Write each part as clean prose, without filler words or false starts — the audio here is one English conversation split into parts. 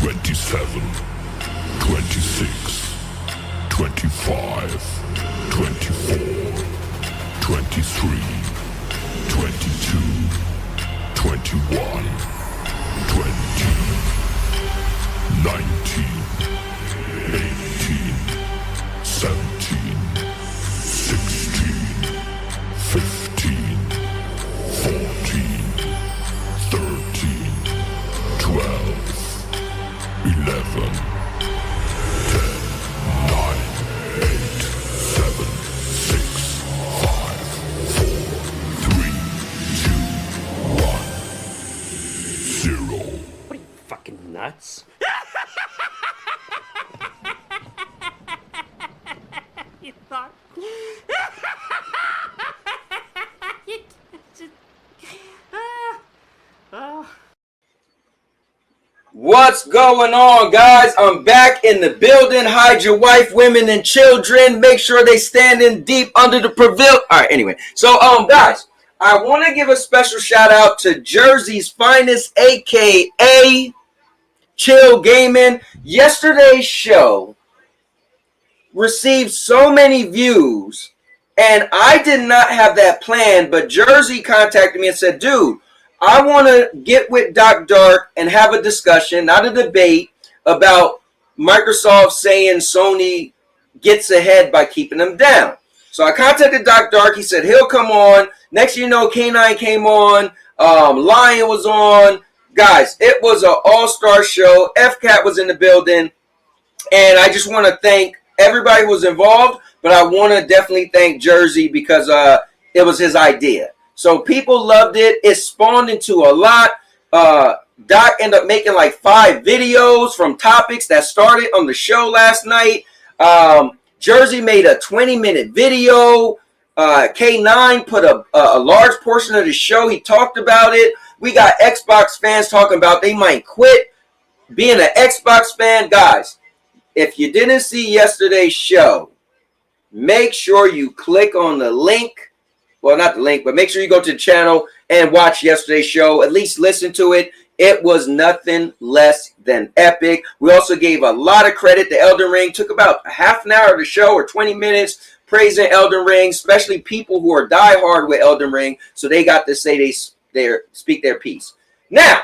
27, 26, 25, 24, 23, 22, 21, 20, 19, 18, 17, 16, 15, 14, 13, 12, 11, 10, 9, 8, 7, 6, 5, 4, 3, 2, 1, 0. What are you, fucking nuts? You thought? You just... Oh. What's going on, guys? I'm back in the building. Hide your wife, women, and children. Make sure they standing deep under the pavilion. All right, anyway. So, guys, I want to give a special shout out to Jersey's finest, a.k.a. Chill Gaming. Yesterday's show received so many views, and I did not have that planned, but Jersey contacted me and said, dude, I want to get with Doc Dark and have a discussion, not a debate, about Microsoft saying Sony gets ahead by keeping them down. So I contacted Doc Dark. He said he'll come on. Next thing you know, K9 came on. Lion was on. Guys, it was an all-star show. FCAT was in the building. And I just want to thank everybody who was involved, but I want to definitely thank Jersey because it was his idea. So people loved it. It spawned into a lot. Doc ended up making like 5 videos from topics that started on the show last night. Jersey made a 20-minute video. K9 put a large portion of the show. He talked about it. We got Xbox fans talking about they might quit being an Xbox fan. Guys, if you didn't see yesterday's show, make sure you click on the link. Well, not the link, but make sure you go to the channel and watch yesterday's show. At least listen to it. It was nothing less than epic. We also gave a lot of credit to Elden Ring. Took about a half an hour of the show or 20 minutes praising Elden Ring, especially people who are diehard with Elden Ring. So they got to say they speak their piece. Now,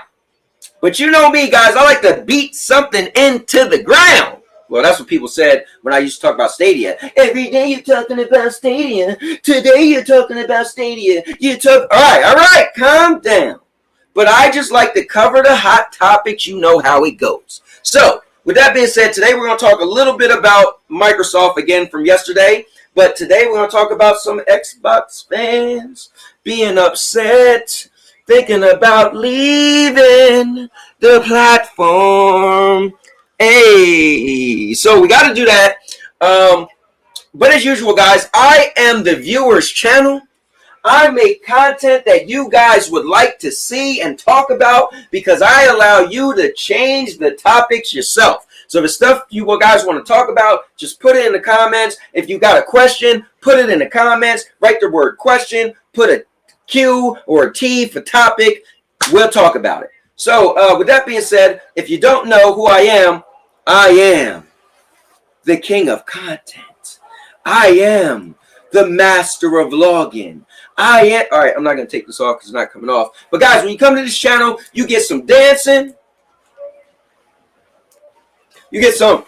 but you know me, guys. I like to beat something into the ground. Well, that's what people said when I used to talk about Stadia. Every day you're talking about Stadia. Today you're talking about Stadia. All right, calm down. But I just like to cover the hot topics. You know how it goes. So, with that being said, today we're going to talk a little bit about Microsoft again from yesterday. But today we're going to talk about some Xbox fans being upset, thinking about leaving the platform. Hey, so we got to do that. But as usual, guys, I am the viewers channel. I make content that you guys would like to see and talk about because I allow you to change the topics yourself. So if it's stuff you guys want to talk about, just put it in the comments. If you got a question, put it in the comments. Write the word question, put a Q or a T for topic. We'll talk about it. So with that being said, if you don't know who I am the king of content. I am the master of login. All right, I'm not going to take this off because it's not coming off. But guys, when you come to this channel, you get some dancing. You get some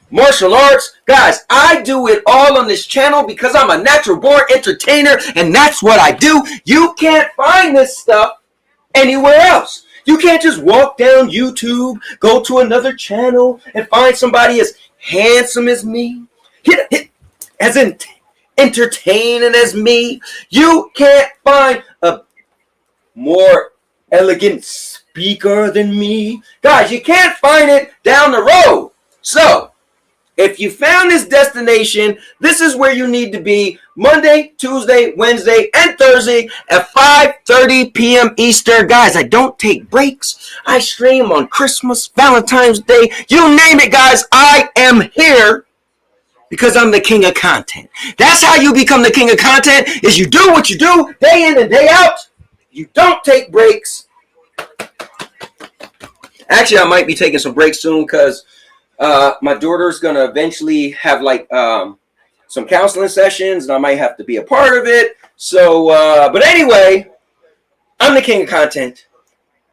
martial arts. Guys, I do it all on this channel because I'm a natural born entertainer, and that's what I do. You can't find this stuff anywhere else. You can't just walk down YouTube, go to another channel, and find somebody as handsome as me, as entertaining as me. You can't find a more elegant speaker than me. Guys, you can't find it down the road. So, if you found this destination, this is where you need to be Monday, Tuesday, Wednesday, and Thursday at 5:30 p.m. Eastern. Guys, I don't take breaks. I stream on Christmas, Valentine's Day, you name it, guys. I am here because I'm the king of content. That's how you become the king of content, is you do what you do day in and day out. You don't take breaks. Actually, I might be taking some breaks soon because my daughter's going to eventually have like some counseling sessions, and I might have to be a part of it. So, but anyway, I'm the king of content.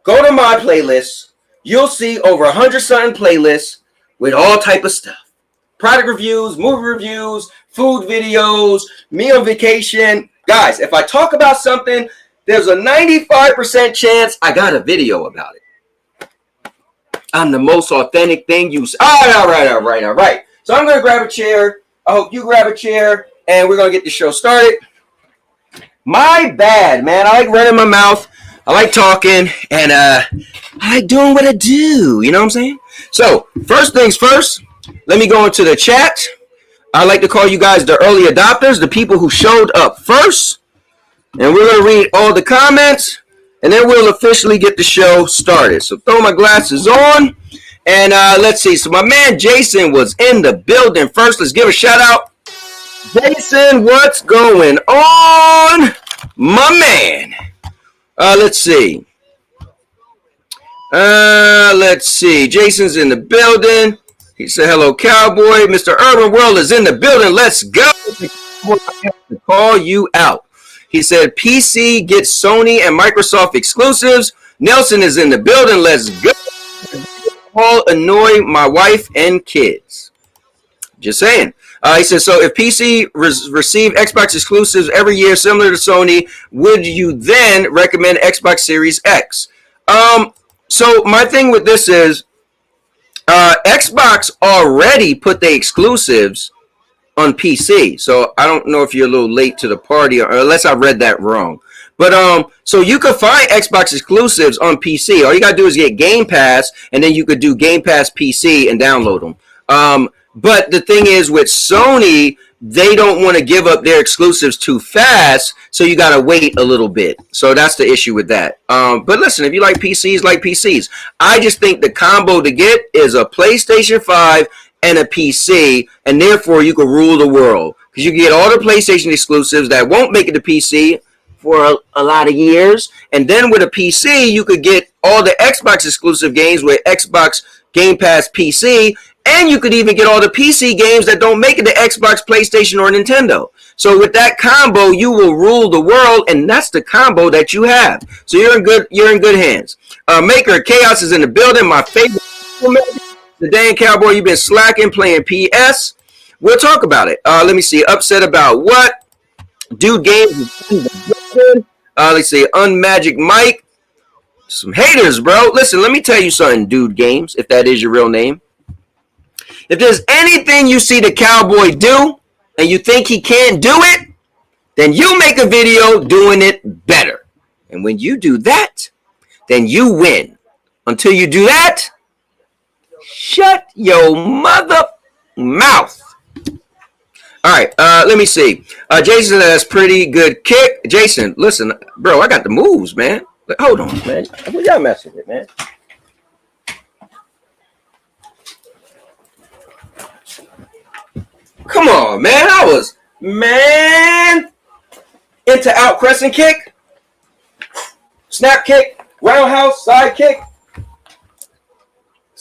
Go to my playlist. You'll see over 100-something playlists with all type of stuff. Product reviews, movie reviews, food videos, me on vacation. Guys, if I talk about something, there's a 95% chance I got a video about it. I'm the most authentic thing you see. All right. So I'm going to grab a chair. I hope you grab a chair, and we're going to get the show started. My bad, man. I like running my mouth. I like talking, and I like doing what I do. You know what I'm saying? So, first things first, let me go into the chat. I like to call you guys the early adopters, the people who showed up first. And we're going to read all the comments, and then we'll officially get the show started. So throw my glasses on, and let's see. So my man Jason was in the building first. Let's give a shout out. Jason, what's going on, my man? Let's see. Jason's in the building. He said, hello, cowboy. Mr. Urban World is in the building. Let's go. I have to call you out. He said, PC gets Sony and Microsoft exclusives. Nelson is in the building. Let's go. All annoy my wife and kids. Just saying. He says, so if PC receive Xbox exclusives every year similar to Sony, would you then recommend Xbox Series X? So my thing with this is Xbox already put the exclusives on PC. So I don't know if you're a little late to the party, or unless I read that wrong. But so you could find Xbox exclusives on PC. All you gotta do is get Game Pass, and then you could do Game Pass PC and download them. But the thing is with Sony, they don't want to give up their exclusives too fast, so you got to wait a little bit. So that's the issue with that. But listen, if you like PCs, like PCs. I just think the combo to get is a PlayStation 5 and a PC, and therefore you can rule the world. Because you can get all the PlayStation exclusives that won't make it to PC for a lot of years. And then with a PC, you could get all the Xbox exclusive games with Xbox Game Pass PC. And you could even get all the PC games that don't make it to Xbox, PlayStation, or Nintendo. So with that combo, you will rule the world, and that's the combo that you have. So you're in good hands. Maker Chaos is in the building. My favorite. The Dan Cowboy, you've been slacking playing PS. We'll talk about it. Let me see. Upset about what? Dude Games. Let's see. Unmagic Mike. Some haters, bro. Listen, let me tell you something, Dude Games, if that is your real name. If there's anything you see the Cowboy do and you think he can't do it, then you make a video doing it better. And when you do that, then you win. Until you do that, shut your mother mouth. All right, let me see. Jason has pretty good kick. Jason, listen, bro, I got the moves, man. Hold on, man. What y'all messing with, man? Come on, man. I was, into out crescent kick, snap kick, roundhouse, side kick.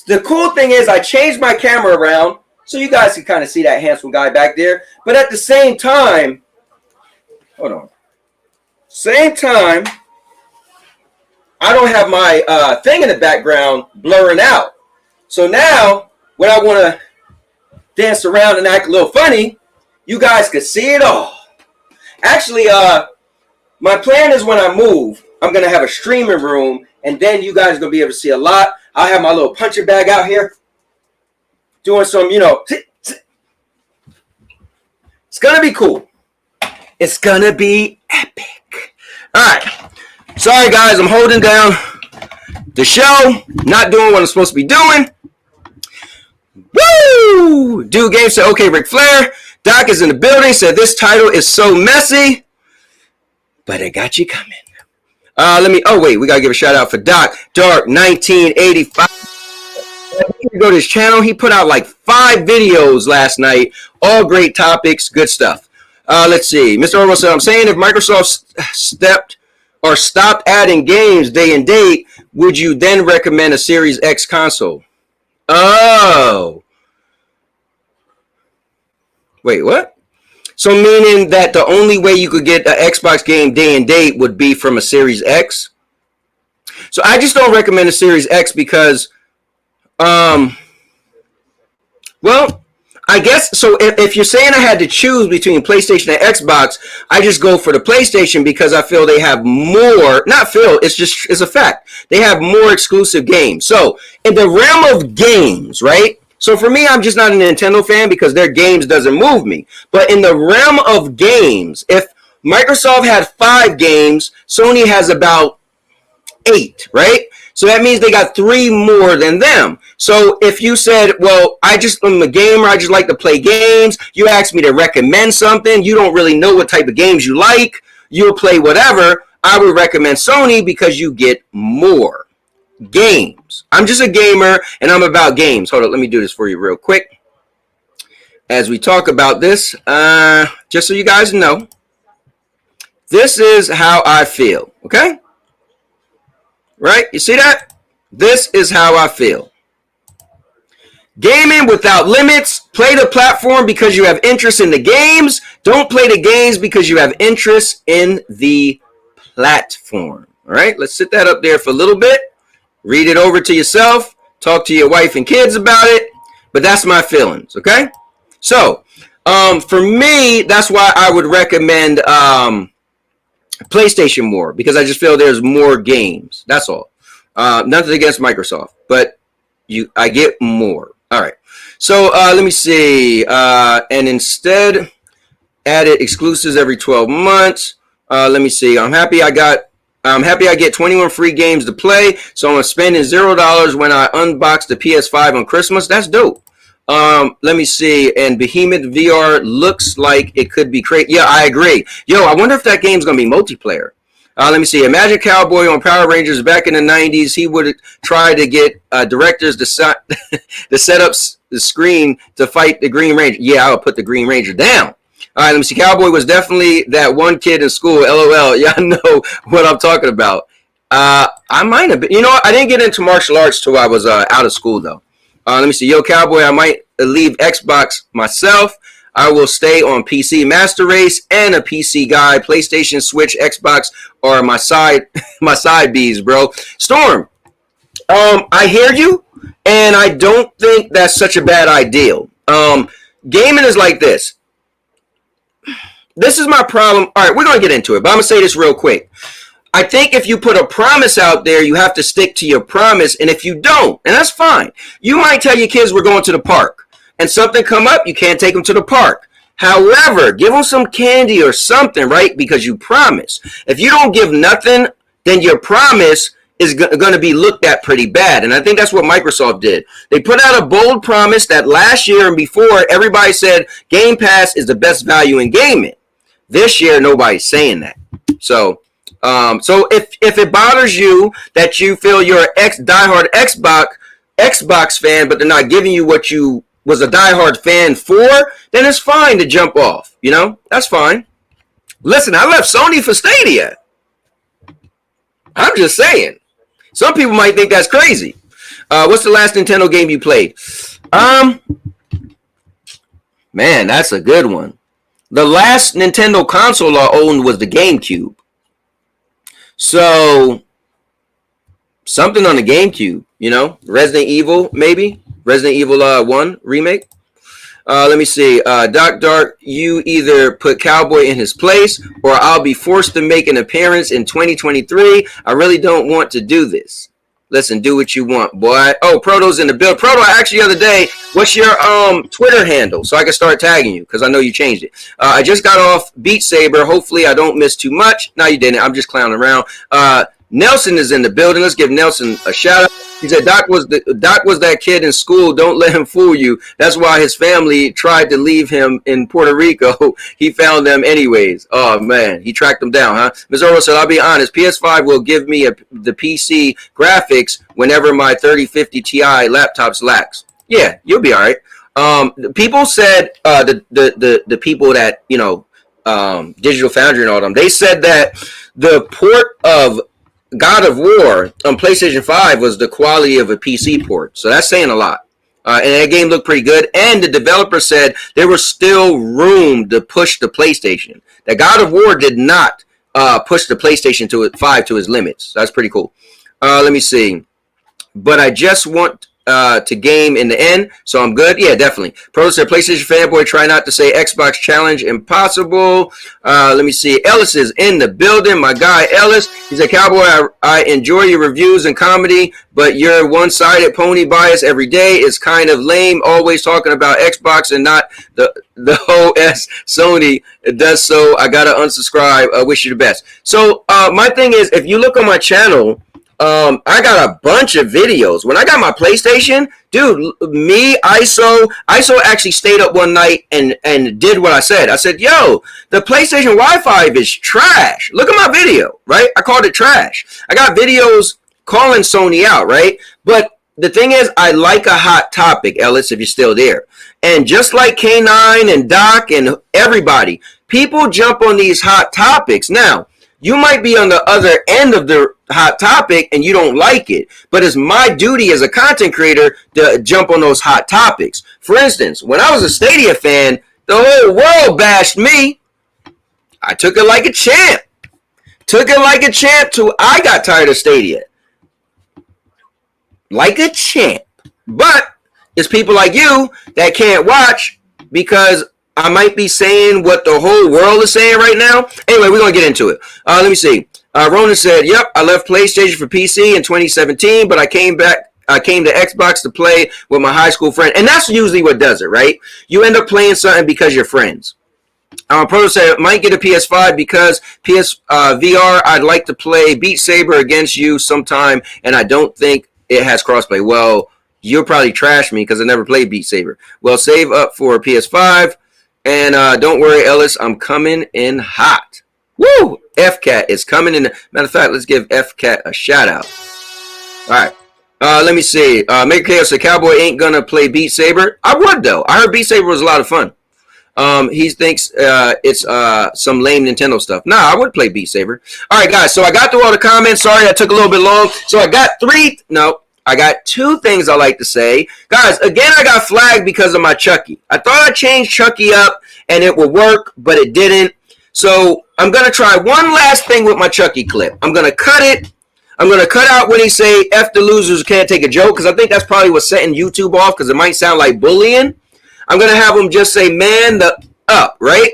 The cool thing is I changed my camera around so you guys can kind of see that handsome guy back there. But at the same time, hold on. Same time, I don't have my thing in the background blurring out. So now, when I want to dance around and act a little funny, you guys could see it all. Actually, my plan is when I move, I'm going to have a streaming room, and then you guys are going to be able to see a lot. I'll have my little punching bag out here doing some, it's going to be cool. It's going to be epic. All right. Sorry, guys. I'm holding down the show, not doing what I'm supposed to be doing. Woo! Dude Game said, okay, Ric Flair. Doc is in the building, said this title is so messy, but it got you coming. We got to give a shout out for Doc. Dark 1985. Go to his channel. He put out like 5 videos last night. All great topics, good stuff. Let's see. Mr. Orwell said, I'm saying if Microsoft stopped adding games day and date, would you then recommend a Series X console? Oh. Wait, what? So meaning that the only way you could get an Xbox game day and date would be from a Series X? So I just don't recommend a Series X because, well, I guess, so if you're saying I had to choose between PlayStation and Xbox, I just go for the PlayStation because I feel they have more, not feel, it's a fact. They have more exclusive games. So in the realm of games, right? So for me, I'm just not a Nintendo fan because their games doesn't move me. But in the realm of games, if Microsoft had 5 games, Sony has about 8, right? So that means they got 3 more than them. So if you said, well, I'm a gamer, I just like to play games, you asked me to recommend something, you don't really know what type of games you like, you'll play whatever, I would recommend Sony because you get more games. I'm just a gamer and I'm about games. Hold on, let me do this for you real quick. As we talk about this, just so you guys know, this is how I feel, okay? Right? You see that? This is how I feel. Gaming without limits. Play the platform because you have interest in the games. Don't play the games because you have interest in the platform. All right? Let's sit that up there for a little bit. Read it over to yourself. Talk to your wife and kids about it. But that's my feelings, okay? So, for me, that's why I would recommend PlayStation more, because I just feel there's more games. That's all. Nothing against Microsoft, but I get more. All right. So let me see. And instead, added exclusives every 12 months. Let me see. I'm happy I get 21 free games to play. So I'm spending $0 when I unbox the PS5 on Christmas. That's dope. Let me see. And Behemoth VR looks like it could be crazy. Yeah, I agree. Yo, I wonder if that game's gonna be multiplayer. Let me see. Imagine Cowboy on Power Rangers back in the 90s. He would try to get directors to set up the screen to fight the Green Ranger. Yeah, I would put the Green Ranger down. All right, let me see. Cowboy was definitely that one kid in school. LOL. Y'all know what I'm talking about. I might have been. You know what? I didn't get into martial arts till I was out of school, though. Let me see. Yo, Cowboy, I might leave Xbox myself. I will stay on PC. Master Race and a PC guy. PlayStation, Switch, Xbox are my side Bs, bro. Storm, I hear you, and I don't think that's such a bad idea. Gaming is like this. This is my problem. All right, we're going to get into it, but I'm going to say this real quick. I think if you put a promise out there, you have to stick to your promise, and if you don't, and that's fine. You might tell your kids we're going to the park, and something come up, you can't take them to the park. However, give them some candy or something, right? Because you promise. If you don't give nothing, then your promise is going to be looked at pretty bad. And I think that's what Microsoft did. They put out a bold promise that last year and before, everybody said Game Pass is the best value in gaming. This year, nobody's saying that. So if it bothers you that you feel you're an diehard Xbox fan, but they're not giving you what you was a diehard fan for, then it's fine to jump off. You know, that's fine. Listen, I left Sony for Stadia. I'm just saying. Some people might think that's crazy. What's the last Nintendo game you played? Man, that's a good one. The last Nintendo console I owned was the GameCube. So, something on the GameCube, you know? Resident Evil, maybe? Resident Evil 1 remake. Let me see. Doc Dark, you either put Cowboy in his place or I'll be forced to make an appearance in 2023. I really don't want to do this. Listen, do what you want, boy. Oh, Proto's in the build. Proto, actually, the other day, what's your Twitter handle so I can start tagging you? Because I know you changed it. I just got off Beat Saber. Hopefully, I don't miss too much. No, you didn't. I'm just clowning around. Nelson is in the building. Let's give Nelson a shout out. He said Doc was that kid in school. Don't let him fool you. That's why his family tried to leave him in Puerto Rico. He found them anyways. Oh man, he tracked them down, huh? Ms. Oro said, I'll be honest, PS5 will give me the PC graphics whenever my 3050 Ti laptop lacks. Yeah, you'll be all right. People said the people that, you know, Digital Foundry and all them, they said that the port of God of War on PlayStation 5 was the quality of a PC port. So that's saying a lot. And that game looked pretty good. And the developer said there was still room to push the PlayStation. That God of War did not push the PlayStation 5 to its limits. So that's pretty cool. Let me see. But I just want to game in the end, so I'm good. Yeah, definitely. Pro said, PlayStation fanboy, try not to say Xbox challenge impossible. Let me see. Ellis is in the building. My guy Ellis. He's a cowboy. I enjoy your reviews and comedy, but your one-sided pony bias every day is kind of lame. Always talking about Xbox and not the OS Sony. It does so. I gotta unsubscribe. I wish you the best. So my thing is, if you look on my channel, I got a bunch of videos. When I got my PlayStation, dude, ISO actually stayed up one night and did what I said. I said, yo, the PlayStation Wi-Fi is trash. Look at my video, right? I called it trash. I got videos calling Sony out, right? But the thing is, I like a hot topic, Ellis, if you're still there. And just like K9 and Doc and everybody, people jump on these hot topics. Now, you might be on the other end of the hot topic and you don't like it, but it's my duty as a content creator to jump on those hot topics. For instance, when I was a Stadia fan, the whole world bashed me. I took it like a champ. Till I got tired of Stadia. Like a champ. But it's people like you that can't watch because I might be saying what the whole world is saying right now. Anyway, we're going to get into it. Let me see. Ronan said, yep, I left PlayStation for PC in 2017, but I came to Xbox to play with my high school friend. And that's usually what does it, right? You end up playing something because you're friends. Pro said, might get a PS5 because VR, I'd like to play Beat Saber against you sometime, and I don't think it has crossplay. Well, you'll probably trash me because I never played Beat Saber. Well, save up for PS5. And don't worry, Ellis, I'm coming in hot. Woo! FCAT is coming in. Matter of fact, let's give FCAT a shout out. All right. Let me see. Maker Chaos said Cowboy ain't gonna play Beat Saber. I would though. I heard Beat Saber was a lot of fun. He thinks it's some lame Nintendo stuff. Nah, I would play Beat Saber. All right, guys. So I got through all the comments. Sorry, I took a little bit long. So I got I got two things I like to say. Guys, again, I got flagged because of my Chucky. I thought I changed Chucky up and it would work, but it didn't. So I'm going to try one last thing with my Chucky clip. I'm going to cut it. I'm going to cut out when he say F the losers can't take a joke, because I think that's probably what's setting YouTube off, because it might sound like bullying. I'm going to have him just say man the up, right?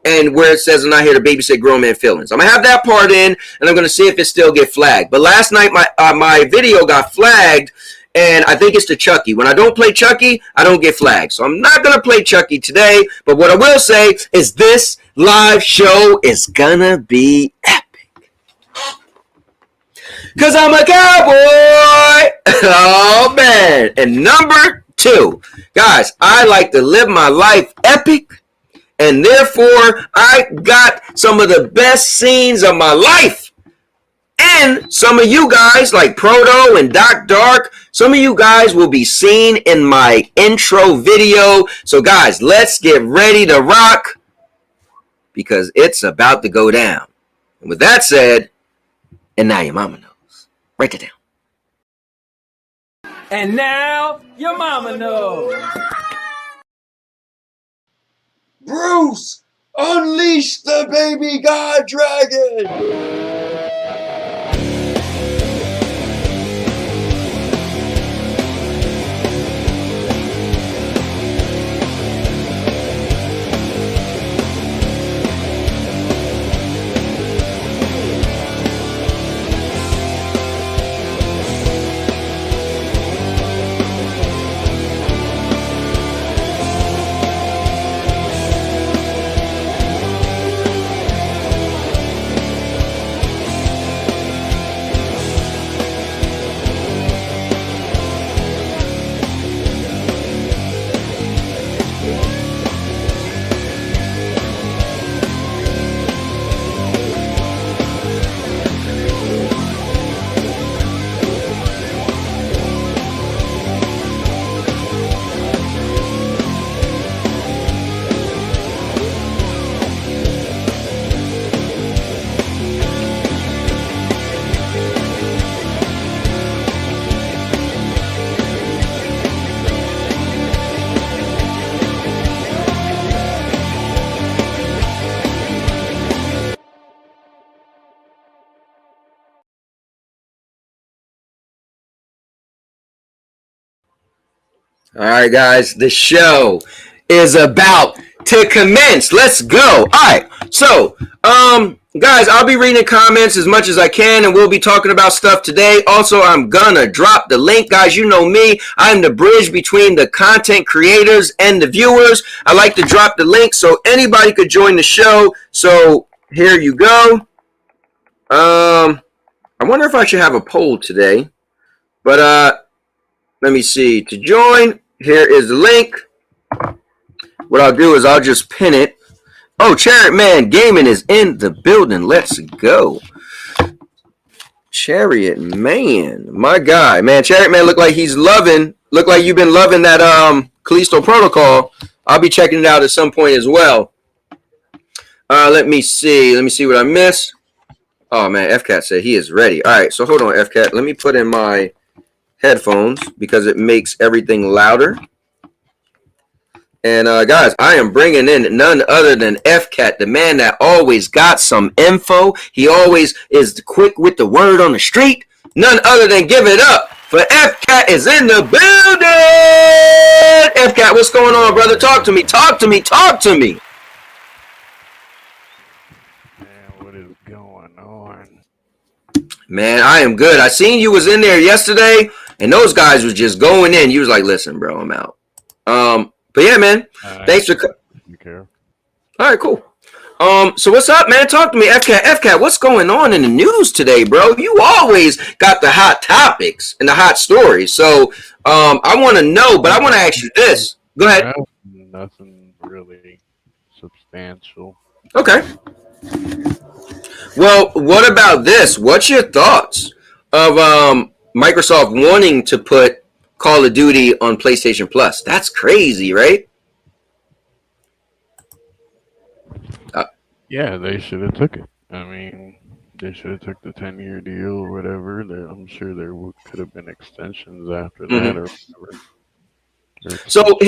And where it says I'm not here to babysit grown man feelings. I'm going to have that part in, and I'm going to see if it still get flagged. But last night my video got flagged, and I think it's the Chucky. When I don't play Chucky, I don't get flagged. So I'm not going to play Chucky today. But what I will say is this live show is going to be epic. Because I'm a cowboy. Oh, man. And number two, guys, I like to live my life epic. And therefore, I got some of the best scenes of my life. And some of you guys, like Proto and Doc Dark, some of you guys will be seen in my intro video. So, guys, let's get ready to rock, because it's about to go down. And with that said, and now your mama knows. Write it down. And now your mama knows. Bruce, unleash the baby god dragon! All right, guys, the show is about to commence. Let's go. All right, so, guys, I'll be reading comments as much as I can, and we'll be talking about stuff today. Also, I'm gonna drop the link, guys. You know me. I'm the bridge between the content creators and the viewers. I like to drop the link so anybody could join the show. So here you go. I wonder if I should have a poll today, but let me see. To join, here is the link. What I'll do is I'll just pin it. Oh, Chariot Man Gaming is in the building. Let's go. Chariot Man, my guy. Man, Chariot Man look like you've been loving that Callisto Protocol. I'll be checking it out at some point as well. Let me see what I missed. Oh, man, FCAT said he is ready. All right, so hold on, FCAT. Let me put in my headphones because it makes everything louder. And guys, I am bringing in none other than FCAT, the man that always got some info. He always is quick with the word on the street. None other than give it up for FCAT is in the building. FCAT, what's going on, brother? Talk to me. Talk to me. Talk to me. Man, what is going on? Man, I am good. I seen you was in there yesterday, and those guys was just going in. You was like, listen, bro, I'm out. But yeah, man, thanks for. You care? All right, cool. So what's up, man? Talk to me, FCAT. FCAT, what's going on in the news today, bro? You always got the hot topics and the hot stories. So, I want to know, but I want to ask you this. Go ahead. Nothing really substantial. Okay. Well, what about this? What's your thoughts of Microsoft wanting to put Call of Duty on PlayStation Plus? That's crazy, right? Yeah, they should have took it. I mean, they should have took the 10-year deal or whatever. I'm sure there could have been extensions after that or whatever. So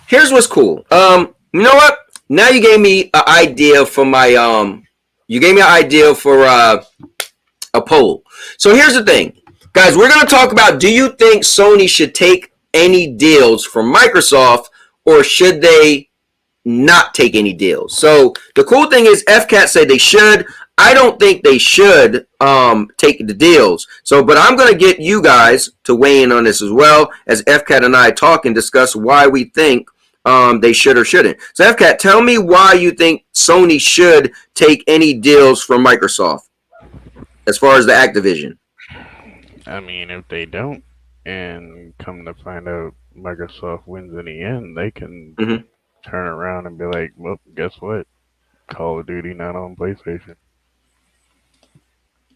here's what's cool. You know what? Now you gave me an idea for my you gave me an idea for a poll. So here's the thing, guys. We're gonna talk about, do you think Sony should take any deals from Microsoft, or should they not take any deals? So the cool thing is FCAT said they should. I don't think they should take the deals. So, but I'm going to get you guys to weigh in on this as well, as FCAT and I talk and discuss why we think they should or shouldn't. So FCAT, tell me why you think Sony should take any deals from Microsoft as far as the Activision. I mean, if they don't, and come to find out Microsoft wins in the end, they can turn around and be like, well, guess what? Call of Duty not on PlayStation.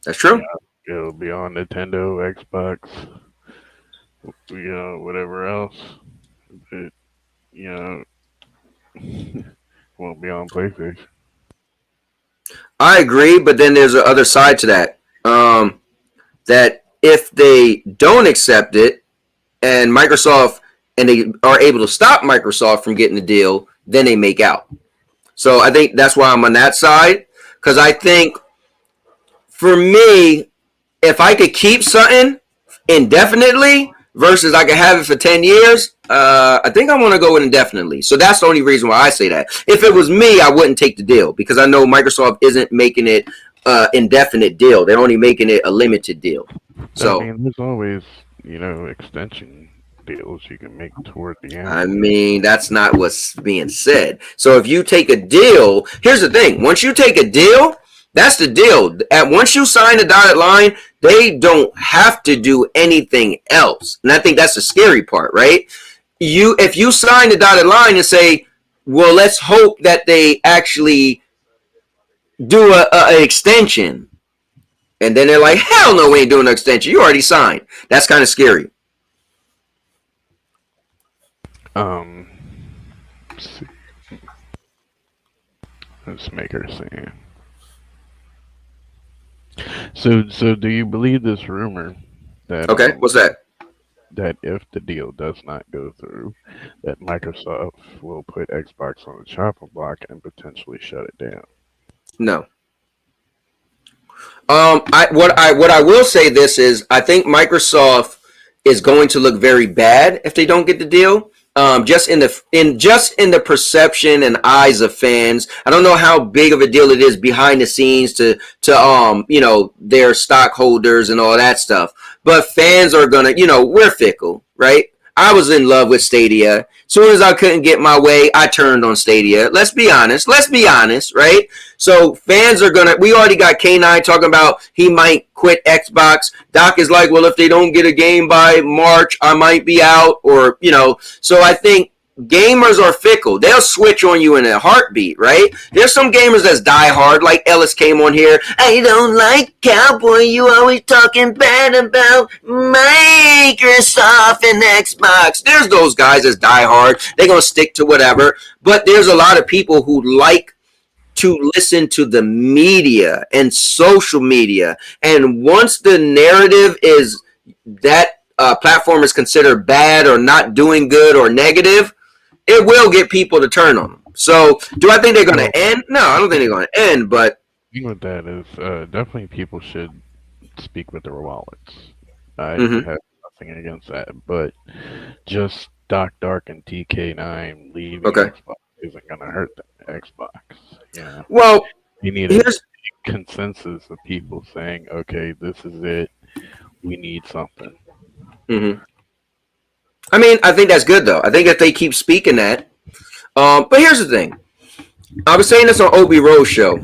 That's true. It'll be on Nintendo, Xbox, whatever else. But, won't be on PlayStation. I agree, but then there's the other side to that. That if they don't accept it, and Microsoft, and they are able to stop Microsoft from getting the deal, then they make out. So I think that's why I'm on that side, because I think for me, if I could keep something indefinitely versus I could have it for 10 years, I think I want to go with indefinitely. So that's the only reason why I say that. If it was me, I wouldn't take the deal, because I know Microsoft isn't making it indefinite deal. They're only making it a limited deal. So I mean, there's always, extension deals you can make toward the end. I mean, that's not what's being said. So if you take a deal, here's the thing. Once you take a deal, that's the deal. Once you sign the dotted line, they don't have to do anything else. And I think that's the scary part, right? If you sign the dotted line and say, well, let's hope that they actually do an extension. And then they're like, hell no, we ain't doing an extension. You already signed. That's kind of scary. Let's make her sing. So do you believe this rumor that what's that? That if the deal does not go through, that Microsoft will put Xbox on the chopping block and potentially shut it down? No. What I will say this is, I think Microsoft is going to look very bad if they don't get the deal. Just in the perception and eyes of fans. I don't know how big of a deal it is behind the scenes to their stockholders and all that stuff. But fans are gonna, we're fickle, right? I was in love with Stadia. Soon as I couldn't get my way, I turned on Stadia. Let's be honest, right? So fans are gonna, we already got K9 talking about he might quit Xbox. Doc is like, well, if they don't get a game by March, I might be out, or, so I think gamers are fickle. They'll switch on you in a heartbeat, right? There's some gamers that's die hard, like Ellis came on here. I don't like Cowboy. You always talking bad about Microsoft and Xbox. There's those guys that's die hard. They're going to stick to whatever. But there's a lot of people who like to listen to the media and social media. And once the narrative is that platform is considered bad or not doing good or negative, it will get people to turn on them. So, do I think they're going to end? No, I don't think they're going to end, but The thing with that is definitely people should speak with their wallets. I have nothing against that, but just Doc Dark and TK9 leaving Xbox isn't going to hurt the Xbox. Well, you need a consensus of people saying, okay, this is it. We need something. I mean, I think that's good, though. I think if they keep speaking that. But here's the thing. I was saying this on Opie Rose show.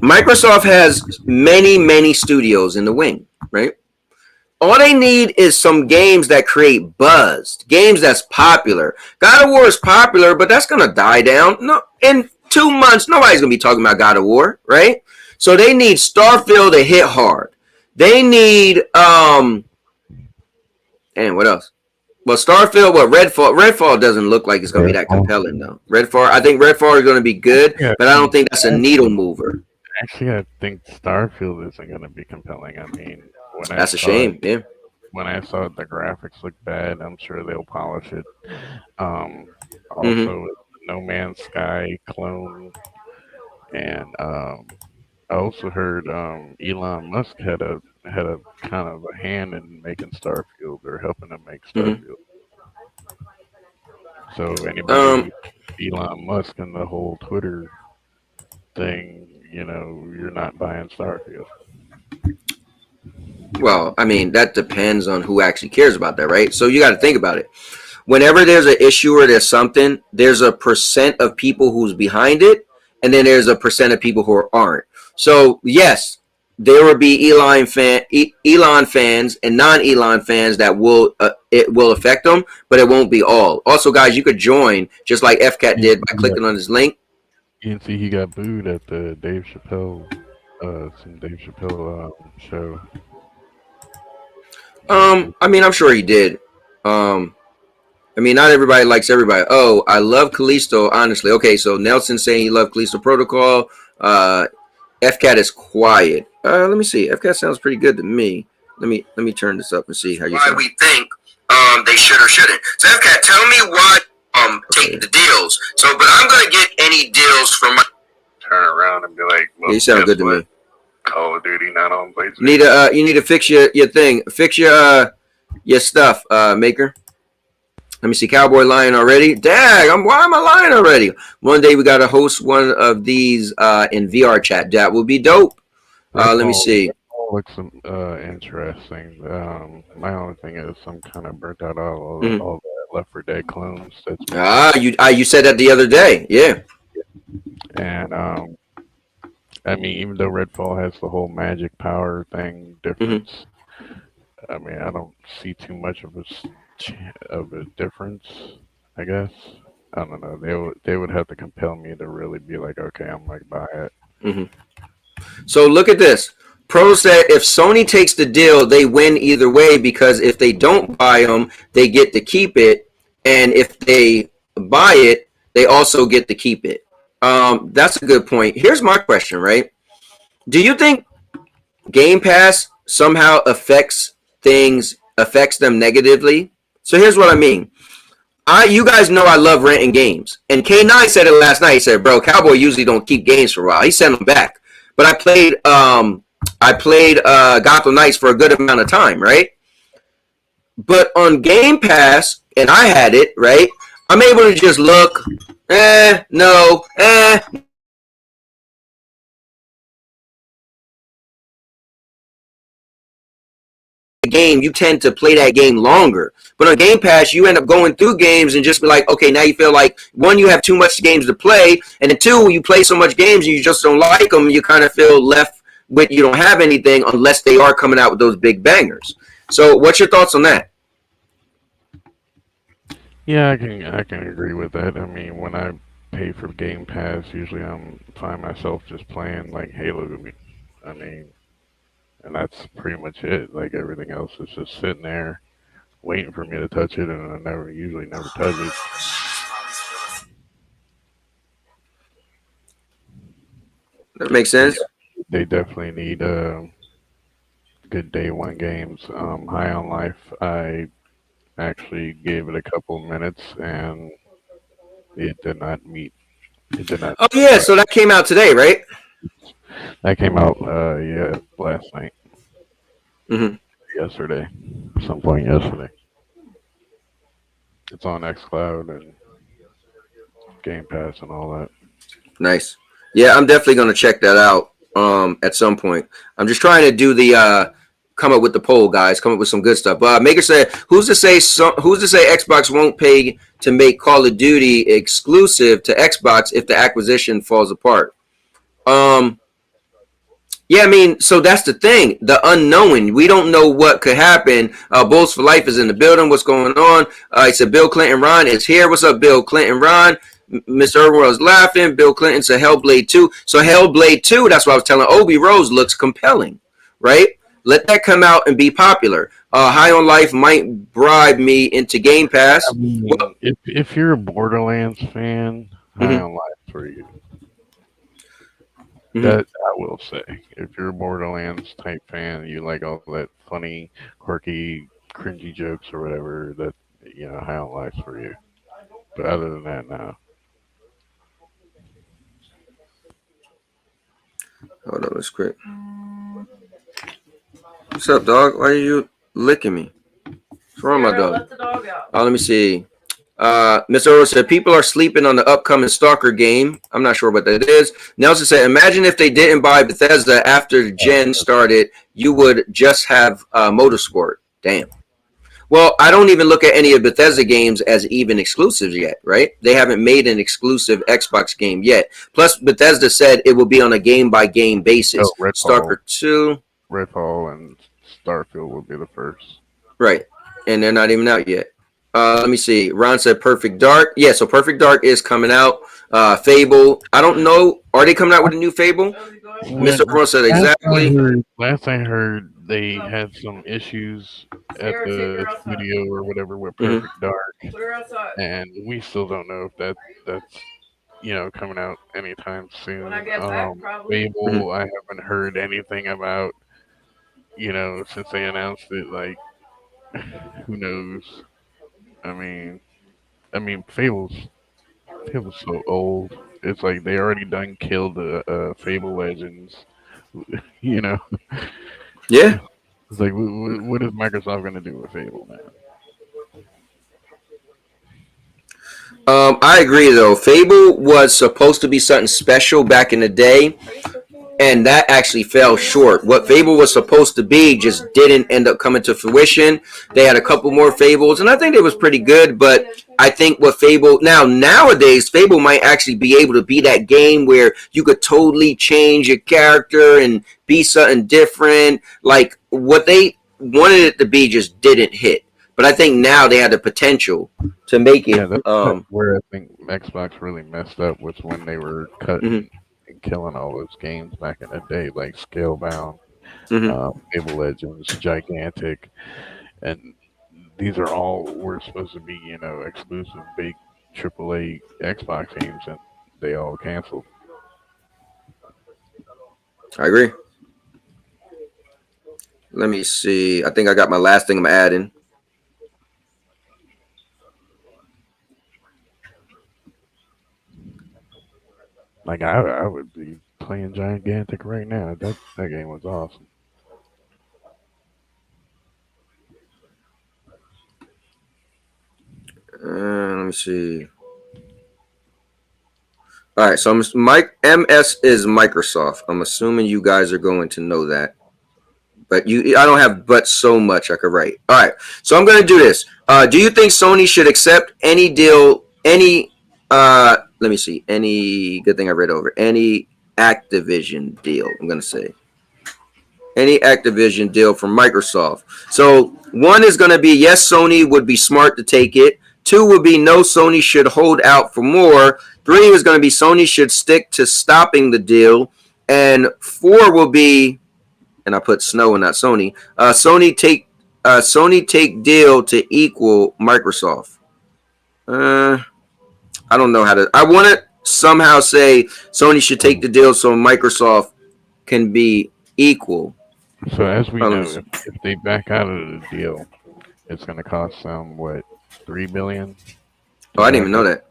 Microsoft has many studios in the wing, right? All they need is some games that create buzz, games that's popular. God of War is popular, but that's gonna die down. No, in 2 months, nobody's gonna be talking about God of War, right? So they need Starfield to hit hard. They need and what else? Well, Starfield, what Redfall? Redfall doesn't look like it's gonna be that compelling though. Redfall, I think Redfall is gonna be good, Yeah, but I don't think that's a needle mover. actually, I think Starfield isn't going to be compelling. I mean, That's a shame. Yeah. when I saw it, the graphics look bad. I'm sure they'll polish it. Mm-hmm. Also, No Man's Sky clone, and I also heard Elon Musk had a kind of a hand in making Starfield or helping him make Mm-hmm. Starfield. So anybody who Elon Musk and the whole Twitter thing, you're not buying Starfield. Well, I mean, that depends on who actually cares about that, right? So you got to think about it. Whenever there's an issue or there's something, there's a percent of people who's behind it, and then there's a percent of people who aren't. So yes, there will be Elon fans and non-Elon fans that it will affect them, but it won't be all. Also, guys, you could join just like FCAT did by clicking on this link. You can see he got booed at the Dave Chappelle show. I mean, I'm sure he did. I mean, not everybody likes everybody. Oh, I love Callisto, honestly. Okay, so Nelson saying he loved Callisto Protocol. FCAT is quiet. Let me see. FCAT sounds pretty good to me. Let me turn this up and see how you. Why we think they should or shouldn't. So FCAT, tell me why take the deals. So, but I'm gonna get any deals from my. Turn around and be like, well, You sound good to me. Call of Duty not on PlayStation. You need to fix your thing. Fix your stuff, Maker. Let me see. Cowboy lying already. Dag, why am I lying already? One day we gotta host one of these in VR chat. That would be dope. Let me see. Looks interesting. My only thing is I'm kind of burnt out all that Left 4 Dead clones. You said that the other day. Yeah. And I mean, even though Redfall has the whole magic power thing difference, I mean, I don't see too much of a difference. I guess I don't know. They would have to compel me to really be like, okay, I'm like buy it. So look at this. Pro said if Sony takes the deal, they win either way because if they don't buy them, they get to keep it, and if they buy it, they also get to keep it. That's a good point. Here's my question, right? Do you think Game Pass somehow affects them negatively? So here's what I mean. You guys know I love renting games. And K9 said it last night. He said, bro, Cowboy usually don't keep games for a while. He sent them back. But I played Gotham Knights for a good amount of time, right? But on Game Pass, and I had it, right? I'm able to just look, no, game, you tend to play that game longer. But on Game Pass, you end up going through games and just be like, okay, now you feel like, one, you have too much games to play, and then two, you play so much games and you just don't like them, you kind of feel left with, you don't have anything unless they are coming out with those big bangers. So what's your thoughts on that? Yeah, I can agree with that. I mean, when I pay for Game Pass, usually find myself just playing like Halo. I mean, and that's pretty much it. Like everything else is just sitting there waiting for me to touch it, and I usually never touch it. That makes sense. They definitely need good day one games. High on Life, I actually gave it a couple minutes, and it did not meet. It did not. Oh yeah, so that came out today, right? That came out last night. Yesterday, some point yesterday. It's on XCloud and Game Pass and all that. Nice. Yeah, I'm definitely gonna check that out at some point. I'm just trying to do the come up with the poll, guys. Come up with some good stuff. Maker said, who's to say Xbox won't pay to make Call of Duty exclusive to Xbox if the acquisition falls apart? Yeah, I mean, so that's the thing, the unknown. We don't know what could happen. Bulls for Life is in the building. What's going on? He said, Bill Clinton Ron is here. What's up, Bill Clinton Ron? Mr. Irwin was laughing. Bill Clinton said Hellblade 2. So Hellblade 2, that's what I was telling Obi Rose, looks compelling, right? Let that come out and be popular. High on Life might bribe me into Game Pass. I mean, Well, if you're a Borderlands fan, High on Life for you. That I will say. If you're a Borderlands type fan, you like all that funny, quirky, cringy jokes or whatever, that High on Life's for you. But other than that, no. hold on, let's quick. What's up, dog? Why are you licking me? What's wrong, my dog? Let the dog out. Oh, let me see. Mr. Earl said, people are sleeping on the upcoming Stalker game. I'm not sure what that is. Nelson said, imagine if they didn't buy Bethesda after Gen started, you would just have Motorsport. Damn. Well, I don't even look at any of Bethesda games as even exclusives yet, right? They haven't made an exclusive Xbox game yet. Plus, Bethesda said it will be on a game-by-game basis. Redfall. Stalker 2. Redfall and Starfield will be the first. Right. And they're not even out yet. Let me see. Ron said Perfect Dark. Yeah, so Perfect Dark is coming out. Fable. I don't know. Are they coming out with a new Fable? Mr. Pro said exactly. Last I heard, they had some issues at the studio or whatever with Perfect Dark, and we still don't know if that's coming out anytime soon. Fable, I haven't heard anything about. Since they announced it, like, who knows? I mean, Fable's so old. It's like they already done killed the Fable Legends. Yeah. It's like, what is Microsoft gonna do with Fable, man? I agree though. Fable was supposed to be something special back in the day, and that actually fell short. What Fable was supposed to be just didn't end up coming to fruition. They had a couple more Fables, and I think it was pretty good, but I think what Fable... nowadays, Fable might actually be able to be that game where you could totally change your character and be something different. Like, what they wanted it to be just didn't hit. But I think now they had the potential to make it... Yeah, that's where I think Xbox really messed up, was when they were cutting... killing all those games back in the day, like Scalebound, Fable Legends, Gigantic, and these are all were supposed to be, exclusive big AAA Xbox games, and they all canceled. I agree. Let me see. I think I got my last thing I'm adding. Like, I would be playing Gigantic right now. That game was awesome. Let me see. All right, so MS is Microsoft. I'm assuming you guys are going to know that. But I don't have but so much I could write. All right, so I'm going to do this. Do you think Sony should accept any deal, let me see, any good thing I read over, any Activision deal, I'm going to say. Any Activision deal from Microsoft. So 1 is going to be, yes, Sony would be smart to take it. 2 would be, no, Sony should hold out for more. 3 is going to be, Sony should stick to stopping the deal. And 4 will be, and I put Snow and not Sony, Sony take deal to equal Microsoft. I don't know how to. I want to somehow say Sony should take the deal so Microsoft can be equal. So as we know, if they back out of the deal, it's going to cost them what, $3 billion? Oh, I didn't even know that.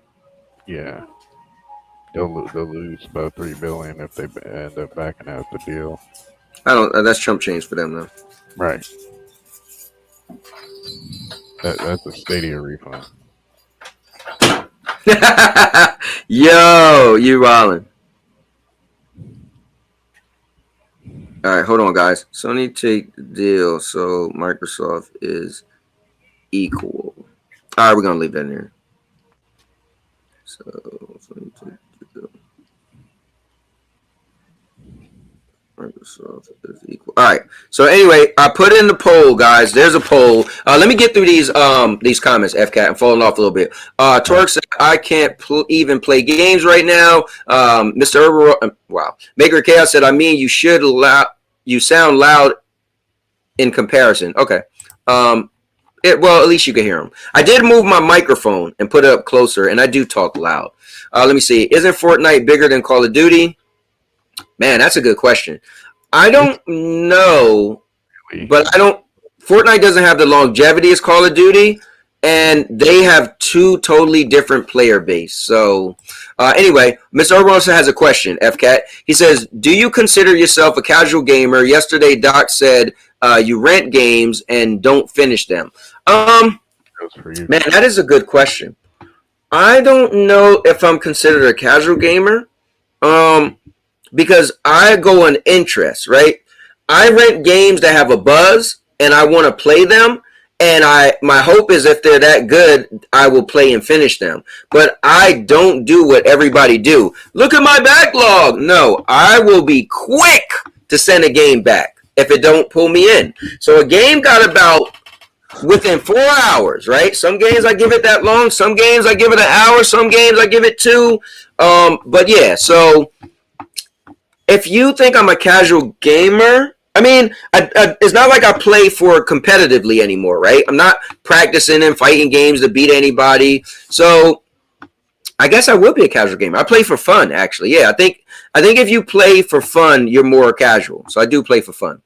Yeah, they'll lose about $3 billion if they end up backing out the deal. I don't. That's chump change for them though. Right. That's a Stadia refund. Yo, you Rollin. All right, hold on, guys. Sony take the deal, so Microsoft is equal. All right, we're gonna leave that in there. So Sony take the deal. Microsoft is equal. All right. So anyway, I put in the poll, guys. There's a poll. Let me get through these comments. FCAT, I'm falling off a little bit. Torque said I can't even play games right now. Mr. Herbert, wow. Maker Chaos said, I mean, you should allow. You sound loud in comparison. Okay. Well, at least you can hear them. I did move my microphone and put it up closer, and I do talk loud. Let me see. Isn't Fortnite bigger than Call of Duty? Man, that's a good question. I don't know, but Fortnite doesn't have the longevity as Call of Duty, and they have two totally different player base. So, anyway, Mr. Urban also has a question, FCAT. He says, do you consider yourself a casual gamer? Yesterday, Doc said you rent games and don't finish them. Man, that is a good question. I don't know if I'm considered a casual gamer. Because I go on interest, right? I rent games that have a buzz and I want to play them. And my hope is if they're that good, I will play and finish them. But I don't do what everybody do. Look at my backlog. No, I will be quick to send a game back if it don't pull me in. So a game got about within 4 hours, right? Some games I give it that long. Some games I give it an hour. Some games I give it 2. But yeah, so if you think I'm a casual gamer, I mean, it's not like I play for competitively anymore, right? I'm not practicing and fighting games to beat anybody. So I guess I will be a casual gamer. I play for fun, actually. Yeah, I think if you play for fun, you're more casual. So I do play for fun.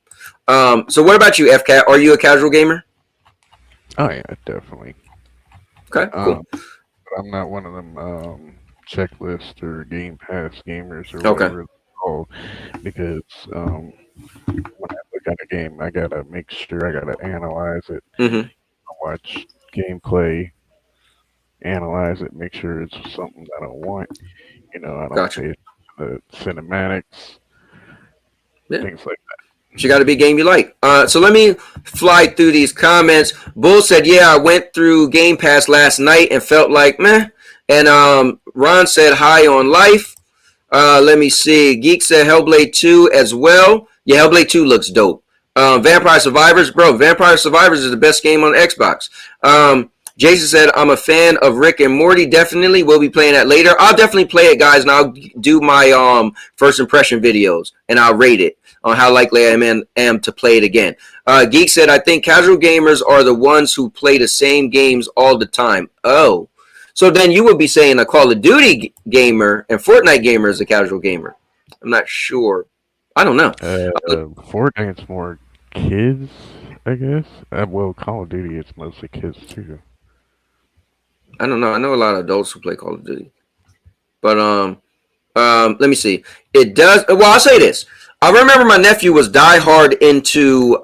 So what about you, FCAT? Are you a casual gamer? Oh yeah, definitely. Okay, cool. But I'm not one of them checklist or Game Pass gamers or whatever. Okay. Because when I look at a game, I gotta make sure, I gotta analyze it, watch gameplay, analyze it, make sure it's something that I want. I don't pay the cinematics, things like that. You got to be a game you like. So let me fly through these comments. Bull said, yeah, I went through Game Pass last night and felt like meh. And Ron said, high on life. Let me see. Geek said Hellblade 2 as well. Yeah, Hellblade 2 looks dope. Vampire Survivors, bro. Vampire Survivors is the best game on Xbox. Jason said, I'm a fan of Rick and Morty. Definitely. We'll be playing that later. I'll definitely play it, guys, and I'll do my first impression videos, and I'll rate it on how likely I am to play it again. Geek said, I think casual gamers are the ones who play the same games all the time. Oh. So then you would be saying a Call of Duty gamer and Fortnite gamer is a casual gamer. I'm not sure. I don't know. Fortnite's more kids, I guess. Well, Call of Duty, it's mostly kids too. I don't know. I know a lot of adults who play Call of Duty. But let me see. It does. Well, I'll say this. I remember my nephew was diehard into,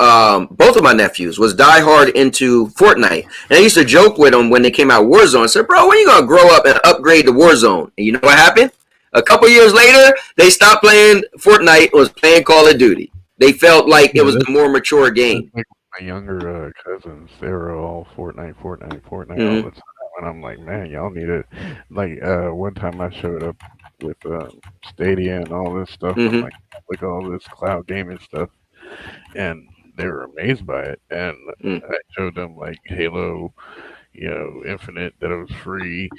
both of my nephews was diehard into Fortnite. And I used to joke with them when they came out Warzone. I said, bro, when are you going to grow up and upgrade to Warzone? And you know what happened? A couple years later, they stopped playing Fortnite, was playing Call of Duty. They felt like it was the more mature game. Like my younger cousins, they were all Fortnite all the time. And I'm like, man, y'all need it. Like, one time I showed up with Stadia and all this stuff. I'm like, look at all this cloud gaming stuff, and they were amazed by it. And I showed them like Halo, Infinite, that it was free.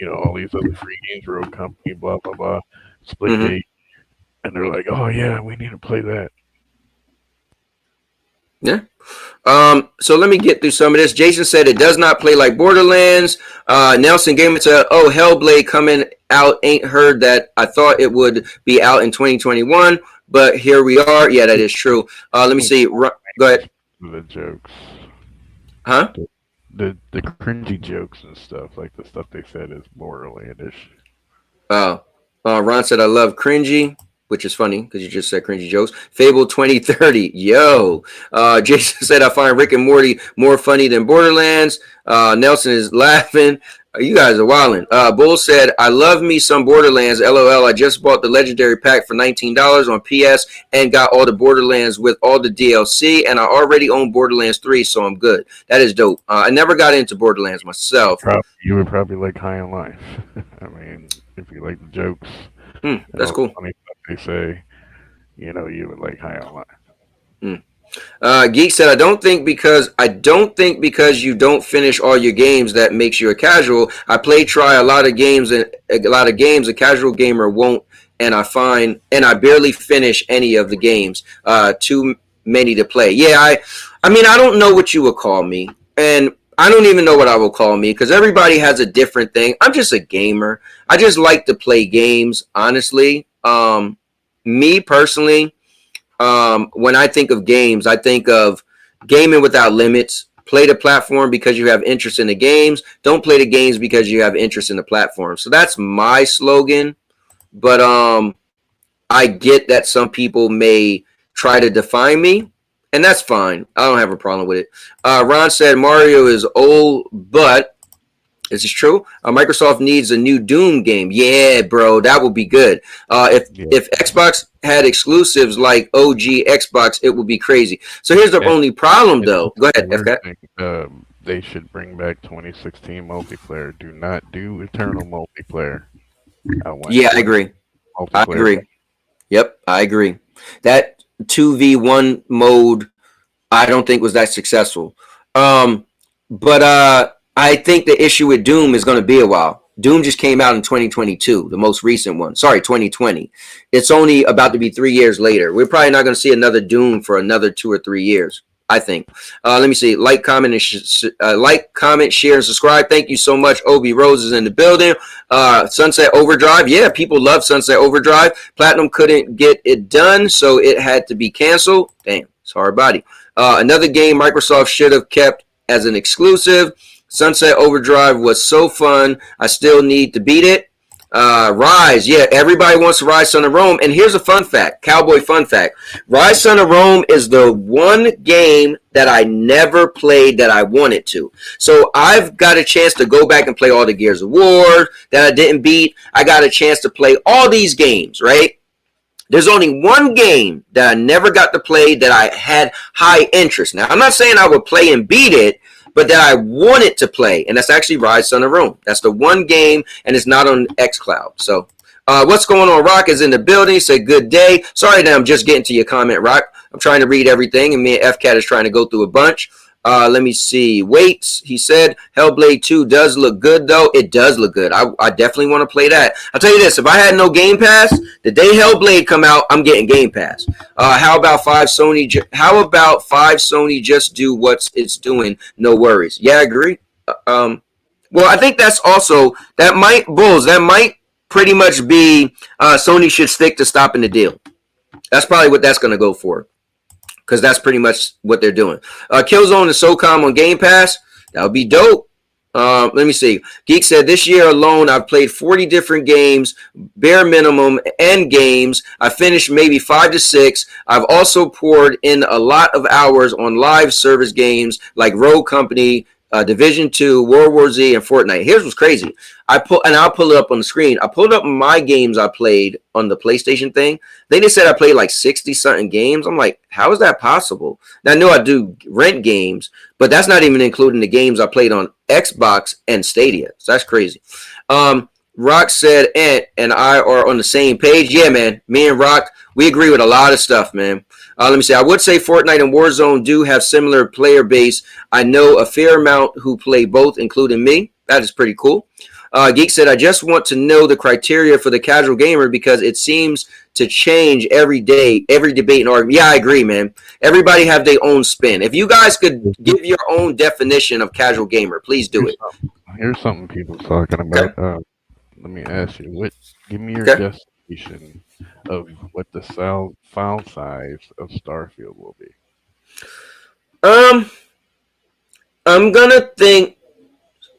All these other free games, Road Company, blah blah blah, Splitgate, and they're like, oh yeah, we need to play that. Yeah. So let me get through some of this. Jason said it does not play like Borderlands. Nelson Gamer said, oh, Hellblade coming out. Ain't heard that. I thought it would be out in 2021, but here we are. Yeah, that is true. Let me see. Go ahead. The jokes. Huh? The cringy jokes and stuff, like the stuff they said is Borderlandish. Ron said, I love cringy, which is funny because you just said cringy jokes. Fable 2030. Yo. Jason said, I find Rick and Morty more funny than Borderlands. Nelson is laughing. You guys are wilding. Bull said, I love me some Borderlands. LOL. I just bought the legendary pack for $19 on PS and got all the Borderlands with all the DLC, and I already own Borderlands 3, so I'm good. That is dope. I never got into Borderlands myself. You would probably like High on Life. I mean, if you like the jokes, That's cool. Funny stuff they say, you would like High on Life. Geek said, I don't think because you don't finish all your games that makes you a casual. I try a lot of games, and a casual gamer won't, and I barely finish any of the games. Too many to play. Yeah, I mean, I don't know what you would call me, and I don't even know what I will call me because everybody has a different thing. I'm just a gamer. I just like to play games, honestly. Me personally, when I think of games, I think of gaming without limits. Play the platform because you have interest in the games. Don't play the games because you have interest in the platform. So that's my slogan. But I get that some people may try to define me, and that's fine. I don't have a problem with it. Ron said Mario is old, but this is true. Microsoft needs a new Doom game. Yeah, bro, that would be good. If Xbox had exclusives like OG Xbox, it would be crazy. So here's the only problem, though. Go ahead, FK. They should bring back 2016 multiplayer. Do not do Eternal multiplayer. I agree. I agree. Yep, I agree. That 2v1 mode, I don't think was that successful. But I think the issue with Doom is going to be a while. Doom just came out in 2022, the most recent one. Sorry, 2020. It's only about to be 3 years later. We're probably not going to see another Doom for another 2 or 3 years, I think. Let me see. Like, comment, share, and subscribe. Thank you so much. Obi Rose is in the building. Sunset Overdrive. Yeah, people love Sunset Overdrive. Platinum couldn't get it done, so it had to be canceled. Damn, it's hard body. Another game Microsoft should have kept as an exclusive. Sunset Overdrive was so fun. I still need to beat it. Rise. Yeah, everybody wants to Rise Son of Rome. And here's a fun fact, cowboy fun fact. Rise Son of Rome is the one game that I never played that I wanted to. So I've got a chance to go back and play all the Gears of War that I didn't beat. I got a chance to play all these games, right? There's only one game that I never got to play that I had high interest. Now, I'm not saying I would play and beat it, but that I wanted to play, and that's actually Rise Son of Rome. That's the one game, and it's not on xCloud. So, what's going on? Rock is in the building. Say good day. Sorry that I'm just getting to your comment, Rock. I'm trying to read everything, and me and FCat is trying to go through a bunch. Let me see. Waits, he said, Hellblade 2 does look good, though. It does look good. I definitely want to play that. I'll tell you this. If I had no Game Pass, the day Hellblade come out, I'm getting Game Pass. How about 5 Sony just do what it's doing? No worries. Yeah, I agree. Well, I think that's also, that might pretty much be Sony should stick to stopping the deal. That's probably what that's going to go for. Because that's pretty much what they're doing. Killzone and SOCOM on Game Pass. That would be dope. Let me see. Geek said, this year alone, I've played 40 different games, bare minimum, end games. I finished maybe 5 to 6. I've also poured in a lot of hours on live service games like Rogue Company, Division 2, World War Z, and Fortnite. Here's what's crazy. I'll pull it up on the screen. I pulled up my games I played on the PlayStation thing. Then they said I played like 60-something games. I'm like, how is that possible? Now, I know I do rent games, but that's not even including the games I played on Xbox and Stadia. So that's crazy. Rock said, and I are on the same page. Yeah, man. Me and Rock, we agree with a lot of stuff, man. Let me see. I would say Fortnite and Warzone do have similar player base. I know a fair amount who play both, including me. That is pretty cool. Geek said, I just want to know the criteria for the casual gamer because it seems to change every day, every debate and argument. Yeah, I agree, man. Everybody have their own spin. If you guys could give your own definition of casual gamer, please do it. Here's something people talking about. Okay. Let me ask you, give me your definition of what the file size of Starfield will be. I'm gonna think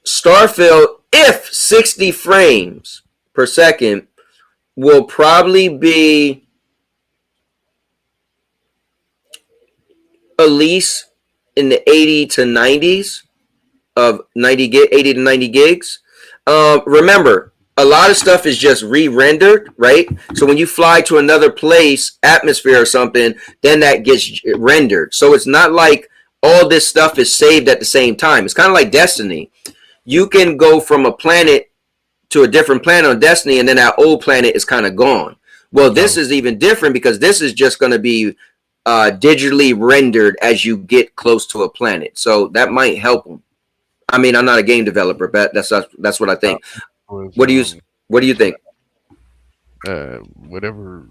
Starfield, if 60 frames per second, will probably be at least in the 80 to 90s of 80 to 90 gigs. Remember, a lot of stuff is just re-rendered, right? So when you fly to another place, atmosphere or something, then that gets rendered. So it's not like all this stuff is saved at the same time. It's kind of like Destiny. You can go from a planet to a different planet on Destiny, and then that old planet is kind of gone. Well, this is even different because this is just going to be digitally rendered as you get close to a planet. So that might help them. I mean, I'm not a game developer, but that's what I think. What do you think? Whatever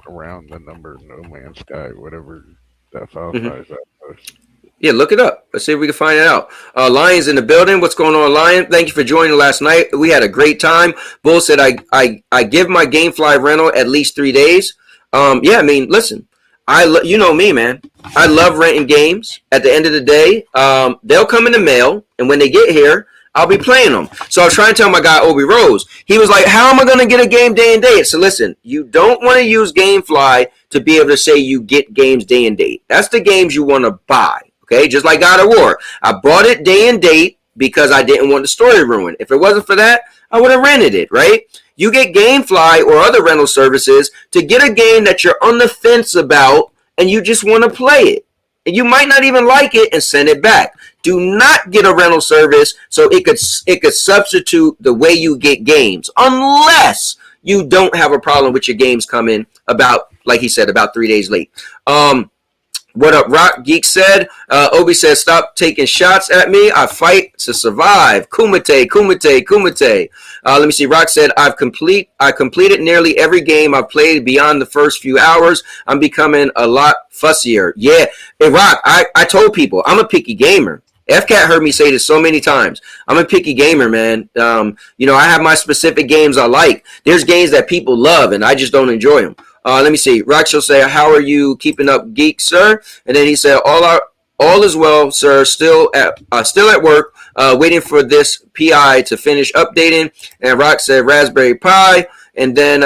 around the number No Man's Sky, whatever that file size that was. Yeah, look it up. Let's see if we can find it out. Lion's in the building. What's going on, Lion? Thank you for joining last night. We had a great time. Bull said I give my GameFly rental at least 3 days. Yeah, I mean, listen, you know me, man. I love renting games. At the end of the day, they'll come in the mail, and when they get here, I'll be playing them. So I was trying to tell my guy, Obi Rose. He was like, how am I going to get a game day and date? So listen, you don't want to use GameFly to be able to say you get games day and date. That's the games you want to buy. Okay, just like God of War. I bought it day and date because I didn't want the story ruined. If it wasn't for that, I would have rented it, right? You get GameFly or other rental services to get a game that you're on the fence about and you just want to play it. And you might not even like it and send it back. Do not get a rental service so it could substitute the way you get games, unless you don't have a problem with your games coming about, like he said, about 3 days late. What up, Rock Geek said. Obi says, stop taking shots at me. I fight to survive. Kumite, kumite, kumite. Let me see. Rock said, I completed nearly every game I've played beyond the first few hours. I'm becoming a lot fussier. Yeah. Hey, Rock, I told people I'm a picky gamer. FCat heard me say this so many times. I'm a picky gamer, man. You know, I have my specific games I like. There's games that people love, and I just don't enjoy them. Let me see. Roxo say, how are you keeping up, geek, sir? And then he said, all is well, sir. Still at work, waiting for this PI to finish updating. And Rock said, Raspberry Pi. And then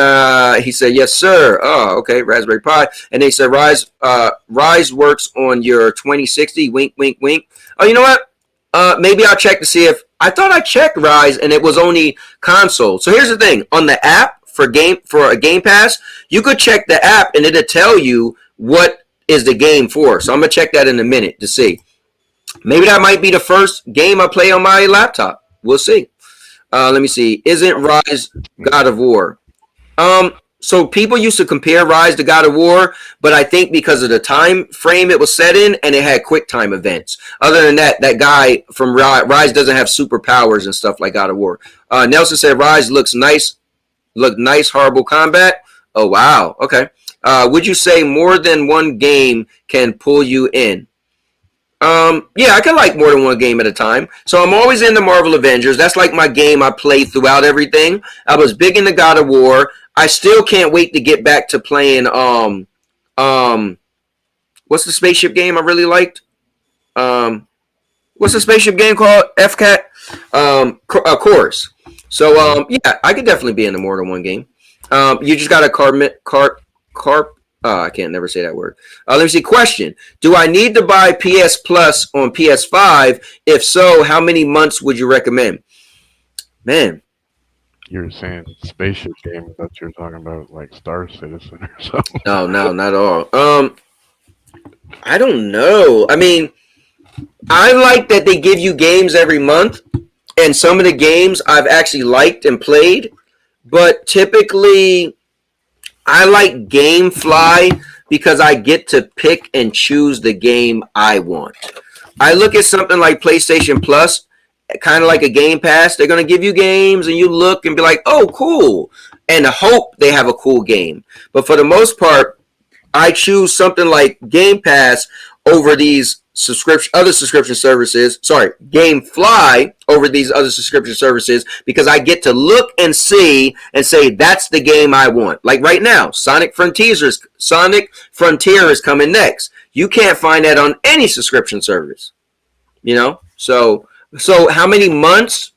he said, yes, sir. Oh, okay, Raspberry Pi. And then he said, Rise works on your 2060. Wink, wink, wink. Oh, you know what? Maybe I'll check to see if I thought I checked Rise and it was only console. So here's the thing: on the app for a Game Pass, you could check the app and it'll tell you what is the game for. So I'm gonna check that in a minute to see. Maybe that might be the first game I play on my laptop. We'll see. Let me see. Isn't Rise God of War? So people used to compare Rise to God of War, but I think because of the time frame it was set in and it had quick time events. Other than that, that guy from Rise doesn't have superpowers and stuff like God of War. Nelson said Rise looks nice. Look nice, horrible combat. Oh, wow. Okay. Would you say more than one game can pull you in? Yeah, I can like more than one game at a time. So I'm always in the Marvel Avengers. That's like my game I play throughout everything. I was big into God of War. I still can't wait to get back to playing what's the spaceship game I really liked? What's the spaceship game called? FCAT? Chorus. So yeah, I could definitely be in the more than one game. You just got to I can't never say that word. Let me see. Question: do I need to buy PS Plus on PS5? If so, how many months would you recommend? Man, You're saying spaceship game. I thought you were talking about like Star Citizen or something. no, not at all. I don't know. I mean, I like that they give you games every month, and some of the games I've actually liked and played, but typically I like GameFly because I get to pick and choose the game I want. I look at something like PlayStation Plus, kind of like a Game Pass. They're going to give you games and you look and be like, oh, cool, and hope they have a cool game. But for the most part, I choose something like Game Pass over these other subscription services. Sorry, GameFly over these other subscription services because I get to look and see and say that's the game I want. Like right now, Sonic Frontier is coming next. You can't find that on any subscription service. You know, so how many months?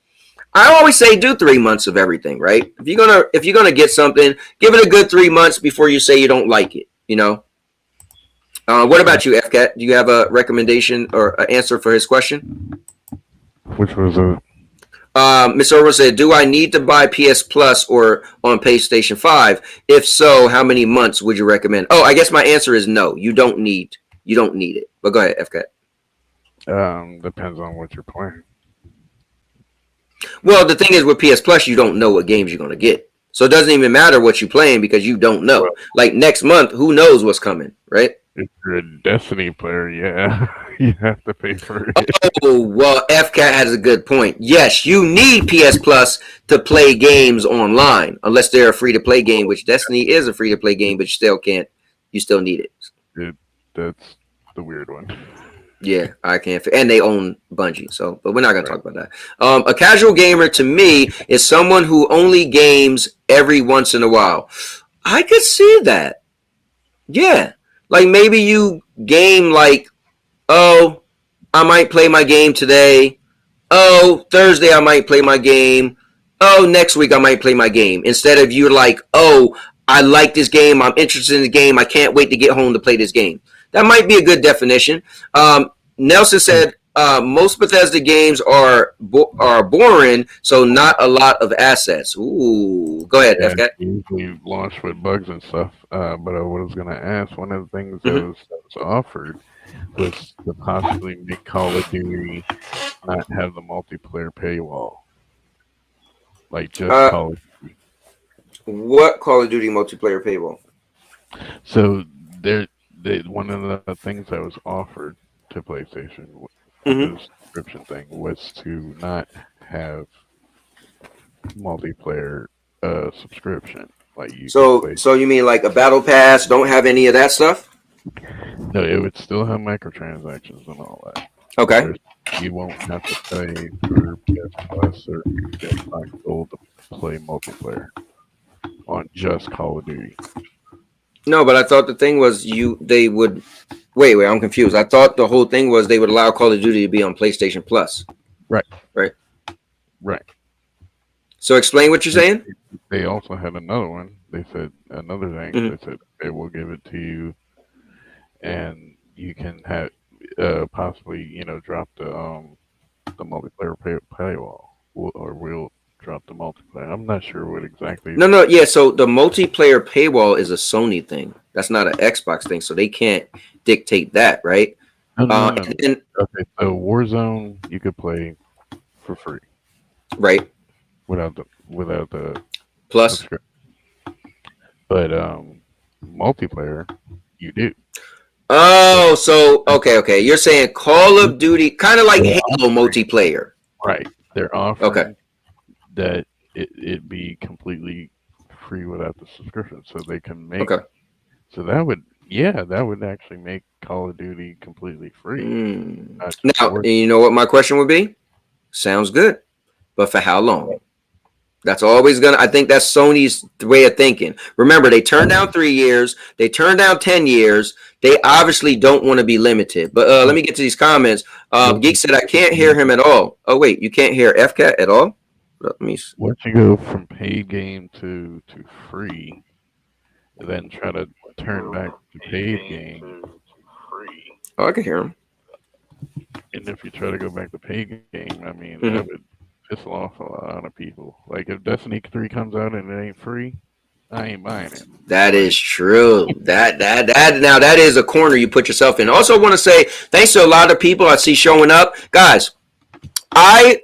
I always say do 3 months of everything, right? If you're gonna get something, give it a good 3 months before you say you don't like it. You know. What about you, FCAT? Do you have a recommendation or an answer for his question? Which was Miss Irwin said, "Do I need to buy PS Plus or on PlayStation 5? If so, how many months would you recommend?" Oh, I guess my answer is no. You don't need it. But go ahead, FK. Depends on what you're playing. Well, the thing is with PS Plus, you don't know what games you're going to get. So it doesn't even matter what you're playing because you don't know. Well, like next month, who knows what's coming, right? If you're a Destiny player, yeah, you have to pay for it. Oh, well, FCAT has a good point. Yes, you need PS Plus to play games online, unless they're a free-to-play game, which Destiny is a free-to-play game, but you still can't. You still need it. That's the weird one. Yeah, I can't. And they own Bungie, so but we're not going to talk about that. A casual gamer to me is someone who only games every once in a while. I could see that. Yeah, like maybe you game like, oh, I might play my game today. Oh, Thursday I might play my game. Oh, next week I might play my game. Instead of you like, oh, I like this game. I'm interested in the game. I can't wait to get home to play this game. That might be a good definition. Nelson said most Bethesda games are boring, so not a lot of assets. Ooh, go ahead, FK. Usually launch with bugs and stuff. But I was going to ask, one of the things that was offered was to possibly make Call of Duty not have the multiplayer paywall, like just Call of Duty. What Call of Duty multiplayer paywall? So one of the things that was offered to PlayStation, the subscription thing, was to not have multiplayer subscription. Like so you mean like a battle pass? Don't have any of that stuff? No, it would still have microtransactions and all that. Okay. You won't have to pay for PS Plus or PS5 Gold to play multiplayer on just Call of Duty. No, but I thought the thing was they would wait, I'm confused. I thought the whole thing was they would allow Call of Duty to be on PlayStation Plus. Right. So explain what you're saying. They also had another one. They said another thing. They said they will give it to you, and you can have possibly drop the multiplayer paywall, or we'll drop the multiplayer. I'm not sure what exactly. No, yeah. So the multiplayer paywall is a Sony thing. That's not an Xbox thing, so they can't dictate that, right? No. Okay, so Warzone you could play for free, right? Without the plus. But multiplayer you do. Oh, so okay. You're saying Call of Duty, kind of like Halo multiplayer, right? They're offering that it be completely free without the subscription, so they can make. So that would actually make Call of Duty completely free. Now, you know what my question would be? Sounds good, but for how long? That's always I think that's Sony's way of thinking. Remember, they turned down 3 years. They turned down 10 years. They obviously don't want to be limited. But let me get to these comments. Geek said, I can't hear him at all. Oh, wait, you can't hear FCAT at all? Let me see. Once you go from paid game to free, then try to turn back to paid game. Oh, I can hear him. And if you try to go back to paid game, I mean, that would piss off a lot of people. Like if Destiny 3 comes out and it ain't free, I ain't buying it. That is true. That is a corner you put yourself in. Also want to say thanks to a lot of people I see showing up. Guys, I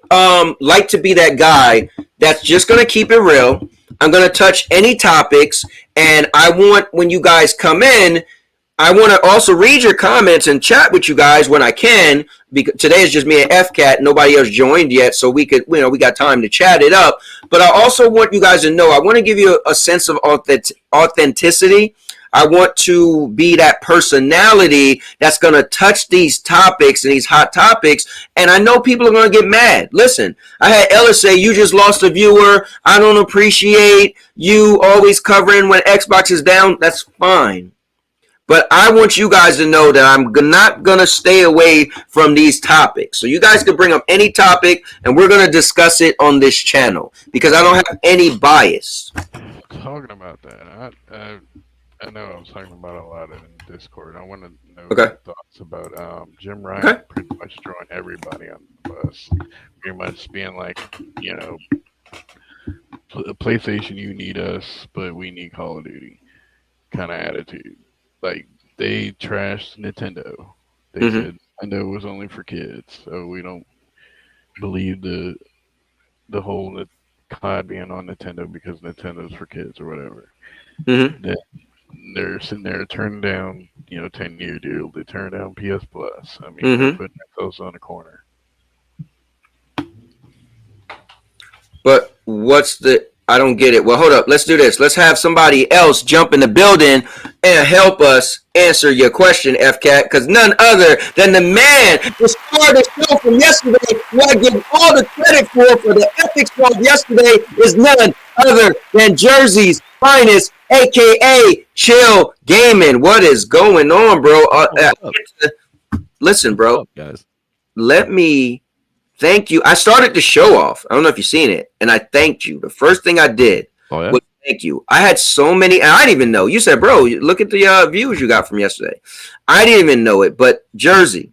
like to be that guy that's just going to keep it real. I'm going to touch any topics, and I want when you guys come in, I want to also read your comments and chat with you guys when I can, because today is just me and FCAT. Nobody else joined yet, so we could, we got time to chat it up. But I also want you guys to know, I want to give you a sense of authenticity. I want to be that personality that's going to touch these topics and these hot topics. And I know people are going to get mad. Listen, I had Ella say, you just lost a viewer. I don't appreciate you always covering when Xbox is down. That's fine. But I want you guys to know that I'm not going to stay away from these topics. So you guys can bring up any topic, and we're going to discuss it on this channel because I don't have any bias. Talking about that, I know I was talking about a lot in Discord. I want to know Okay. your thoughts about Jim Ryan pretty much throwing everybody on the bus, pretty much being like, you know, PlayStation, you need us, but we need Call of Duty kind of attitude. Like they trashed Nintendo. They said Nintendo was only for kids, so we don't believe the whole COD being on Nintendo because Nintendo's for kids or whatever. Then they're sitting there turning down, 10-year deal. They turn down PS Plus. I mean, they're putting themselves on the corner. But I don't get it. Well, hold up. Let's do this. Let's have somebody else jump in the building and help us answer your question, FCAT, because none other than the man who started the show from yesterday, who I give all the credit for the epic show yesterday, is none other than Jersey's finest, a.k.a. Chill Gaming. What is going on, bro? Listen, bro. What's up, guys? Let me thank you. I started the show off. I don't know if you've seen it. And I thanked you. The first thing I did was thank you. I had so many. And I didn't even know. You said, bro, look at the views you got from yesterday. I didn't even know it. But Jersey,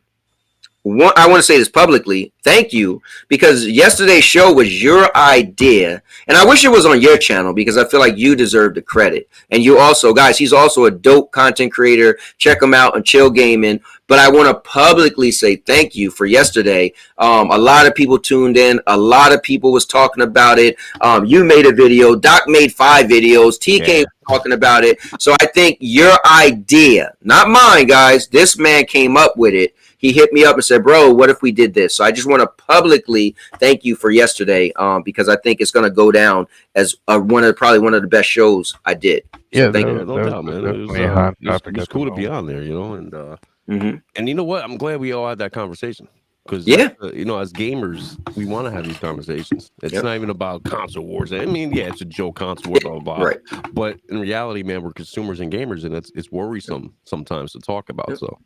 I want to say this publicly. Thank you. Because yesterday's show was your idea. And I wish it was on your channel because I feel like you deserve the credit. And you also, guys, he's also a dope content creator. Check him out on Chill Gaming. But I want to publicly say thank you for yesterday. A lot of people tuned in. A lot of people was talking about it. You made a video. Doc made 5 videos. TK was talking about it. So I think your idea, not mine, guys. This man came up with it. He hit me up and said, bro, what if we did this? So I just want to publicly thank you for yesterday because I think it's going to go down as probably one of the best shows I did. Yeah, so thank you. No doubt, man. It was cool to be on there, and you know what? I'm glad we all had that conversation because, as gamers, we want to have these conversations. It's not even about console wars. I mean, it's a joke, console wars, blah, blah, blah. Right. But in reality, man, we're consumers and gamers, and it's worrisome sometimes to talk about. So,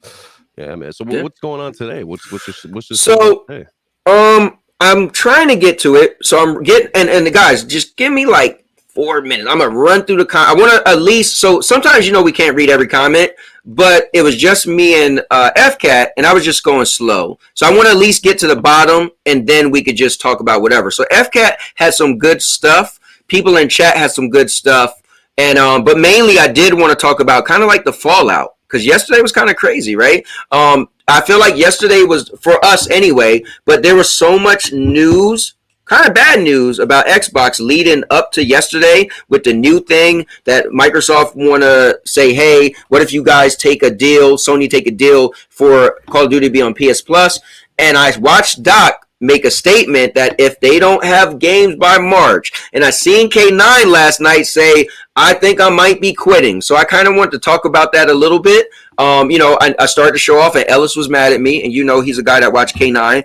yeah, man. So what's going on today? What's today? I'm trying to get to it. So I'm getting, and the guys, just give me like 4 minutes. I'm going to run through the I want to at least, so sometimes, we can't read every comment, but it was just me and FCAT, and I was just going slow. So I want to at least get to the bottom, and then we could just talk about whatever. So FCAT has some good stuff. People in chat has some good stuff. And but mainly I did want to talk about kind of like the fallout, because yesterday was kind of crazy, right? I feel like yesterday was, for us anyway, but there was so much news, kind of bad news about Xbox leading up to yesterday with the new thing that Microsoft want to say, hey, what if you guys take a deal, Sony take a deal for Call of Duty to be on PS Plus? And I watched Doc make a statement that if they don't have games by March, and I seen K9 last night say, I think I might be quitting. So I kind of want to talk about that a little bit. I started to show off, and Ellis was mad at me, and he's a guy that watched K9,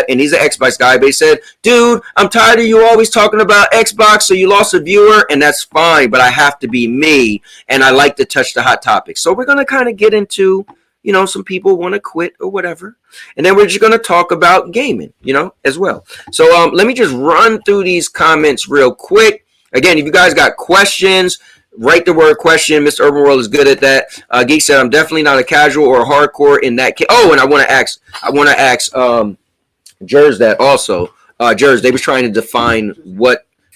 and he's an Xbox guy, but he said, dude, I'm tired of you always talking about Xbox, so you lost a viewer, and that's fine, but I have to be me, and I like to touch the hot topics. So we're going to kind of get into, some people want to quit or whatever, and then we're just going to talk about gaming, as well. So let me just run through these comments real quick. Again, if you guys got questions, write the word question. Mr. Urban World is good at that. Geek said, I'm definitely not a casual or a hardcore in that case. Oh, and I want to ask Jers that also. Jers, they was trying to define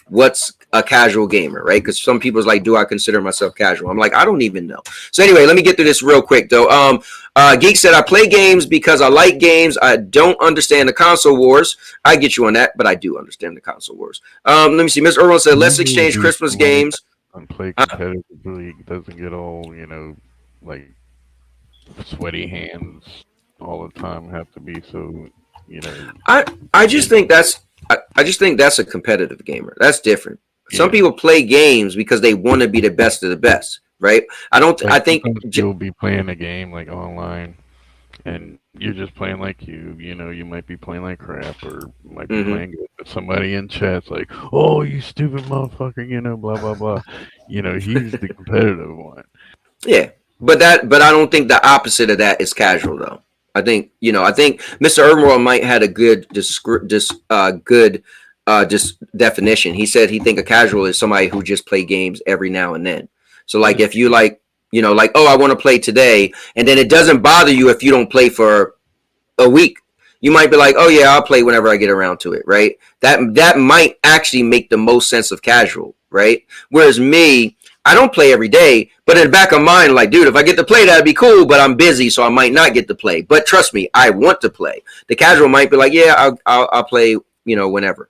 what's a casual gamer, right? Because some people's like, do I consider myself casual? I'm like, I don't even know. So anyway, let me get through this real quick, though. Geek said, I play games because I like games. I don't understand the console wars. I get you on that, but I do understand the console wars. Let me see. Mr. Earl said, let's exchange Christmas games. And play competitively. It doesn't get all, like sweaty hands all the time. Have to be so, I just think that's a competitive gamer. That's different. Yeah. Some people play games because they want to be the best of the best, right? I think you'll be playing a game like online, and you're just playing like you might be playing like crap, or might be playing good, but somebody in chat's like, oh, you stupid motherfucker, blah blah blah. He's the competitive one. Yeah, but I don't think the opposite of that is casual though. I think Mr. Urban might had a good definition. He said he think a casual is somebody who just play games every now and then. So like if you like You know, like, oh, I want to play today, and then it doesn't bother you if you don't play for a week. You might be like, oh yeah, I'll play whenever I get around to it, right? That might actually make the most sense of casual, right? Whereas me, I don't play every day, but in the back of mind, like, dude, if I get to play, that'd be cool, but I'm busy, so I might not get to play. But trust me, I want to play. The casual might be like, yeah, I'll play, you know, whenever.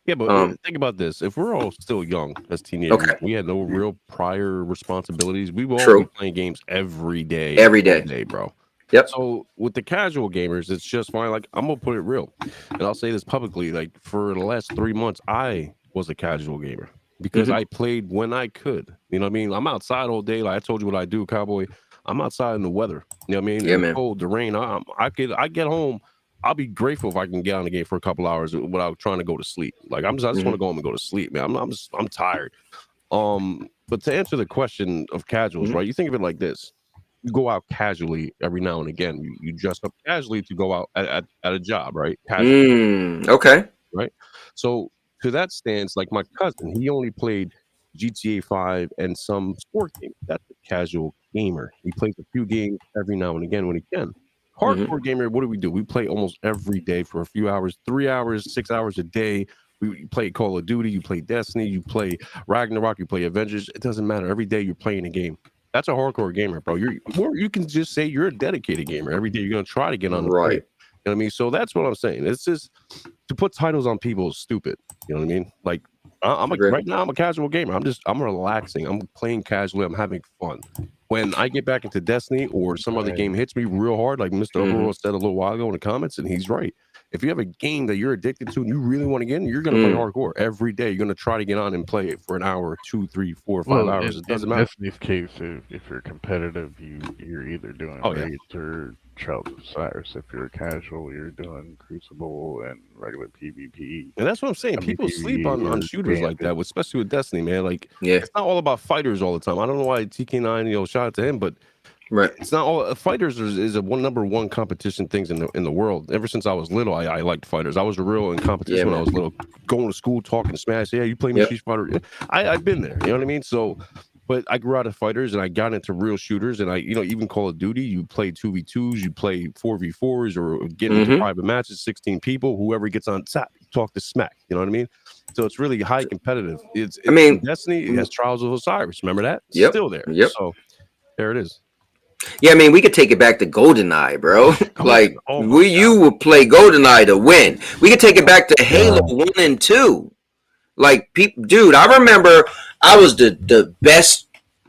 Yeah, but think about this. If we're all still young as teenagers, we had no real prior responsibilities. We will all be playing games every day. Every day, bro. Yep. So with the casual gamers, it's just fine. Like, I'm gonna put it real, and I'll say this publicly. Like, for the last 3 months, I was a casual gamer because I played when I could. You know what I mean? I'm outside all day. Like I told you what I do, cowboy. I'm outside in the weather. You know what I mean? Yeah, man. Cold, the rain. I get home. I'll be grateful if I can get on the game for a couple hours without trying to go to sleep. Like I just want to go home and go to sleep, man. I'm tired. But to answer the question of casuals, right? You think of it like this. You go out casually every now and again. You dress up casually to go out at a job, right? Okay. Right. So to that stance, like my cousin, he only played GTA 5 and some sport games. That's a casual gamer. He plays a few games every now and again when he can. Hardcore gamer, what do? We play almost every day for a few hours, 3 hours, 6 hours a day. We play Call of Duty, you play Destiny, you play Ragnarok, you play Avengers. It doesn't matter. Every day you're playing a game. That's a hardcore gamer, bro. You can just say you're a dedicated gamer. Every day you're gonna try to get on the play. You know what I mean? So that's what I'm saying. It's just to put titles on people is stupid. You know what I mean? Like right now I'm a casual gamer. I'm relaxing. I'm playing casually. I'm having fun. When I get back into Destiny or some other game hits me real hard, like Mr. Overall said a little while ago in the comments, and he's right. If you have a game that you're addicted to and you really want to get in, you're going to play hardcore every day. You're going to try to get on and play it for an hour, 2, 3, 4, 5 hours. It doesn't matter. In Destiny's case, if you're competitive, you're either doing raids or Trials of Osiris. If you're casual, you're doing Crucible and regular PvP. And that's what I'm saying. People sleep on shooters like that, especially with Destiny, man. Like, it's not all about fighters all the time. I don't know why TK9, shout out to him, but it's not all fighters is a number one competition things in the world. Ever since I was little, I liked fighters. I was real in competition when I was little, going to school, talking Smash. Yeah, you play me Street Fighter. I've been there. You know what I mean? So, but I grew out of fighters and I got into real shooters. And I, even Call of Duty, you play 2v2s, you play 4v4s, or get into private matches, 16 people. Whoever gets on top, talk to smack. You know what I mean? So it's really high competitive. Destiny, it has Trials of Osiris. Remember that? It's still there. So there it is. Yeah, I mean, we could take it back to GoldenEye, bro. Like, you would play GoldenEye to win. We could take it back to Halo 1 and 2. Like, dude, I remember I was the best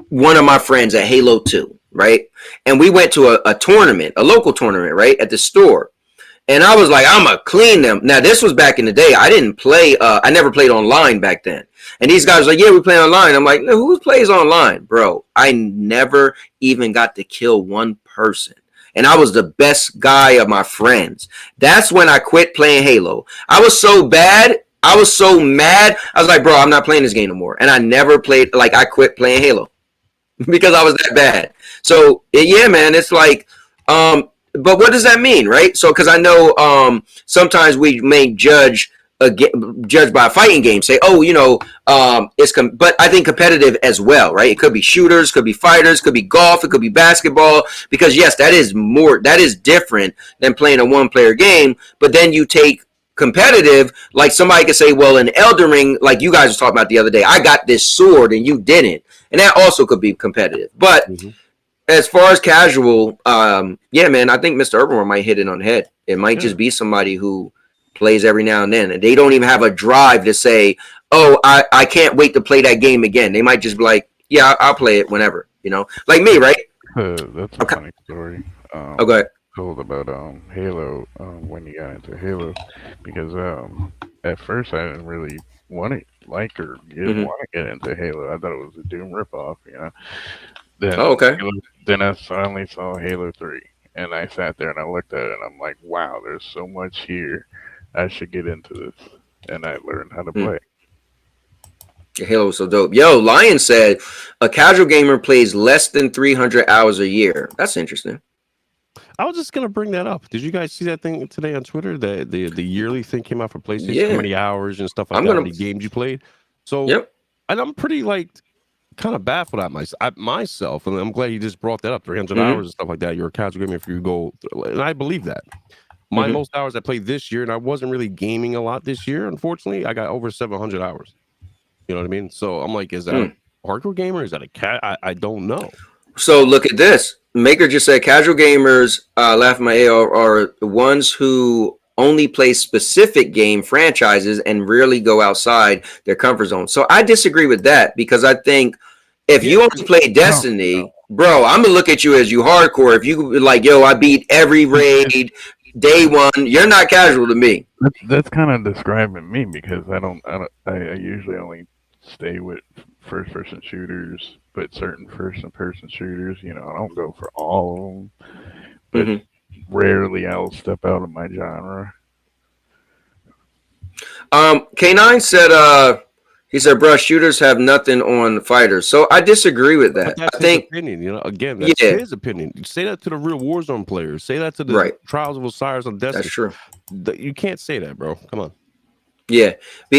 one of my friends at Halo 2, right? And we went to a tournament, a local tournament, right, at the store. And I was like, I'm going to clean them. Now, this was back in the day. I didn't play. I never played online back then. And these guys were like, yeah, we play online. I'm like, no, who plays online? Bro, I never even got to kill one person. And I was the best guy of my friends. That's when I quit playing Halo. I was so bad. I was so mad. I was like, bro, I'm not playing this game no more. And I never played, like, I quit playing Halo because I was that bad. So, yeah, man, it's like, but what does that mean, right? So, because I know sometimes we may judge by a fighting game, say, oh, but I think competitive as well, right? It could be shooters, could be fighters, could be golf, it could be basketball, because yes, that is different than playing a one-player game. But then you take competitive, like somebody could say, well, in Elden Ring, like you guys were talking about the other day, I got this sword and you didn't, and that also could be competitive. But as far as casual, yeah, man, I think Mr. Urban might hit it on the head. It might just be somebody who plays every now and then, and they don't even have a drive to say, oh, I can't wait to play that game again. They might just be like, yeah, I'll play it whenever, like me, right? That's a funny story. Go ahead. Told about Halo when you got into Halo, because at first I didn't really want to want to get into Halo. I thought it was a Doom ripoff, Then then I finally saw Halo 3, and I sat there and I looked at it and I'm like, wow, there's so much here. I should get into this, and I learned how to play. Halo was so dope. Yo, Lion said a casual gamer plays less than 300 hours a year. That's interesting. I was just gonna bring that up. Did you guys see that thing today on Twitter? The yearly thing came out for PlayStation. How many hours and stuff like that? How many games you played? So, and I'm pretty like kind of baffled at myself, and I'm glad you just brought that up. 300 hours and stuff like that. You're a casual gamer if you go, and I believe that. My most hours I played this year, and I wasn't really gaming a lot this year. Unfortunately, I got over 700 hours. You know what I mean? So I'm like, is that a hardcore gamer? Is that a cat? I don't know. So look at this. Maker just said casual gamers, laugh at my AR, are the ones who only play specific game franchises and rarely go outside their comfort zone. So I disagree with that, because I think if you only play Destiny, bro, I'm gonna look at you as you hardcore. If you like, yo, I beat every raid day one, you're not casual to me. That's kind of describing me, because I usually only stay with first-person shooters, but certain first-person shooters, you know, I don't go for all of them, but rarely I'll step out of my genre. K9 said, he said, bro, shooters have nothing on fighters. So I disagree with that. But that's I think his opinion, you know, again, that's his opinion. You say that to the real Warzone players. Say that to the Trials of Osiris on Destiny. That's true. You can't say that, bro. Come on. Yeah,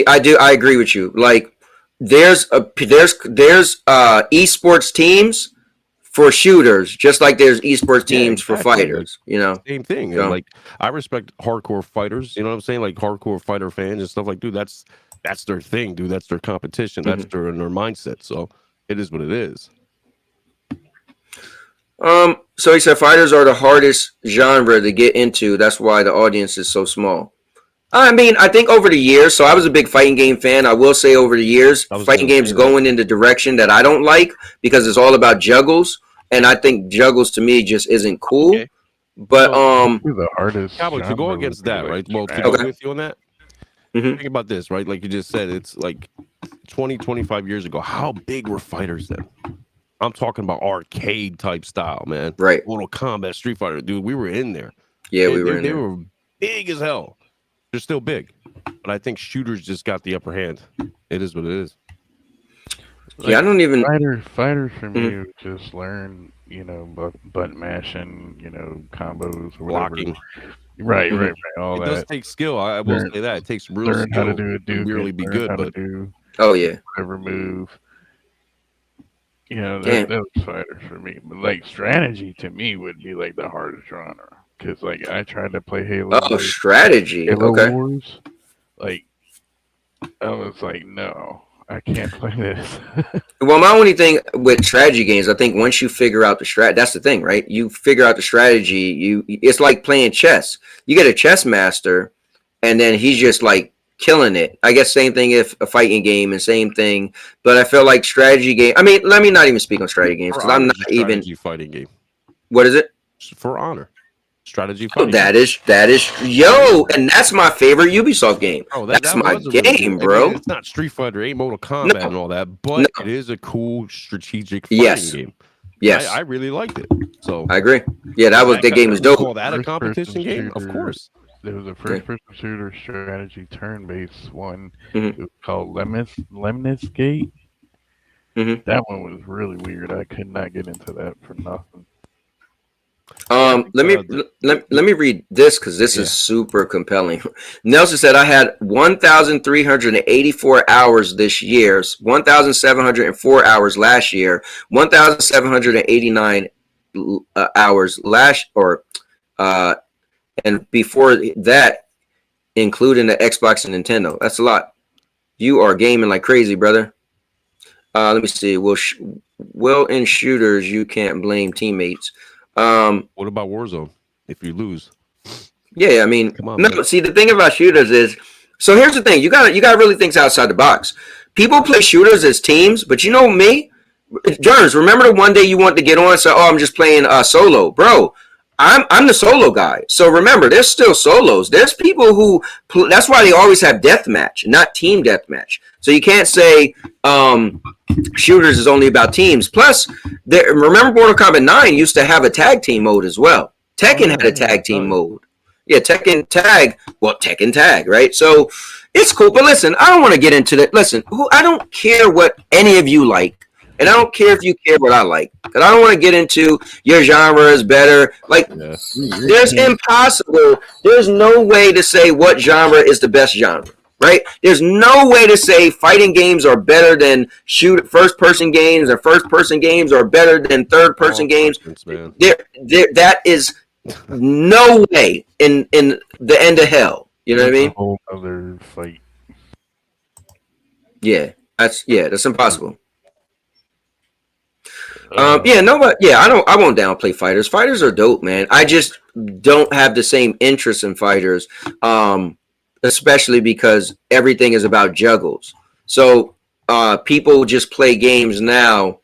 I agree with you. Like, there's esports teams for shooters, just like there's esports teams for fighters. You know, same thing. And like, I respect hardcore fighters. You know what I'm saying? Like hardcore fighter fans and stuff like, dude, that's their thing, dude. That's their competition. That's their mindset. So it is what it is. So he said fighters are the hardest genre to get into. That's why the audience is so small. I mean, I think over the years, so I was a big fighting game fan. I will say over the years, fighting games going in the direction that I don't like, because it's all about juggles. And I think juggles to me just isn't cool. Okay. But the hardest Cowboy, to go against that, right? Well, to go with you on that, think about this, right? Like you just said, it's like 20, 25 years ago. How big were fighters then? I'm talking about arcade type style, man. Right. Mortal Kombat, Street Fighter, dude. We were in there. Yeah, we were in there. They were big as hell. They're still big, but I think shooters just got the upper hand. It is what it is. Like, yeah, I don't even fighter for me. Just learn, you know, button mashing, you know, combos, or blocking. Right. All that. It does take skill. I will say that it takes real skill how to do it. Really be good, but whatever move. You know, that was fighter for me. But like strategy to me would be like the hardest genre. Because like I tried to play Halo. Oh, strategy. Halo Wars. Like I was like, no, I can't play this. Well, my only thing with strategy games, I think once you figure out the strat, that's the thing, right? You figure out the strategy. It's like playing chess. You get a chess master, and then he's just like killing it. I guess same thing if a fighting game, and same thing. But I feel like strategy game. I mean, let me not even speak on strategy games, because I'm not even fighting game. What is it? For Honor. Strategy fighting. That is and that's my favorite Ubisoft game. Oh, that's my game, bro. I mean, it's not Street Fighter, ain't Mortal Kombat and all that, but it is a cool strategic fighting game. Yes, I really liked it. So I agree. Yeah, that game was dope. Call that a competition game, of course. There was a first-person shooter strategy turn-based one. It was called Lemnis Gate. That one was really weird. I could not get into that for nothing. Let me read this, because this is super compelling. Nelson said, I had 1,384 hours this year, 1,704 hours last year, 1,789 hours and before that, including the Xbox and Nintendo. That's a lot. You are gaming like crazy, brother. Let me see. Well, in shooters, you can't blame teammates. What about Warzone if you lose? Yeah, I mean, see, the thing about shooters is, so here's the thing, you gotta really think outside the box. People play shooters as teams, but you know me, Jerns, remember the one day you want to get on and say, oh, I'm just playing solo, bro. I'm the solo guy. So remember, there's still solos. There's people who that's why they always have deathmatch, not team deathmatch. So you can't say shooters is only about teams. Plus, remember Mortal Kombat 9 used to have a tag team mode as well. Tekken had a tag team mode. Yeah, Tekken Tag, right? So it's cool. But listen, I don't want to get into that. Listen, I don't care what any of you like. And I don't care if you care what I like. Because I don't want to get into your genre is better. Like, there's no way to say what genre is the best genre. right? There's no way to say fighting games are better than first-person games, or first-person games are better than third-person games. That is no way in the end of hell. You know what I mean? A whole other fight. Yeah, that's impossible. I won't downplay fighters. Fighters are dope, man. I just don't have the same interest in fighters, especially because everything is about juggles. So people just play games now,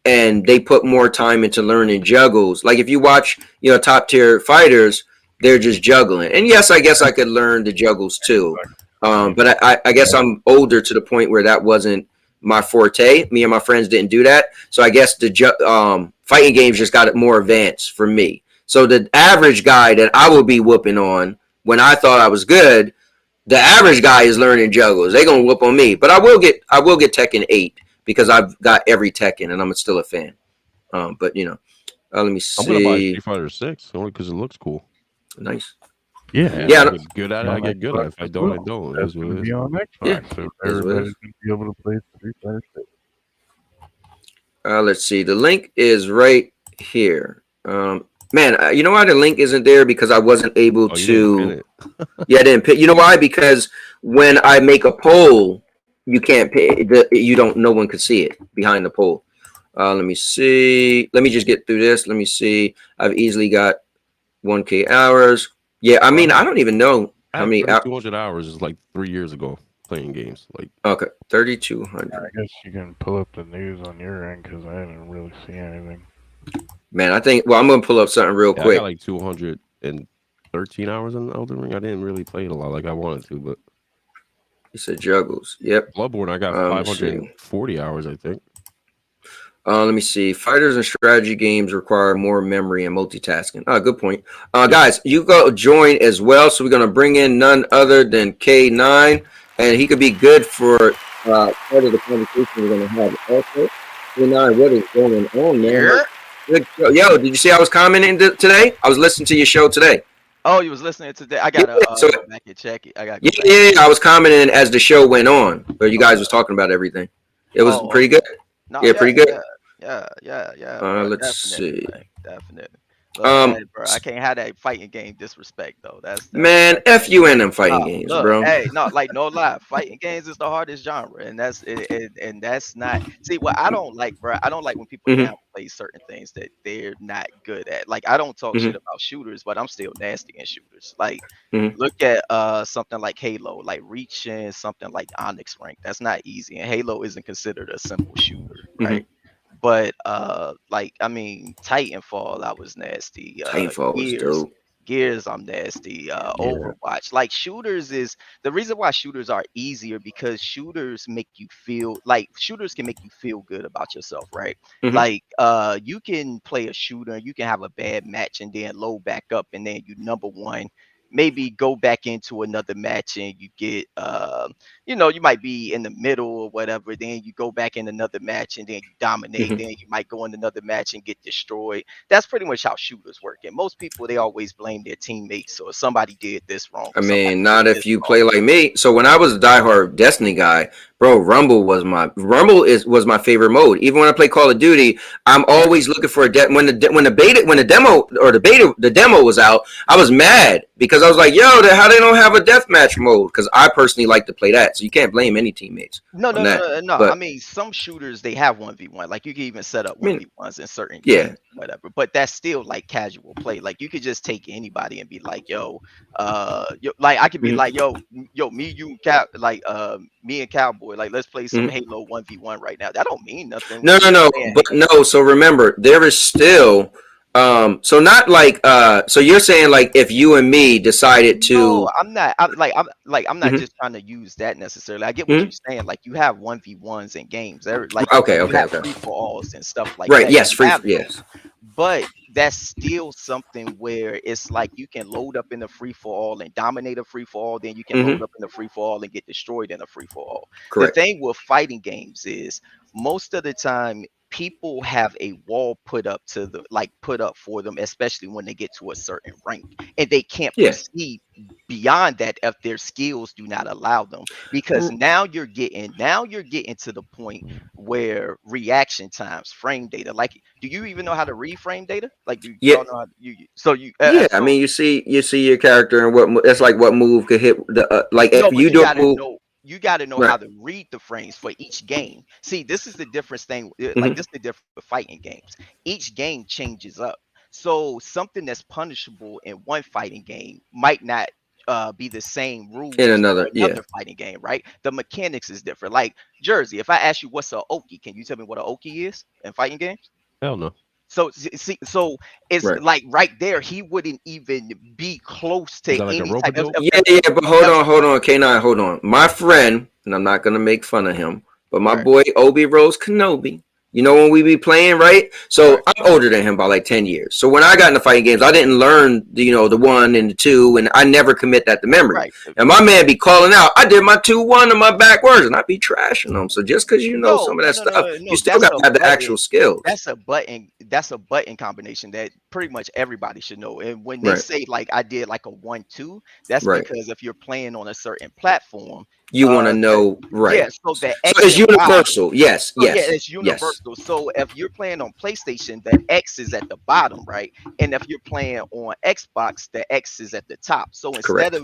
and they put more time into learning juggles. Like if you watch, top tier fighters, they're just juggling. And yes, I guess I could learn the juggles too. But I guess I'm older to the point where that wasn't my forte. Me and my friends didn't do that. So I guess the fighting games just got it more advanced for me. So the average guy that I would be whooping on when I thought I was good, the average guy is learning juggles. They're gonna whoop on me. But I will get Tekken 8 because I've got every Tekken and I'm still a fan. But let me see. I'm gonna buy Street Fighter 6 only because it looks cool. Nice. Yeah. I get good at it. I get good at it. If I don't, I don't. That's going to be on Xbox. Yeah. So everybody's going to be able to play Street Fighter 6. Let's see. The link is right here. Man, you know why the link isn't there? Because I wasn't able to. I didn't pin. You know why? Because when I make a poll, you can't pay. No one could see it behind the poll. Let me see. Let me just get through this. Let me see. I've easily got 1K hours. Yeah, I mean, I don't even know how many. 200 hours is like 3 years ago playing games. Like, okay, 3,200. I guess you can pull up the news on your end because I didn't really see anything. Man, I think. Well, I'm gonna pull up something real quick. I got like 213 hours in Elden Ring. I didn't really play it a lot like I wanted to, but you said juggles. Yep. Bloodborne, I got 540 hours, I think. Let me see. Fighters and strategy games require more memory and multitasking. Good point. Guys, you go join as well. So we're gonna bring in none other than K9, and he could be good for part of the conversation we're gonna have. Also, K9, what is going on, man? Good. Yo, did you see I was commenting today? I was listening to your show today. Oh, you was listening today? I gotta go back and check it. I was commenting as the show went on, but you guys was talking about everything. It was pretty good. No, pretty good. Yeah. Let's see. Definitely. Look, bro, I can't have that fighting game disrespect though. That's man, F you and them fighting games, bro. Hey, no lie. Fighting games is the hardest genre, and that's not. See, what I don't like, bro. I don't like when people downplay certain things that they're not good at. Like, I don't talk shit about shooters, but I'm still nasty in shooters. Like, look at something like Halo, like reaching something like Onyx rank. That's not easy, and Halo isn't considered a simple shooter, right? But like, I mean, Titanfall, I was nasty. Titanfall was dope. Gears, I'm nasty. Overwatch, like shooters is the reason why shooters are easier because shooters can make you feel good about yourself, right? Like you can play a shooter, you can have a bad match and then load back up and then you number one. Maybe go back into another match and you get you might be in the middle or whatever, then you go back in another match and then you dominate, then you might go in another match and get destroyed. That's pretty much how shooters work. And most people, they always blame their teammates or somebody did this wrong. I mean, not if you play like me. So when I was a diehard Destiny guy, bro, Rumble was my favorite mode. Even when I play Call of Duty, I'm always looking for when the demo was out, I was mad because I was like, yo, how they don't have a deathmatch mode? Because I personally like to play that, so you can't blame any teammates. No. But, I mean, some shooters, they have 1v1. Like you can even set up 1v1s in certain games, whatever. But that's still like casual play. Like you could just take anybody and be like, like I could be like, yo, me, you, me and Cowboy, like let's play some Halo 1v1 right now. That don't mean nothing. No. But no. So remember, there is still. So not like so you're saying like if you and me decided to. No, I'm not. I'm not just trying to use that necessarily. I get what you're saying. Like you have 1v1s in games. Like okay. Free for alls and stuff like that. Right. Yes. Yes. But that's still something where it's like you can load up in the free for all and dominate a free for all. Then you can load up in the free for all and get destroyed in a free for all. The thing with fighting games is most of the time people have a wall put up for them, especially when they get to a certain rank, and they can't proceed beyond that if their skills do not allow them. Because now you're getting to the point where reaction times, frame data. Like, do you even know how to read frame data? Like, do y'all know how I mean, you see your character and that's like what move could hit the if you do move. You got to know how to read the frames for each game. See, this is the difference thing. Like, this is the difference with fighting games. Each game changes up. So something that's punishable in one fighting game might not be the same rules in another fighting game, right? The mechanics is different. Like, Jersey, if I ask you what's a Oki, can you tell me what a Oki is in fighting games? Hell no. So see, it's like right there, he wouldn't even be close to any type of. But hold on, K9, hold on. My friend, and I'm not gonna make fun of him, but my boy Obi Rose Kenobi. You know when we be playing, right? So I'm older than him by like 10 years. So when I got into fighting games, I didn't learn the 1 and the 2, and I never commit that to memory. Right. And my man be calling out, I did my 2-1 and my backwards, and I be trashing them. So just because you know some of that stuff, you still got to have the actual skills. That's a button combination that pretty much everybody should know. And when they say like I did like a 1-2, that's because if you're playing on a certain platform, you want to know, right? Yeah, so it's universal. Yes. Yeah, it's universal. Yes. So if you're playing on PlayStation, the X is at the bottom, right? And if you're playing on Xbox, the X is at the top. So instead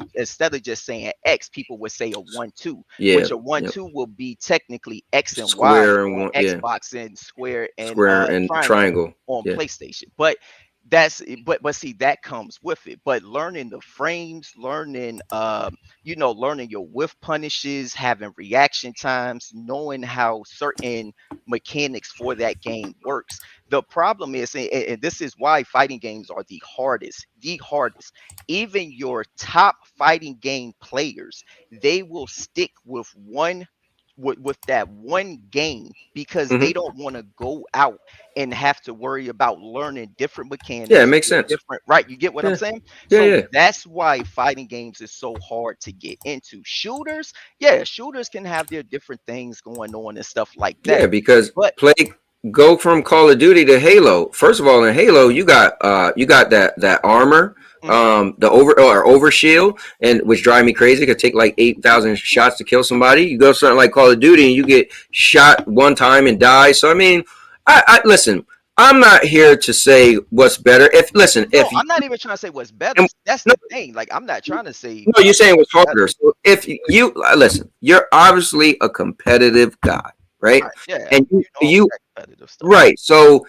of just saying X, people would say a 1-2, which a 1-2 will be technically X and square Y on Xbox and square and triangle on PlayStation. But see, that comes with it. But learning the frames, learning your whiff punishes, having reaction times, knowing how certain mechanics for that game works. The problem is, and this is why fighting games are the hardest. Even your top fighting game players, they will stick with that one game because they don't want to go out and have to worry about learning different mechanics. Yeah, it makes sense. Right? You get what I'm saying? So that's why fighting games is so hard to get into. Shooters can have their different things going on and stuff like that. Yeah, because go from Call of Duty to Halo. First of all, in Halo, you got that armor. The overshield, and which drive me crazy. It could take like 8,000 shots to kill somebody. You go something like Call of Duty and you get shot one time and die. So I mean, I listen. I'm not here to say what's better. I'm not even trying to say what's better. That's the thing. Like, I'm not trying to say. No, you're saying what's harder. So if you listen, you're obviously a competitive guy, right? Yeah, and you competitive stuff. Right. So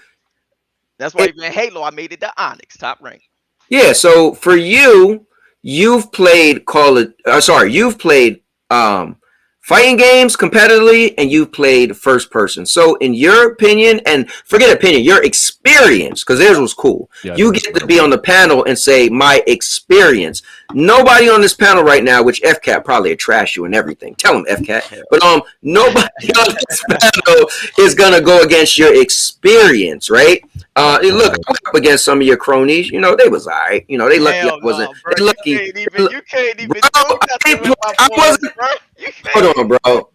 that's why even Halo, I made it the Onyx top rank. Yeah, so for you've played fighting games competitively, and you've played first person. So in your opinion, and forget opinion, your experience, because theirs was cool. Yeah, you get to be on the panel and say my experience. Nobody on this panel right now, which FCAT probably trash you and everything. Tell them FCAT. But nobody on this panel is gonna go against your experience, right? Look, I'm up against some of your cronies. They was all right. They lucky I wasn't. They lucky. You can't even. I wasn't. Hold on, bro.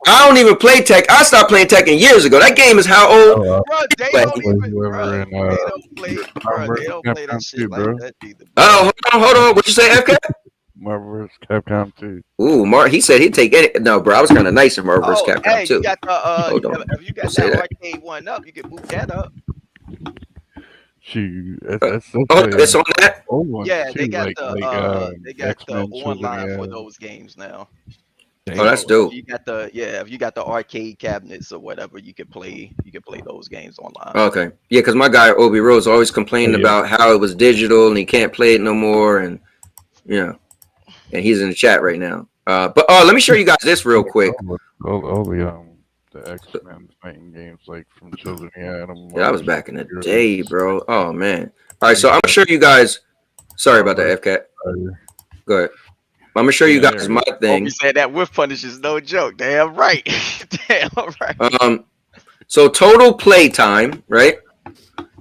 I don't even play Tech. I stopped playing Tekken years ago. That game is how old? They don't play that shit like that either. Oh, hold on. What you say, FK? Marvel vs. Capcom 2. Ooh, he said he'd take any. No, bro, I was kind of nice in Marvel vs. Capcom 2. You got the, if you got that arcade one up, you can boot that up. Shoot, it's on that. Yeah, they got the online for those games now. Oh, that's dope. If you got the arcade cabinets or whatever, you can play those games online. Okay, yeah, because my guy Obi Rose always complained about how it was digital and he can't play it no more, and and he's in the chat right now. But let me show you guys this real quick. All the X-Men fighting games like from Children of Adam. Yeah, that was back in the day, bro. Oh man. All right, so I'm gonna show you guys. Sorry about that, FCAT. Go ahead. I'm gonna show you guys my thing. You said that whiff punish is no joke. Damn right. Damn right. So total play time, right?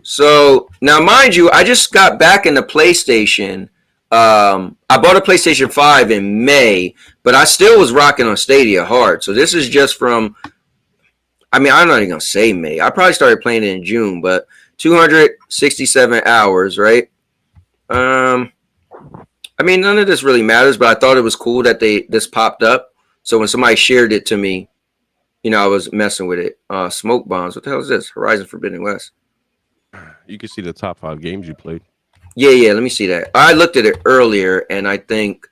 So now, mind you, I just got back into PlayStation. I bought a PlayStation 5 in May, but I still was rocking on Stadia hard. So this is just from. I mean, I'm not even gonna say May. I probably started playing it in June, but 267 hours, right? I mean, none of this really matters, but I thought it was cool that this popped up. So when somebody shared it to me, you know, I was messing with it. Smoke bombs. What the hell is this? Horizon Forbidden West. You can see the top 5 games you played. Yeah. Let me see that. I looked at it earlier, and I think,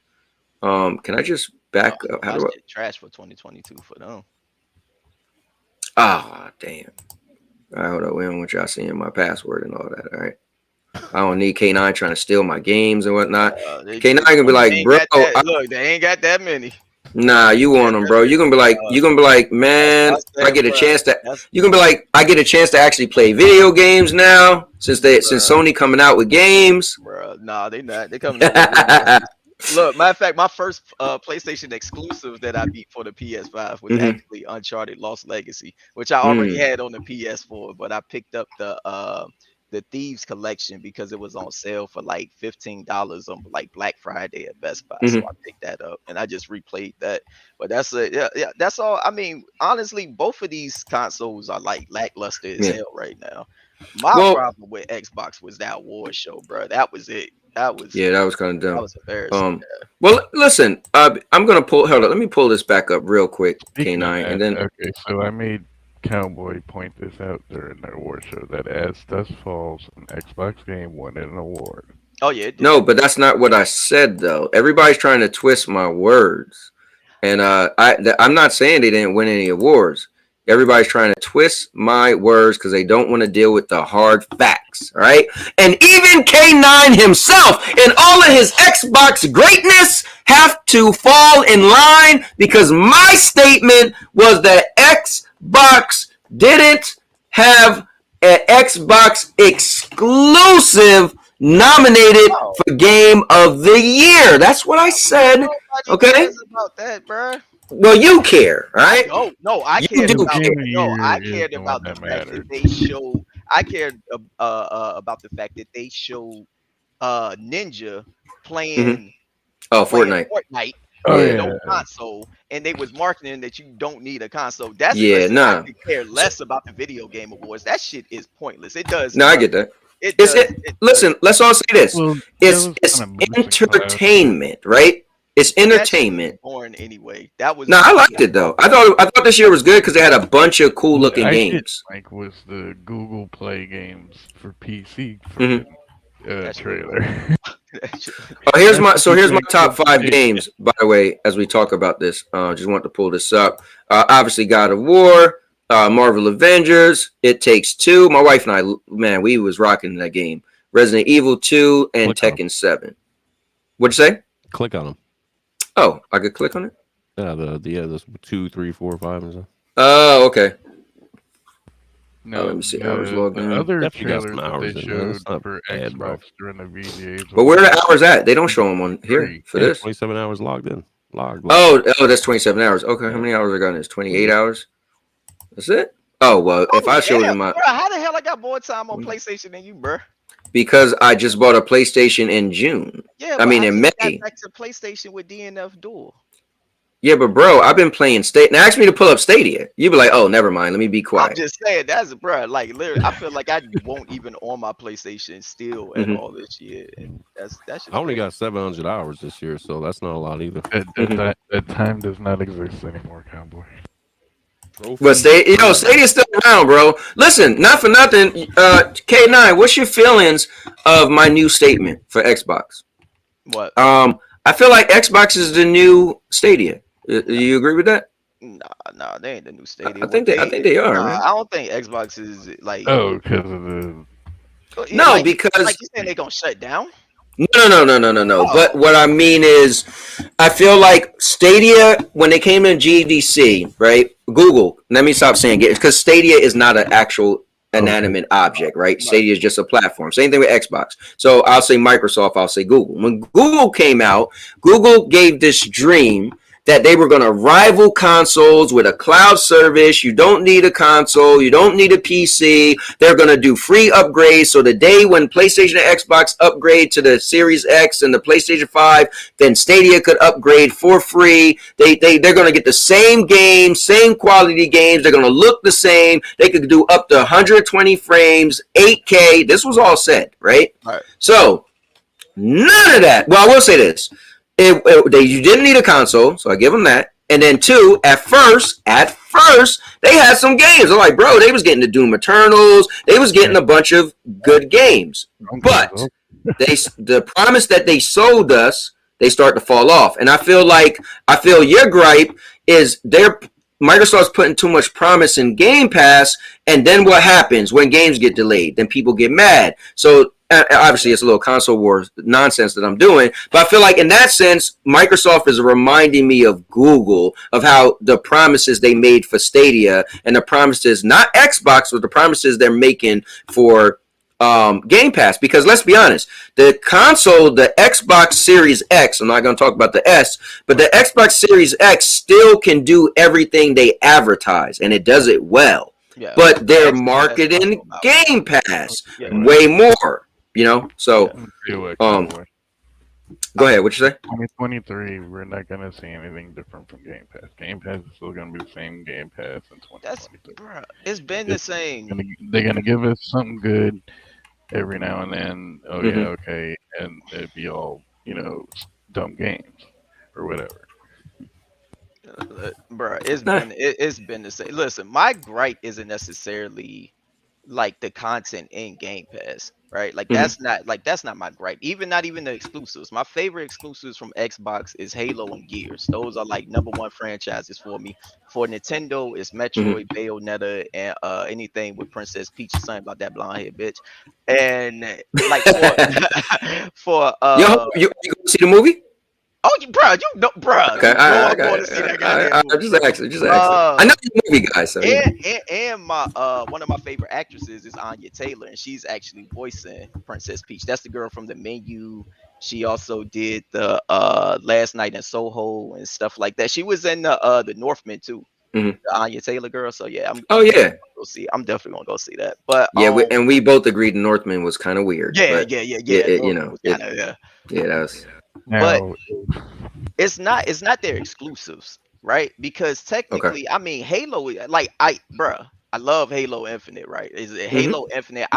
can I just back up? How do I? Trash for 2022 for them. Ah, damn. All right, hold on. We don't want y'all seeing my password and all that. All right. I don't need K9 trying to steal my games and whatnot. K9 gonna be like, bro, look, they ain't got that many. Nah, you want them, bro. You're gonna be like, man, I get a chance to. You gonna be like, I get a chance to actually play video games now since Sony coming out with games. Bro, nah, they not. They coming out. Look, matter of fact, my first PlayStation exclusive that I beat for the PS5 was actually Uncharted Lost Legacy, which I already had on the PS4, but I picked up the Thieves Collection because it was on sale for like $15 on like Black Friday at Best Buy. So I picked that up and I just replayed that. But that's it. Yeah, that's all. I mean, honestly, both of these consoles are like lackluster as hell right now. My problem with Xbox was that war show, bro. That was it. That was kind of dumb. That was embarrassing. Well, listen, I'm gonna pull. Hold on, let me pull this back up real quick, K9, and then. Okay, so I made Cowboy point this out during their award show that As Dust Falls, an Xbox game, won an award. Oh yeah. No, but that's not what I said though. Everybody's trying to twist my words, and I'm not saying they didn't win any awards. Everybody's trying to twist my words because they don't want to deal with the hard facts, all right? And even K9 himself and all of his Xbox greatness have to fall in line because my statement was that Xbox didn't have an Xbox exclusive nominated for Game of the Year. That's what I said. Nobody cares about that, bro. Well, you care, right? No, I cared about the fact that they showed. I cared about the fact that they showed Ninja playing. Fortnite. No console, and they was marketing that you don't need a console. That's I could care less about the video game awards. That shit is pointless. It does. No, I get that. Listen, let's all say this. Well, it's entertainment, right? It's entertainment. Boring anyway. That was. No, I liked it though. I thought this year was good because they had a bunch of cool looking games. Like was the Google Play games for PC for trailer. Here's my top 5 games. By the way, as we talk about this, just want to pull this up. Obviously, God of War, Marvel Avengers, It Takes Two. My wife and I, man, we was rocking that game. Resident Evil 2 and Tekken 7. What'd you say? Click on them. Oh, I could click on it? Yeah, there's 2, 3, 4, 5 and stuff. Oh, okay. No, let me see. Hours logged in. Other trailers that they showed for Xbox during the VGAs. But where are the hours at? They don't show them on here for this. 27 hours logged in. Logged. Oh, that's 27 hours. Okay, how many hours I got in this? 28 hours? That's it? Oh, well, if I showed them my... Bro, how the hell I got more time on PlayStation than you, bro? Because I just bought a PlayStation in June. Yeah, I mean in May. Back to PlayStation with DNF Duel. Yeah, but bro, I've been playing Stadia. Now ask me to pull up Stadia. You'd be like, oh, never mind. Let me be quiet. I'm just saying that's bro. Like literally, I feel like I won't even on my PlayStation still at all this year. And that's. I only got 700 hours this year, so that's not a lot either. That time does not exist anymore, Cowboy. But Stadia's still around, bro. Listen, not for nothing. K9, what's your feelings of my new statement for Xbox? What? I feel like Xbox is the new Stadia. Do you agree with that? Nah, they ain't the new Stadia. I think they are. Nah, man. I don't think Xbox is like. Oh, because of the. No, because like you saying they gonna shut down. No. Oh. But what I mean is, I feel like Stadia, when they came in GDC, right? Google, let me stop saying it, because Stadia is not an actual inanimate object, right? Stadia is just a platform. Same thing with Xbox. So I'll say Microsoft, I'll say Google. When Google came out, Google gave this dream that they were going to rival consoles with a cloud service. You don't need a console. You don't need a PC. They're going to do free upgrades. So the day when PlayStation and Xbox upgrade to the Series X and the PlayStation 5, then Stadia could upgrade for free. They're going to get the same games, same quality games. They're going to look the same. They could do up to 120 frames, 8K. This was all said, right? Right. So none of that. Well, I will say this. You didn't need a console, so I give them that. And then two, at first, they had some games. I'm like, bro, they was getting the Doom Eternals. They was getting a bunch of good games. But the promise that they sold us, they start to fall off. And I feel your gripe is Microsoft's putting too much promise in Game Pass, and then what happens when games get delayed? Then people get mad. So obviously, it's a little console war nonsense that I'm doing, but I feel like in that sense, Microsoft is reminding me of Google, of how the promises they made for Stadia and the promises, not Xbox, but the promises they're making for Game Pass. Because let's be honest, the console, the Xbox Series X, I'm not going to talk about the S, but the Xbox Series X still can do everything they advertise, and it does it well. Yeah, but they're marketing Game Pass way more. So go ahead. What you say? 2023, we're not gonna see anything different from Game Pass. Game Pass is still gonna be the same Game Pass in 2023. It's been the same. They're gonna give us something good every now and then. Oh yeah, okay, and it'd be all dumb games or whatever. Bro, it's been the same. Listen, my gripe isn't necessarily like the content in Game Pass, right? Like that's not my gripe. Not even the exclusives. My favorite exclusives from Xbox is Halo and Gears. Those are like #1 franchises for me. For Nintendo, it's Metroid, Bayonetta, and anything with Princess Peach. Something about that blonde hair bitch. And like for you go see the movie? Oh, bro, bro. Okay, I'm just asking. I know you're a movie guy, so. And my one of my favorite actresses is Anya Taylor, and she's actually voicing Princess Peach. That's the girl from The Menu. She also did the Last Night in Soho and stuff like that. She was in the Northman too. The Anya Taylor girl. So yeah, I'm definitely gonna go see that. But and we both agreed the Northman was kind of weird. Yeah. That was. But it's not their exclusives, right? Because technically, I mean, Halo, I love Halo Infinite, right? Is it Halo Infinite?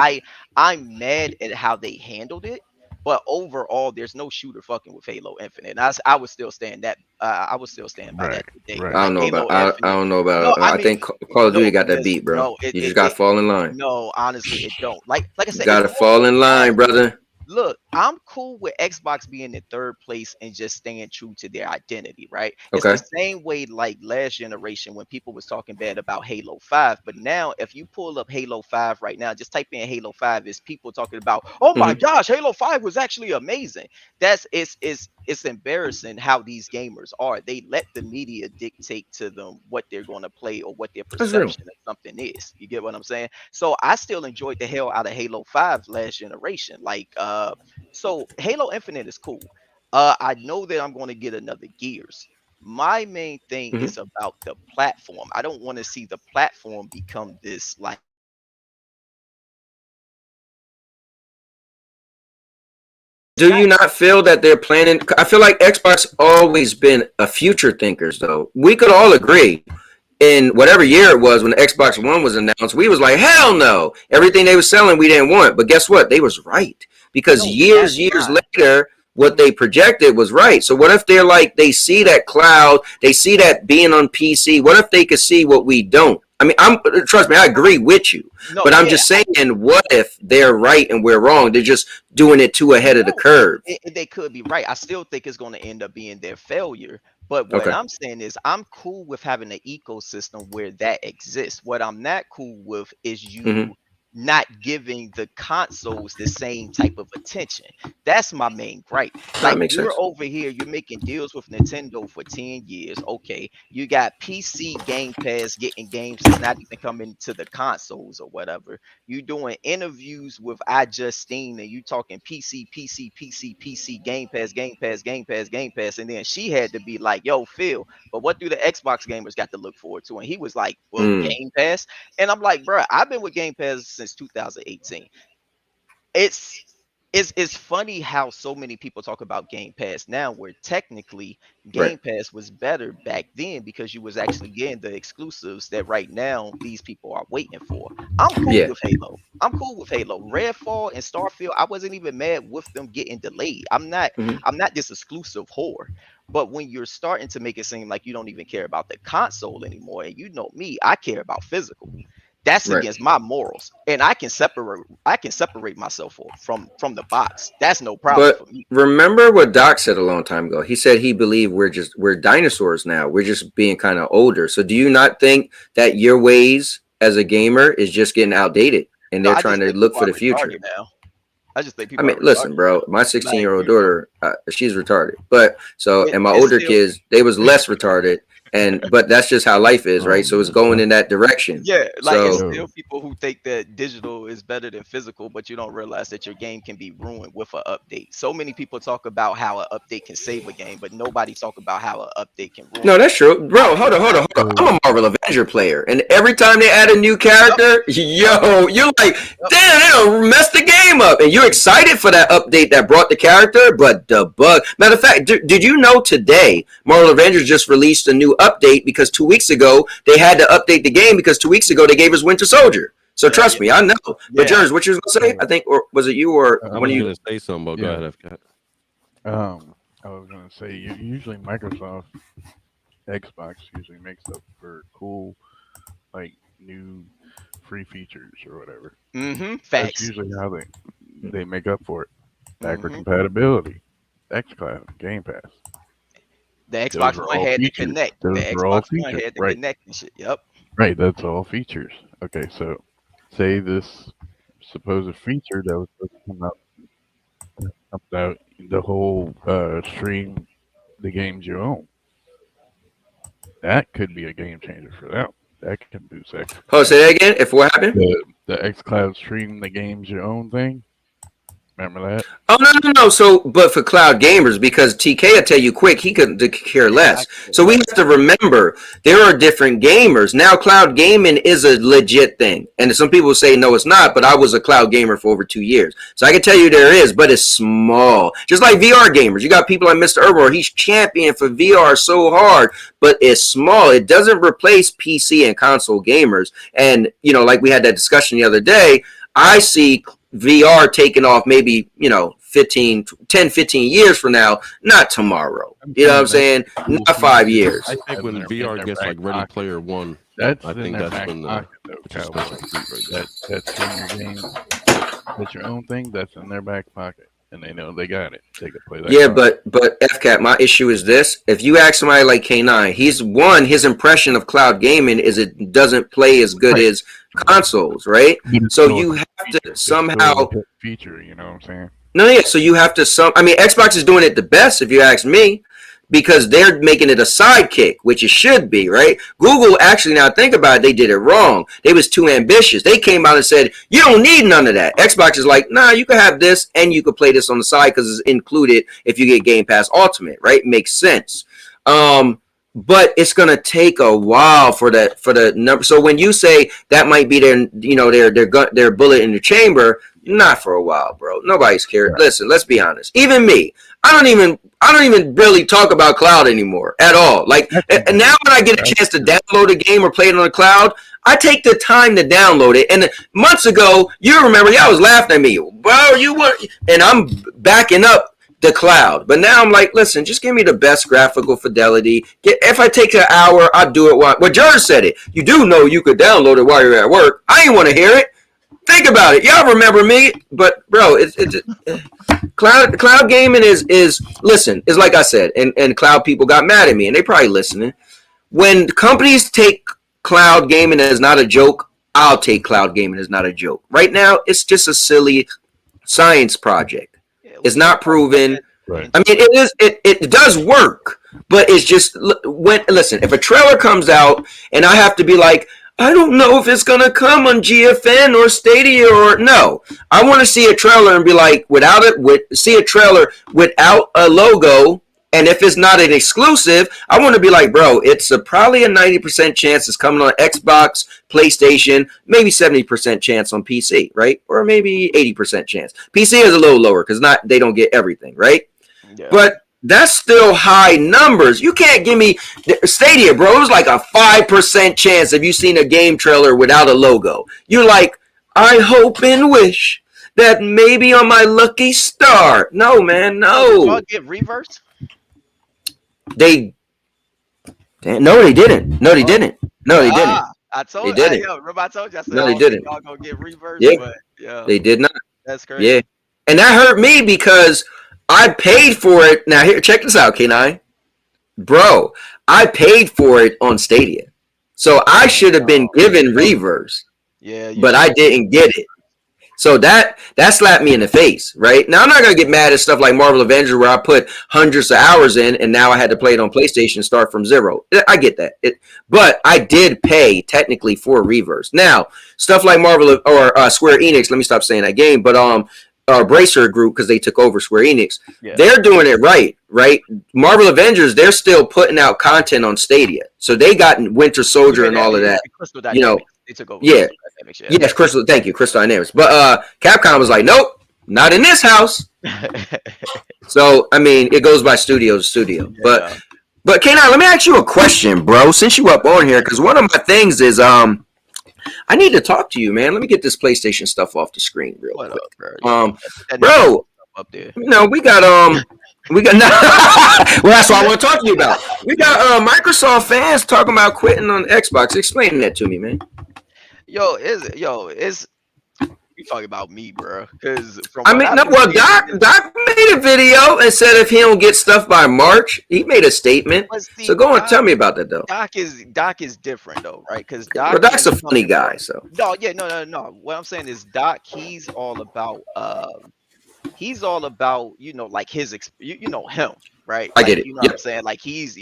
I'm mad at how they handled it, but overall, there's no shooter fucking with Halo Infinite. And I would still stand that. I would still stand by that today. Right. I don't know about. I think Call of Duty got that beat, bro. You just gotta fall in line. No, honestly, it don't. Like I said, you gotta fall in line, brother. Look, I'm cool with Xbox being in third place and just staying true to their identity, right? It's the same way like last generation when people was talking bad about Halo 5. But now if you pull up Halo 5 right now, just type in Halo 5, is people talking about, oh my gosh, Halo 5 was actually amazing. It's embarrassing how these gamers are. They let the media dictate to them what they're going to play or what their perception of something is. You get what I'm saying? So I still enjoyed the hell out of Halo 5 last generation. So Halo Infinite is cool. I know that I'm going to get another Gears. My main thing is about the platform. I don't want to see the platform become this like. Do you not feel that they're planning? I feel like Xbox always been a future thinkers, though. We could all agree in whatever year it was when the Xbox One was announced, we was like, hell no. Everything they were selling, we didn't want. But guess what? They was right. Because years later, what they projected was right. So what if they're like, they see that cloud, they see that being on PC. What if they could see what we don't? I mean, trust me, I agree with you. But I'm just saying, what if they're right and we're wrong? They're just doing it too ahead of the curve. They could be right. I still think it's going to end up being their failure. But what I'm saying is I'm cool with having an ecosystem where that exists. What I'm not cool with is you not giving the consoles the same type of attention. That's my main gripe. That makes you're sense. over here, you're making deals with Nintendo for 10 years. Okay, you got PC Game Pass getting games that's not even coming to the consoles or whatever. You doing interviews with iJustine and you talking PC, Game Pass, Game Pass, Game Pass, Game Pass, and then she had to be like, "Yo, Phil, but what do the Xbox gamers got to look forward to?" And he was like, "Well, Game Pass." And I'm like, "Bro, I've been with Game Pass since 2018. It's funny how so many people talk about Game Pass now, where technically Game Pass was better back then because you was actually getting the exclusives that right now these people are waiting for. I'm cool with Halo. I'm cool with Halo. Redfall and Starfield, I wasn't even mad with them getting delayed. I'm not this exclusive whore. But when you're starting to make it seem like you don't even care about the console anymore, and you know me, I care about physical. That's against my morals, and I can separate myself from the box. That's no problem for me. Remember what Doc said a long time ago? He said he believed we're dinosaurs now. We're just being kind of older. So do you not think that your ways as a gamer is just getting outdated, and they're trying to look for the future? Now. I just think people. I mean, listen, bro. My 16-year-old daughter, she's retarded, but and my older kids, they was less retarded. But that's just how life is, right? So it's going in that direction. Yeah, it's still people who think that digital is better than physical, but you don't realize that your game can be ruined with an update. So many people talk about how an update can save a game, but nobody talk about how an update can ruin. No, that's true, bro. Hold on. I'm a Marvel Avenger player, and every time they add a new character, you're like, damn, they don't mess the game up, and you're excited for that update that brought the character, but the bug. Matter of fact, did you know today Marvel Avengers just released a new update because 2 weeks ago they had to update the game because 2 weeks ago they gave us Winter Soldier. So trust me, I know. But Jerns, what you was gonna say? I think, or was it you or one of you? Gonna say something, but go ahead, FCAT. I was gonna say usually Microsoft, Xbox usually makes up for cool, like new free features or whatever. Facts. That's usually how they make up for it. Backward compatibility, xCloud, Game Pass. The Xbox One had to connect. The Xbox One had to connect and shit. Yep. Right, that's all features. Okay, so say this supposed feature that was supposed to come out, the whole stream the games you own. That could be a game changer for them. That can boost X. Oh, say that again. If what happened? The xCloud stream the games you own thing. Remember that? Oh, no. So, but for cloud gamers, because TK will tell you quick, he could care less. So we have to remember there are different gamers. Now, cloud gaming is a legit thing. And some people say, no, it's not. But I was a cloud gamer for over 2 years. So I can tell you there is, but it's small. Just like VR gamers. You got people like Mr. Herbor. He's champion for VR so hard, but it's small. It doesn't replace PC and console gamers. And, like we had that discussion the other day, I see VR taking off maybe, 10, 15 years from now, not tomorrow. You know what I'm saying? Not 5 years. I think when VR gets like Ready Player One, I think that's when that game, that's your own thing, that's in their back pocket. And they know they got it. They can play that. Yeah, but FCAT, my issue is this. If you ask somebody like K9, his impression of cloud gaming is it doesn't play as good as consoles, right? So you have to somehow feature, you know what I'm saying? No, yeah. So you have to Xbox is doing it the best, if you ask me, because they're making it a sidekick, which it should be, right? Google, actually, now think about it, they did it wrong. They was too ambitious. They came out and said, you don't need none of that. Xbox is like, nah, you can have this and you can play this on the side because it's included if you get Game Pass Ultimate, right? Makes sense. But it's gonna take a while for the number. So when you say that might be their bullet in the chamber, not for a while, bro. Nobody's caring. Right. Listen, let's be honest. Even me, I don't even really talk about cloud anymore at all. Like, and now when I get a chance to download a game or play it on the cloud, I take the time to download it. And months ago, you remember, y'all was laughing at me, bro. And I'm backing up the cloud. But now I'm like, listen, just give me the best graphical fidelity. If I take an hour, I'll do it. Well, George said it. You do know you could download it while you're at work. I ain't want to hear it. Think about it. Y'all remember me, but bro, cloud gaming is listen. It's like I said, and cloud people got mad at me, and they probably listening. When companies take cloud gaming as not a joke, I'll take cloud gaming as not a joke. Right now, it's just a silly science project. It's not proven. Right. I mean, it does work, but it's just listen. If a trailer comes out and I have to be like, I don't know if it's gonna come on GFN or Stadia or no. I want to see a trailer and be like, see a trailer without a logo. And if it's not an exclusive, I want to be like, bro, it's probably a 90% chance it's coming on Xbox, PlayStation, maybe 70% chance on PC, right? Or maybe 80% chance. PC is a little lower because they don't get everything, right? Yeah. But that's still high numbers. You can't give me Stadia, bro. It was like a 5% chance if you've seen a game trailer without a logo. You're like, I hope and wish that maybe on my lucky star. No, man, no. Did y'all get reversed? They didn't. No, they didn't. I told you. Remember I told you. I said, no, they didn't. Y'all gonna get reversed. Yeah. But, yeah, they did not. That's crazy. Yeah, and that hurt me because I paid for it. Now here, check this out, K9. Bro, I paid for it on Stadia, so I should have been given reverse. Yeah, but I didn't get it. So that slapped me in the face, right? Now, I'm not going to get mad at stuff like Marvel Avengers where I put hundreds of hours in and now I had to play it on PlayStation and start from zero. I get that. But I did pay technically for reverse. Now, stuff like Marvel or Square Enix, let me stop saying that game, but Bracer Group, because they took over Square Enix, they're doing it right? Marvel Avengers, they're still putting out content on Stadia. So they got Winter Soldier and all of that. You know, they took over. Yeah. Yes, Crystal. Thank you, Crystal Dynamics. But Capcom was like, nope, not in this house. So I mean, it goes by studio to studio. Yeah. But K9, let me ask you a question, bro. Since you up on here, because one of my things is I need to talk to you, man. Let me get this PlayStation stuff off the screen real quick. Bro, up there. We got well, that's what I want to talk to you about. We got Microsoft fans talking about quitting on Xbox. Explain that to me, man. It's you talking about me, bro? Because Doc made a video and said if he don't get stuff by March, he made a statement. So go and tell me about that, though. Doc is different though, right? Because Doc's a funny guy. So no. What I'm saying is Doc, he's all about like his him. Right, I get it. You know what I'm saying? Like he's,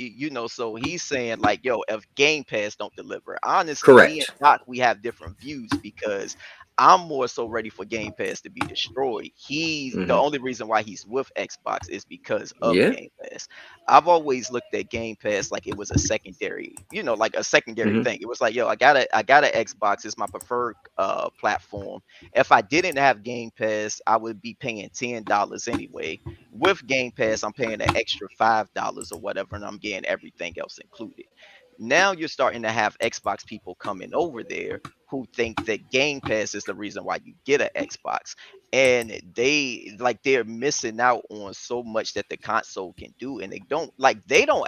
so he's saying like, yo, if Game Pass don't deliver, honestly, me and Doc, we have different views because I'm more so ready for Game Pass to be destroyed. He's the only reason why he's with Xbox is because of Game Pass. I've always looked at Game Pass like it was a secondary, like a secondary thing. It was like, yo, I got an Xbox. It's my preferred platform. If I didn't have Game Pass, I would be paying $10 anyway. With Game Pass, I'm paying an extra $5 or whatever, and I'm getting everything else included. Now you're starting to have Xbox people coming over there who think that Game Pass is the reason why you get an Xbox, and they're missing out on so much that the console can do, and they don't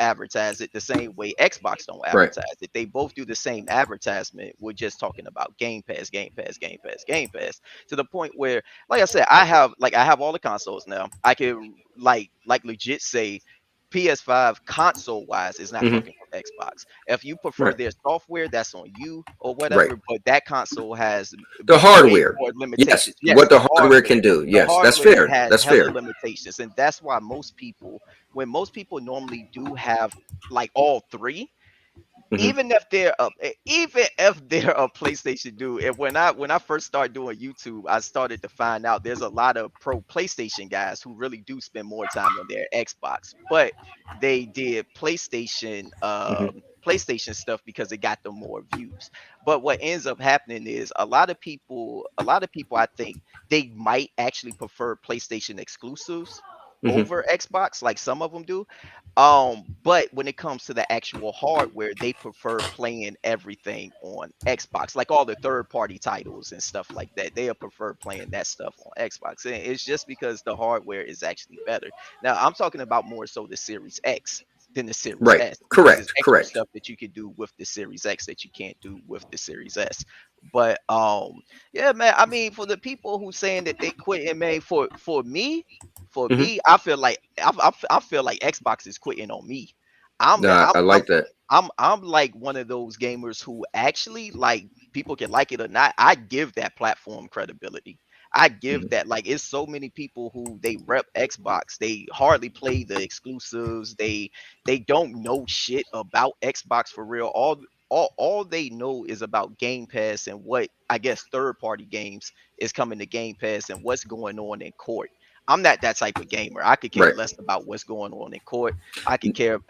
advertise it the same way Xbox don't advertise it. They both do the same advertisement. We're just talking about Game Pass, Game Pass, Game Pass, Game Pass, to the point where, like I said, I have all the consoles now. I can like legit say PS5 console wise is not working for Xbox. If you prefer their software, that's on you or whatever. But that console has the hardware limitations. Yes, what the hardware can do. Yes, that's fair. That's fair. Limitations, and that's why most people normally do have like all three. Even if they're a PlayStation dude, and when I first started doing YouTube, I started to find out there's a lot of pro PlayStation guys who really do spend more time on their Xbox, but they did PlayStation stuff because it got them more views. But what ends up happening is a lot of people I think they might actually prefer PlayStation exclusives over Xbox, like some of them do. But when it comes to the actual hardware, they prefer playing everything on Xbox, like all the third-party titles and stuff like that. They prefer playing that stuff on Xbox, and it's just because the hardware is actually better. Now, I'm talking about more so the Series X than the Series S. Correct. Stuff that you can do with the Series X that you can't do with the Series S. But yeah, man. I mean, for the people who saying that they quitting, man, for me, I feel like Xbox is quitting on me. I like that. I'm like one of those gamers who actually, like, people can like it or not, I give that platform credibility. I give that, like, it's so many people who they rep Xbox, they hardly play the exclusives, they don't know shit about Xbox for real. All they know is about Game Pass and what, I guess, third party games is coming to Game Pass and what's going on in court. I'm not that type of gamer. I could care Right. less about what's going on in court. I could care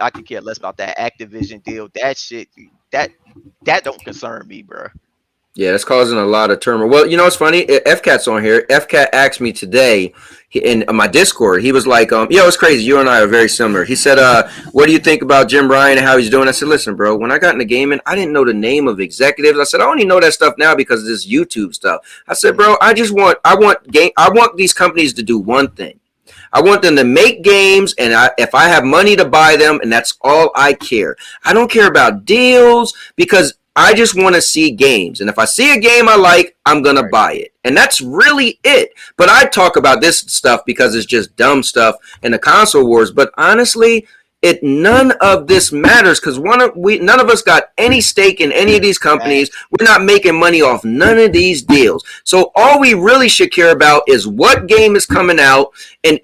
less about that Activision deal. That shit, that don't concern me, bro. Yeah, that's causing a lot of turmoil. Well, you know what's funny? FCat's on here. FCat asked me today in my Discord. He was like, it's crazy. You and I are very similar. He said, what do you think about Jim Ryan and how he's doing? I said, listen, bro, when I got into gaming, I didn't know the name of executives. I said, I only know that stuff now because of this YouTube stuff. I said, bro, I want these companies to do one thing. I want them to make games, and if I have money to buy them, and that's all I care. I don't care about deals because I just want to see games. And if I see a game I like, I'm going to buy it. And that's really it. But I talk about this stuff because it's just dumb stuff in the console wars. But honestly, none of this matters because none of us got any stake in any of these companies. We're not making money off none of these deals. So all we really should care about is what game is coming out. And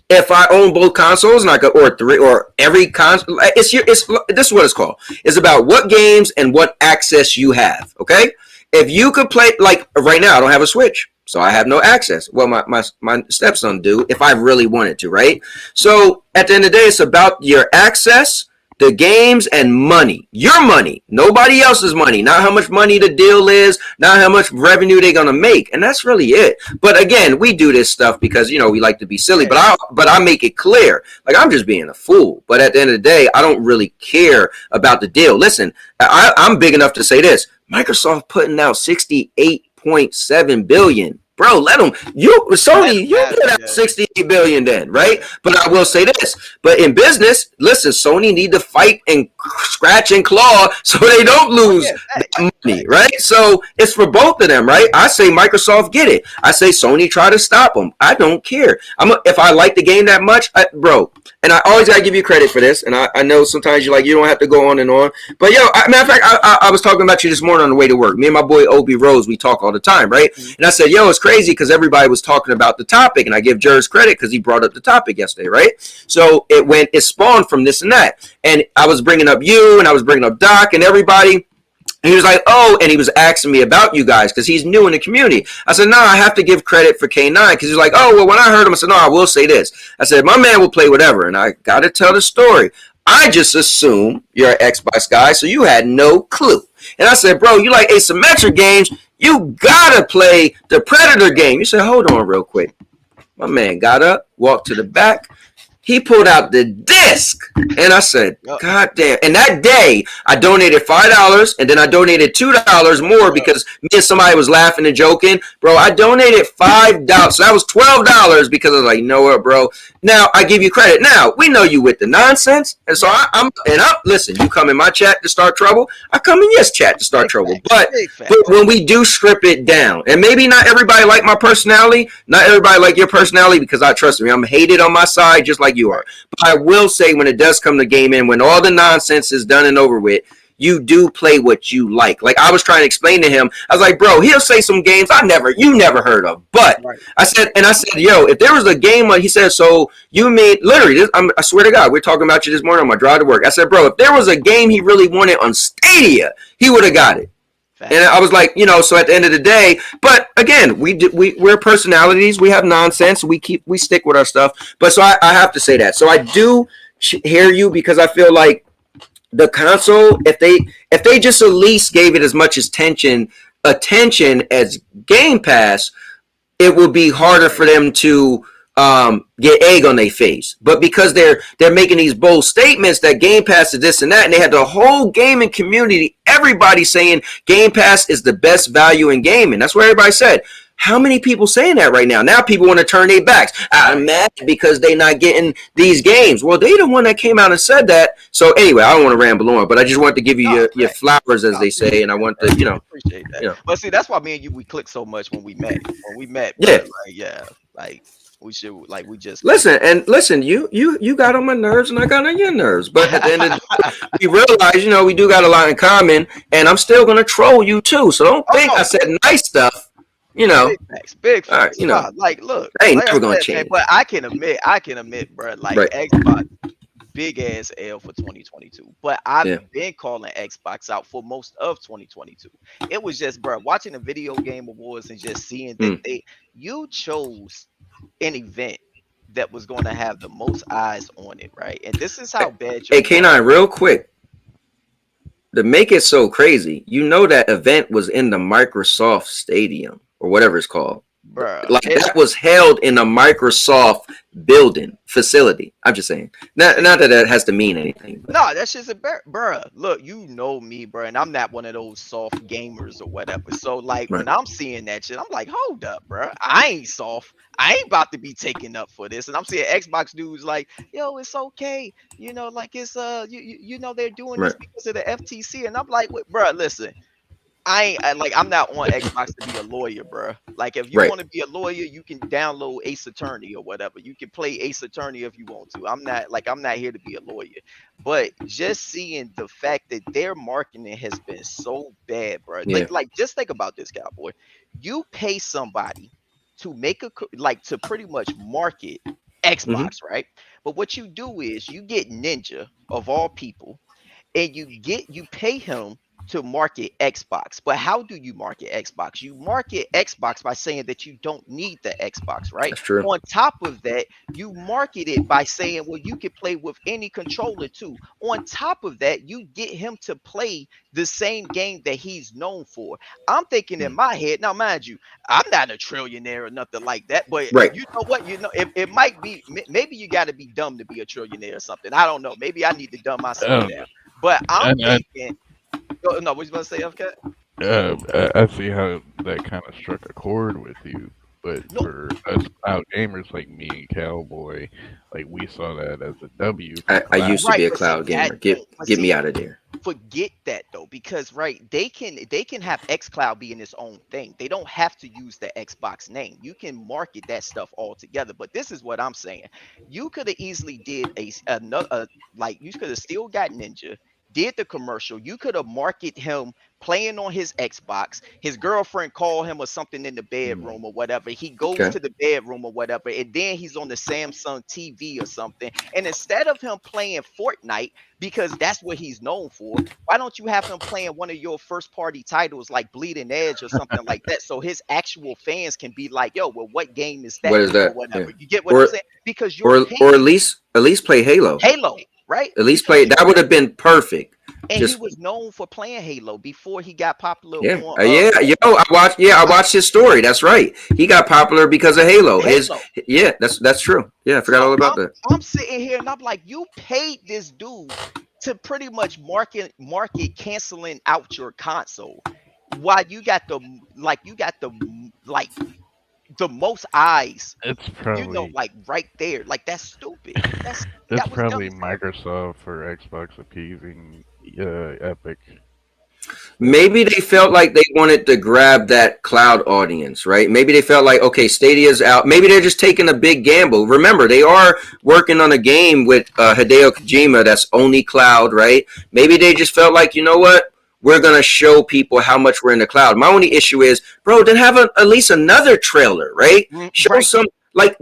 if I own both consoles and or every console, this is what it's called. It's about what games and what access you have. Okay, if you could play, like right now, I don't have a Switch, so I have no access. Well, my stepson do if I really wanted to, right? So at the end of the day, it's about your access, the games, and money. Your money, nobody else's money. Not how much money the deal is, not how much revenue they're gonna make, and that's really it. But again, we do this stuff because we like to be silly. But I make it clear, like I'm just being a fool. But at the end of the day, I don't really care about the deal. Listen, I'm big enough to say this: Microsoft putting out $68.7 billion. Bro, let them. Sony, you put out $68 billion then, right? But I will say this: but in business, listen, Sony need to fight and scratch and claw so they don't lose money, right? So it's for both of them, right? I say Microsoft get it. I say Sony try to stop them. I don't care. If I like the game that much, bro. And I always gotta give you credit for this. And I know sometimes you're like you don't have to go on and on. But matter of fact, I was talking about you this morning on the way to work. Me and my boy Obi Rose, we talk all the time, right? And I said, it's crazy because everybody was talking about the topic, and I give Jers credit because he brought up the topic yesterday, right? So it spawned from this and that, and I was bringing up you, and I was bringing up Doc and everybody. And he was like, and he was asking me about you guys because he's new in the community. I said, no, I have to give credit for K9 because he's like, well, when I heard him, I said, no, I will say this. I said, my man will play whatever, and I got to tell the story. I just assume you're an Xbox guy, so you had no clue. And I said, bro, you like asymmetric games, you got to play the Predator game. You said, hold on real quick. My man got up, walked to the back. He pulled out the disc, and I said, God damn. And that day, I donated $5, and then I donated $2 more because me and somebody was laughing and joking. Bro, I donated $5. So that was $12 because I was like, you know what, bro? Now, I give you credit. Now, we know you with the nonsense. And so listen, you come in my chat to start trouble. I come in your chat to start trouble. But when we do strip it down, and maybe not everybody like my personality, not everybody like your personality because trust me, I'm hated on my side just like you are. But I will say when it does come to gaming, when all the nonsense is done and over with, you do play what you like. Like I was trying to explain to him, I was like, bro, he'll say some games you never heard of. But I said, if there was a game, he said, so you mean literally, I swear to God, we're talking about you this morning on my drive to work. I said, bro, if there was a game he really wanted on Stadia, he would have got it. And I was like, so at the end of the day, but again, we're personalities. We have nonsense. We stick with our stuff. But so I have to say that. So I do hear you because I feel like the console, if they just at least gave it as much attention as Game Pass, it would be harder for them to get egg on their face. But because they're making these bold statements that Game Pass is this and that, and they had the whole gaming community, everybody saying Game Pass is the best value in gaming. That's what everybody said. How many people saying that right now? Now people want to turn their backs. I'm mad because they're not getting these games. Well, they the one that came out and said that. So anyway, I don't want to ramble on, but I just want to give you your flowers, as they say, and I want to, appreciate that. But see, that's why me and you we clicked so much when we met. Yeah. Like we just listen. You got on my nerves, and I got on your nerves. But at the end of the day, we realize, we do got a lot in common, and I'm still gonna troll you too. So don't think I said nice stuff. Big facts, big facts. Right, Nah, like, look, I ain't like never I gonna said, change. man, but I can admit, bro, like Right. Xbox, big ass L for 2022. But I've Yeah. been calling Xbox out for most of 2022. It was just, bro, watching the video game awards and just seeing that you chose an event that was going to have the most eyes on it, right? And this is how bad your Hey, K9, real quick. To make it so crazy, that event was in the Microsoft Stadium or whatever it's called. Bruh, Like that was held in a Microsoft building facility. I'm just saying. Not that has to mean anything. But. No, that's just bruh. Look, you know me, bruh, and I'm not one of those soft gamers or whatever. So like when I'm seeing that shit, I'm like, hold up, bruh. I ain't soft. I ain't about to be taken up for this. And I'm seeing Xbox dudes like, yo, it's okay. Like it's they're doing this because of the FTC. And I'm like, bruh, listen. I'm not on Xbox to be a lawyer, bro. Like if you want to be a lawyer, you can download Ace Attorney or whatever. You can play Ace Attorney if you want to. I'm not here to be a lawyer. But just seeing the fact that their marketing has been so bad, bro. Like just think about this, Cowboy. You pay somebody to to pretty much market Xbox, right? But what you do is you get Ninja of all people, and you pay him to market Xbox. But how do you market Xbox? You market Xbox by saying that you don't need the Xbox, right? That's true. On top of that, you market it by saying, well, you can play with any controller too. On top of that, you get him to play the same game that he's known for. I'm thinking in my head, now mind you, I'm not a trillionaire or nothing like that, but you know what? It might be, maybe you got to be dumb to be a trillionaire or something. I don't know. Maybe I need to dumb myself down. But I'm thinking, no, what you about to say, FK? I see how that kind of struck a chord with you, but for us cloud gamers like me and Cowboy, like we saw that as a W. I used to be a cloud gamer. Get me out of there. Forget that though, because they can have xCloud be in its own thing. They don't have to use the Xbox name. You can market that stuff all together. But this is what I'm saying. You could have easily did another you could have still got Ninja. Did the commercial, you could have marketed him playing on his Xbox. His girlfriend called him or something in the bedroom or whatever. He goes to the bedroom or whatever, and then he's on the Samsung TV or something. And instead of him playing Fortnite, because that's what he's known for, why don't you have him playing one of your first party titles like Bleeding Edge or something like that, so his actual fans can be like, yo, well, what game is that? What is that? Or whatever. You get what I'm saying? Because or at least play Halo. Right? At least play that would have been perfect. And he was known for playing Halo before he got popular. I watched his story. That's right. He got popular because of Halo. That's true. Yeah, I forgot all about that. I'm sitting here and I'm like, you paid this dude to pretty much market canceling out your console, while you got the most eyes. It's probably right there. Like that's stupid. That's probably Microsoft for Xbox appeasing Epic. Maybe they felt like they wanted to grab that cloud audience, right? Maybe they felt like, okay, Stadia's out. Maybe they're just taking a big gamble. Remember, they are working on a game with Hideo Kojima that's only cloud, right? Maybe they just felt like, you know what? We're going to show people how much we're in the cloud. My only issue is, bro, then have at least another trailer, right? Show some,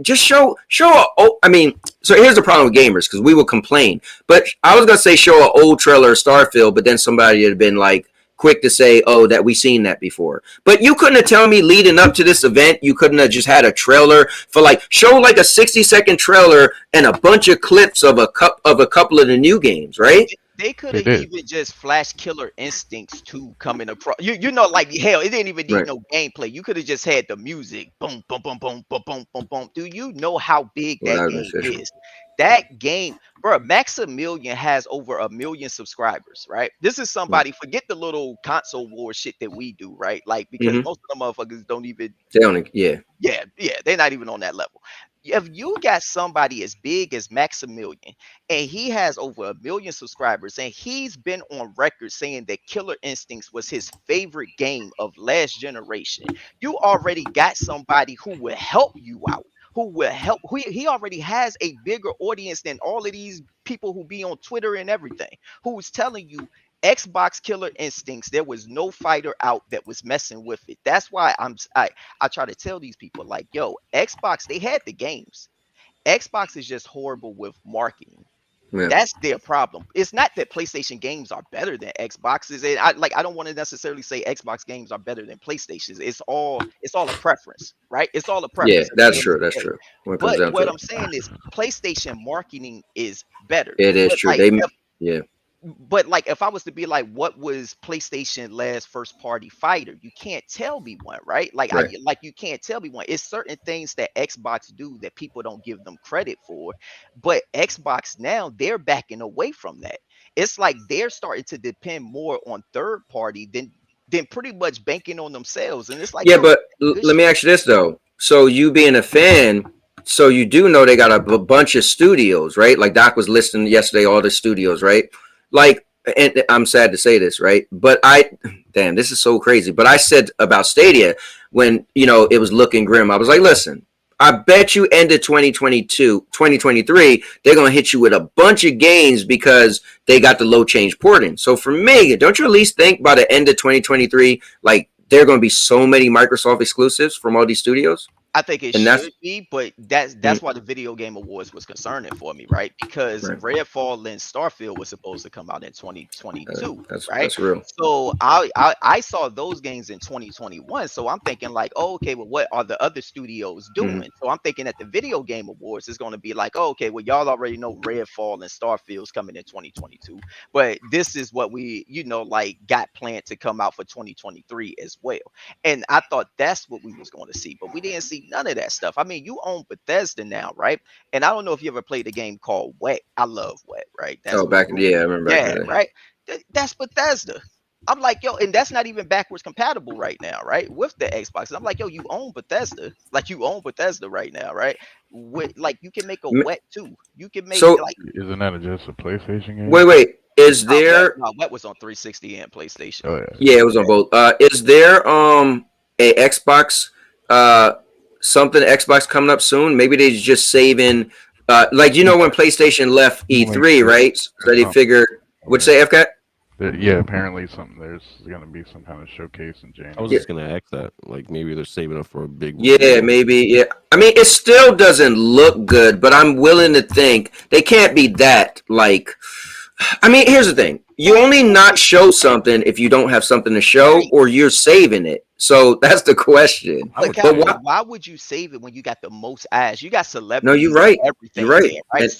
just show. So here's the problem with gamers, because we will complain. But I was going to say show an old trailer of Starfield, but then somebody had been like, quick to say, oh, that we've seen that before. But you couldn't have told me leading up to this event, you couldn't have just had a trailer for show a 60-second trailer and a bunch of clips of a couple of the new games, right? They could have even just flashed Killer Instincts 2 coming across. Hell, it didn't even need no gameplay. You could have just had the music. Boom, boom, boom, boom, boom, boom, boom, boom. Do you know how big that game is? That game, bro, Maximilian has over 1 million subscribers, right? This is somebody, forget the little console war shit that we do, right? Because most of the motherfuckers don't even. Yeah, they're not even on that level. If you got somebody as big as Maximilian and he has over 1 million subscribers and he's been on record saying that Killer Instincts was his favorite game of last generation, you already got somebody who will help you out, who will help. He already has a bigger audience than all of these people who be on Twitter and everything, who's telling you Xbox killer instincts. There was no fighter out that was messing with it. That's why I try to tell these people like, yo, Xbox, they had the games. Xbox is just horrible with marketing. Yeah. That's their problem. It's not that PlayStation games are better than Xboxes. I don't want to necessarily say Xbox games are better than PlayStations. It's all a preference, right? It's all a Yeah, preference at the that's end of true. the That's day. true. When it comes But down what to I'm saying is PlayStation marketing is better. it is But true. They, yeah. if I was to be like, what was PlayStation last first party fighter? You can't tell me one, right? Right. You can't tell me one. It's certain things that Xbox do that people don't give them credit for, but Xbox now they're backing away from that. It's like they're starting to depend more on third party than pretty much banking on themselves. And it's like, Yeah, yo, but good let me shit. ask you this though. So you being a fan, so you do know they got a bunch of studios, right? Like Doc was listing yesterday, all the studios, right? Like, and I'm sad to say this, right? But damn, this is so crazy. But I said about Stadia when it was looking grim. I was like, listen, I bet you end of 2022, 2023, they're gonna hit you with a bunch of games because they got the low change porting. So for me, don't you at least think by the end of 2023, like there are going to be so many Microsoft exclusives from all these studios, I think it and that's should be, but that's why the Video Game Awards was concerning for me, right? Because right. Redfall and Starfield was supposed to come out in 2022, right? That's real. So I saw those games in 2021, so I'm thinking like, oh, okay, well, what are the other studios doing? So I'm thinking at the Video Game Awards is going to be like, oh, okay, well, y'all already know Redfall and Starfield's coming in 2022, but this is what we got planned to come out for 2023 as well. And I thought that's what we was going to see, but we didn't see none of that stuff. I mean, you own Bethesda now, right? And I don't know if you ever played a game called Wet. I love Wet, right? That's Oh, I remember back in yeah, the day. right. That's Bethesda. I'm like, yo, and that's not even backwards compatible right now, right? With the Xbox. I'm like, yo, you own Bethesda. Like you own Bethesda right now, right? With you can make a Wet too. You can make So isn't that just a PlayStation game? wait, is there? Wet was on 360 and PlayStation. Oh Yeah, it was on both. Is there a Xbox something Xbox coming up soon? Maybe they just saving like when PlayStation left E3, right? So they figured would say FCAT. Yeah, apparently there's gonna be some kind of showcase in January. I was just gonna ask that. Like maybe they're saving up for a big one. Yeah, maybe. Yeah. I mean, it still doesn't look good, but I'm willing to think they can't be that like. I mean, here's the thing. You only not show something if you don't have something to show or you're saving it. So that's the question. But why would you save it when you got the most eyes? You got celebrities. No, you're right. Everything You're right. There, right? And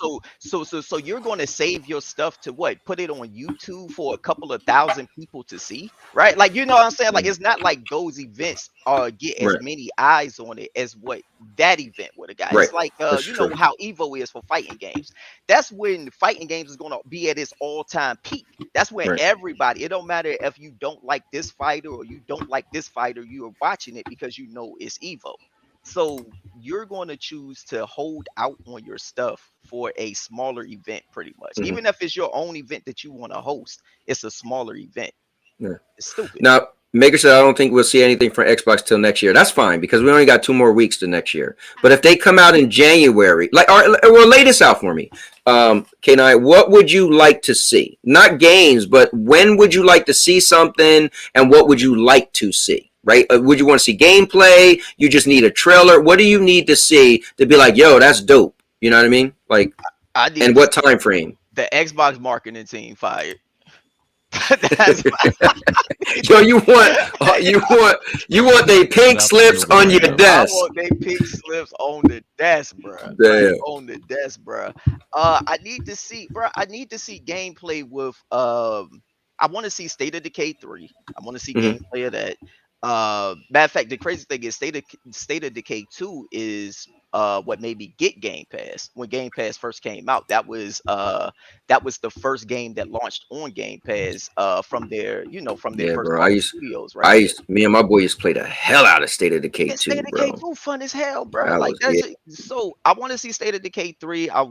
so you're going to save your stuff to what? Put it on YouTube for a couple of thousand people to see, right? Like what I'm saying? Like it's not like those events get as many eyes on it as what that event would have got. Right. It's like true. how Evo is for fighting games. That's when fighting games is going to be at its all-time peak. That's when everybody, it don't matter if you don't like this fighter or you don't like this fighter, you are watching it because you know it's Evo. So you're going to choose to hold out on your stuff for a smaller event pretty much. Even if it's your own event that you want to host, it's a smaller event. Yeah. It's stupid. Now, Maker said, I don't think we'll see anything from Xbox till next year. That's fine because we only got 2 more weeks to next year. But if they come out in January, or lay this out for me, K9, what would you like to see? Not games, but when would you like to see something and what would you like to see? Right? Would you want to see gameplay? You just need a trailer? What do you need to see to be like, yo, that's dope? You know what I mean? Like, and what time frame? The Xbox marketing team fired. Yo, you want they pink slips on your desk. I want they pink slips on the desk, bro. Damn. On the desk, bro. I need to see gameplay with I want to see State of Decay 3. I want to see gameplay of that. Matter of fact, the crazy thing is State of Decay 2 is what made me get Game Pass. When Game Pass first came out, that was the first game that launched on Game Pass from their first studios, right? Me and my boy used to play the hell out of State of Decay 2, State of Decay 2 fun as hell, bro. So I want to see State of Decay 3. I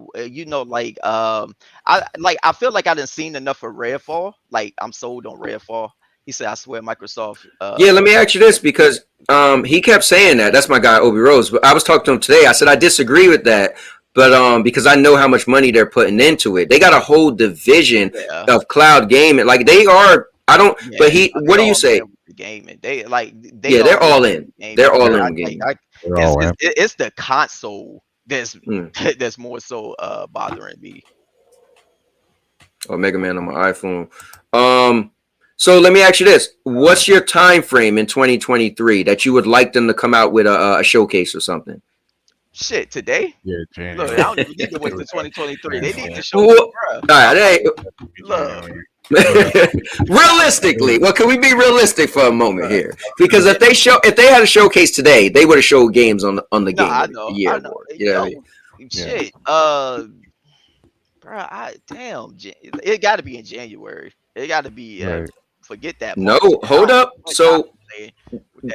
feel like I done seen enough of Redfall. Like I'm sold on Redfall. He said, "I swear, Microsoft." Yeah, let me ask you this because he kept saying that. That's my guy, Obi Rose. But I was talking to him today. I said I disagree with that, but because I know how much money they're putting into it. They got a whole division of cloud gaming. Like they are. I don't. Yeah, but he. What do you say? The gaming. They like. They're all in. They're all in gaming. It's the console that's that's more so bothering me. Oh, Mega Man on my iPhone. So let me ask you this: what's your time frame in 2023 that you would like them to come out with a showcase or something? Shit, today? Yeah, Look, January. I don't even need to wait till 2023. They need to show. All right, Look. Realistically, well, can we be realistic for a moment here? Because if they had a showcase today, they would have showed games on the game I know. award. You know what I mean? Shit. Bro, damn, it got to be in January. It got to be. Forget that. No, hold up. So,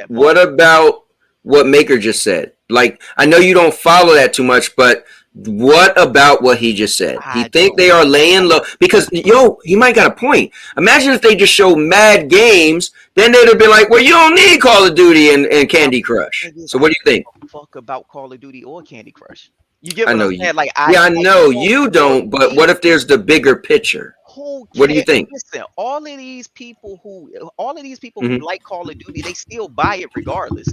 what about what Maker just said? Like, I know you don't follow that too much, but what about what he just said? He think they are laying low because he might got a point. Imagine if they just show mad games, then they'd have been like, well, you don't need Call of Duty and Candy Crush. So what do you think? Fuck about Call of Duty or Candy Crush. You get what I know I'm saying? Like, I know you don't, but what if there's the bigger picture? What do you think? Listen, all of these people who like Call of Duty, they still buy it regardless.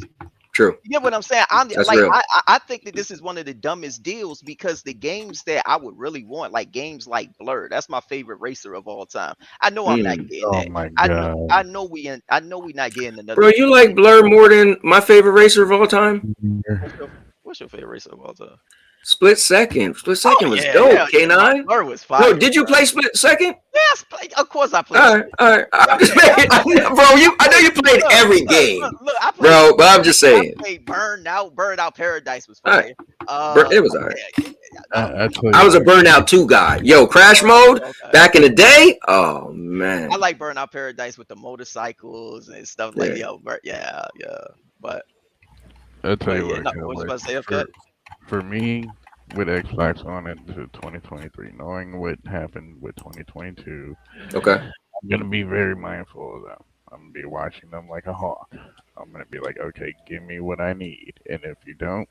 True. You get what I'm saying? I think that this is one of the dumbest deals because the games that I would really want, like games like Blur, that's my favorite racer of all time. I know I'm not getting that. My God. I know we not getting another. Bro, you like Blur more than my favorite racer of all time? What's your favorite racer of all time? Split Second. Split Second was dope. K9. Blur was fire. No, did you play Split Second? Yes, of course I played. All right. I'm just saying, bro. I know you played every game, bro. But I'm just saying. I played Burnout Paradise was fire. It was alright. I was a Burnout 2 guy. Yo, Crash Mode back in the day. Oh man. I like Burnout Paradise with the motorcycles and stuff like But I'll tell you what you about to say, okay? For me, with Xbox on into 2023, knowing what happened with 2022, I'm gonna be very mindful of them. I'm gonna be watching them like a hawk. I'm gonna be like, okay, give me what I need, and if you don't.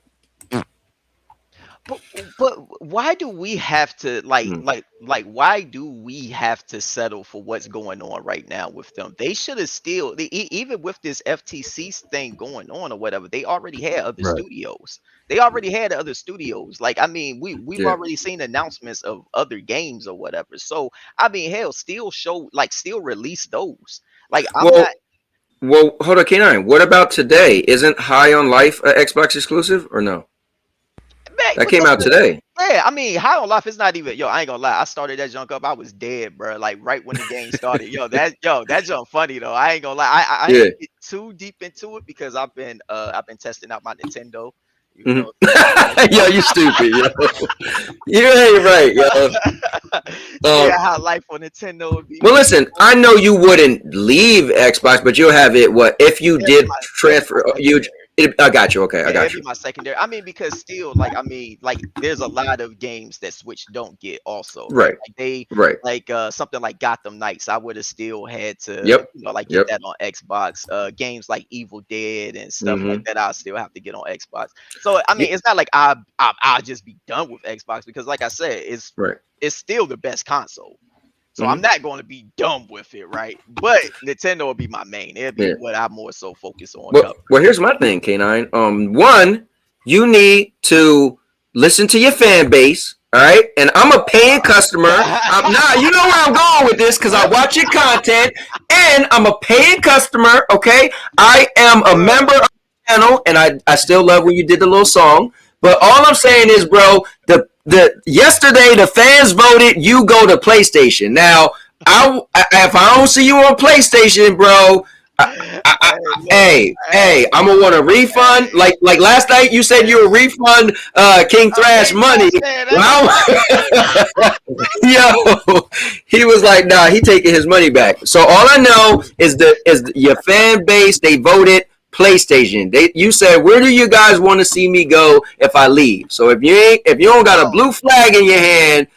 But why do we have to why do we have to settle for what's going on right now with them? They should have still even with this FTC thing going on or whatever, they already had other studios. They already had other studios. Like, I mean, we've already seen announcements of other games or whatever. So I mean, hell, still release those. Like, well, hold on, K9. What about today? Isn't High on Life an Xbox exclusive or no? That came out today. Yeah, I mean, High on Life is not even. I ain't gonna lie. I started that junk up. I was dead, bro. Like right when the game started. That junk funny though. I ain't gonna lie. I didn't get too deep into it because I've been testing out my Nintendo. Yo, you stupid, yo. You ain't right, yo. How life on Nintendo would be. Well, listen, I know you wouldn't leave Xbox, but you'll have it. What if you did transfer? I got you. Okay, I got you. My secondary. I mean, because still, there's a lot of games that Switch don't get. Also, right? Something like Gotham Knights. I would have still had to, get that on Xbox. Games like Evil Dead and stuff like that. I still have to get on Xbox. So I mean, it's not like I'll just be done with Xbox because, like I said, it's still the best console. So I'm not going to be dumb with it, right? But Nintendo will be my main. It'll be what I'm more so focused on. Well, here's my thing, K9. One, you need to listen to your fan base, all right? And I'm a paying customer. You know where I'm going with this because I watch your content, and I'm a paying customer, okay? I am a member of the channel, and I still love when you did the little song. But all I'm saying is, bro, yesterday the fans voted you go to PlayStation. Now, if I don't see you on PlayStation, bro, hey, I'm gonna want a refund. Like last night, you said you would refund King Thrash money. Yo, he was like, nah, he taking his money back. So all I know is your fan base. They voted PlayStation. You said, where do you guys want to see me go if I leave? So if you don't got a blue flag in your hand,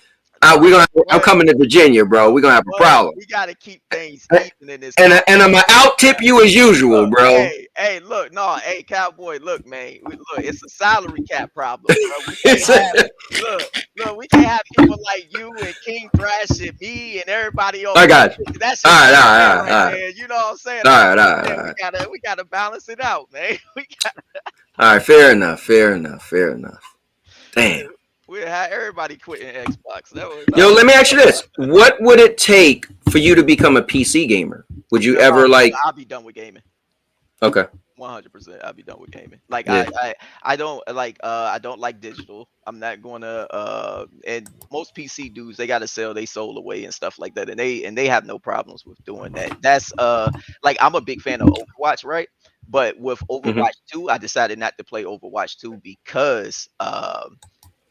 I'm coming to Virginia, bro. We're gonna have a problem. We gotta keep things even in this. And I'm gonna out tip you as usual, bro. Hey, look, no, hey, cowboy, look, man, look, it's a salary cap problem, bro. We can't have, look, we can't have people like you and King Thrash and me and everybody else. I got you. That's all right. You know what I'm saying? All right. We gotta balance it out, man. We gotta. All right, fair enough. Damn. We had everybody quitting Xbox. Yo, let me ask you this: what would it take for you to become a PC gamer? Would you ever like? I'll be done with gaming. Okay. 100%. I'll be done with gaming. Like yeah. I don't like digital. I'm not gonna and most PC dudes, they gotta sell their soul away and stuff like that. And they have no problems with doing that. That's like I'm a big fan of Overwatch, right? But with Overwatch 2, I decided not to play Overwatch 2 because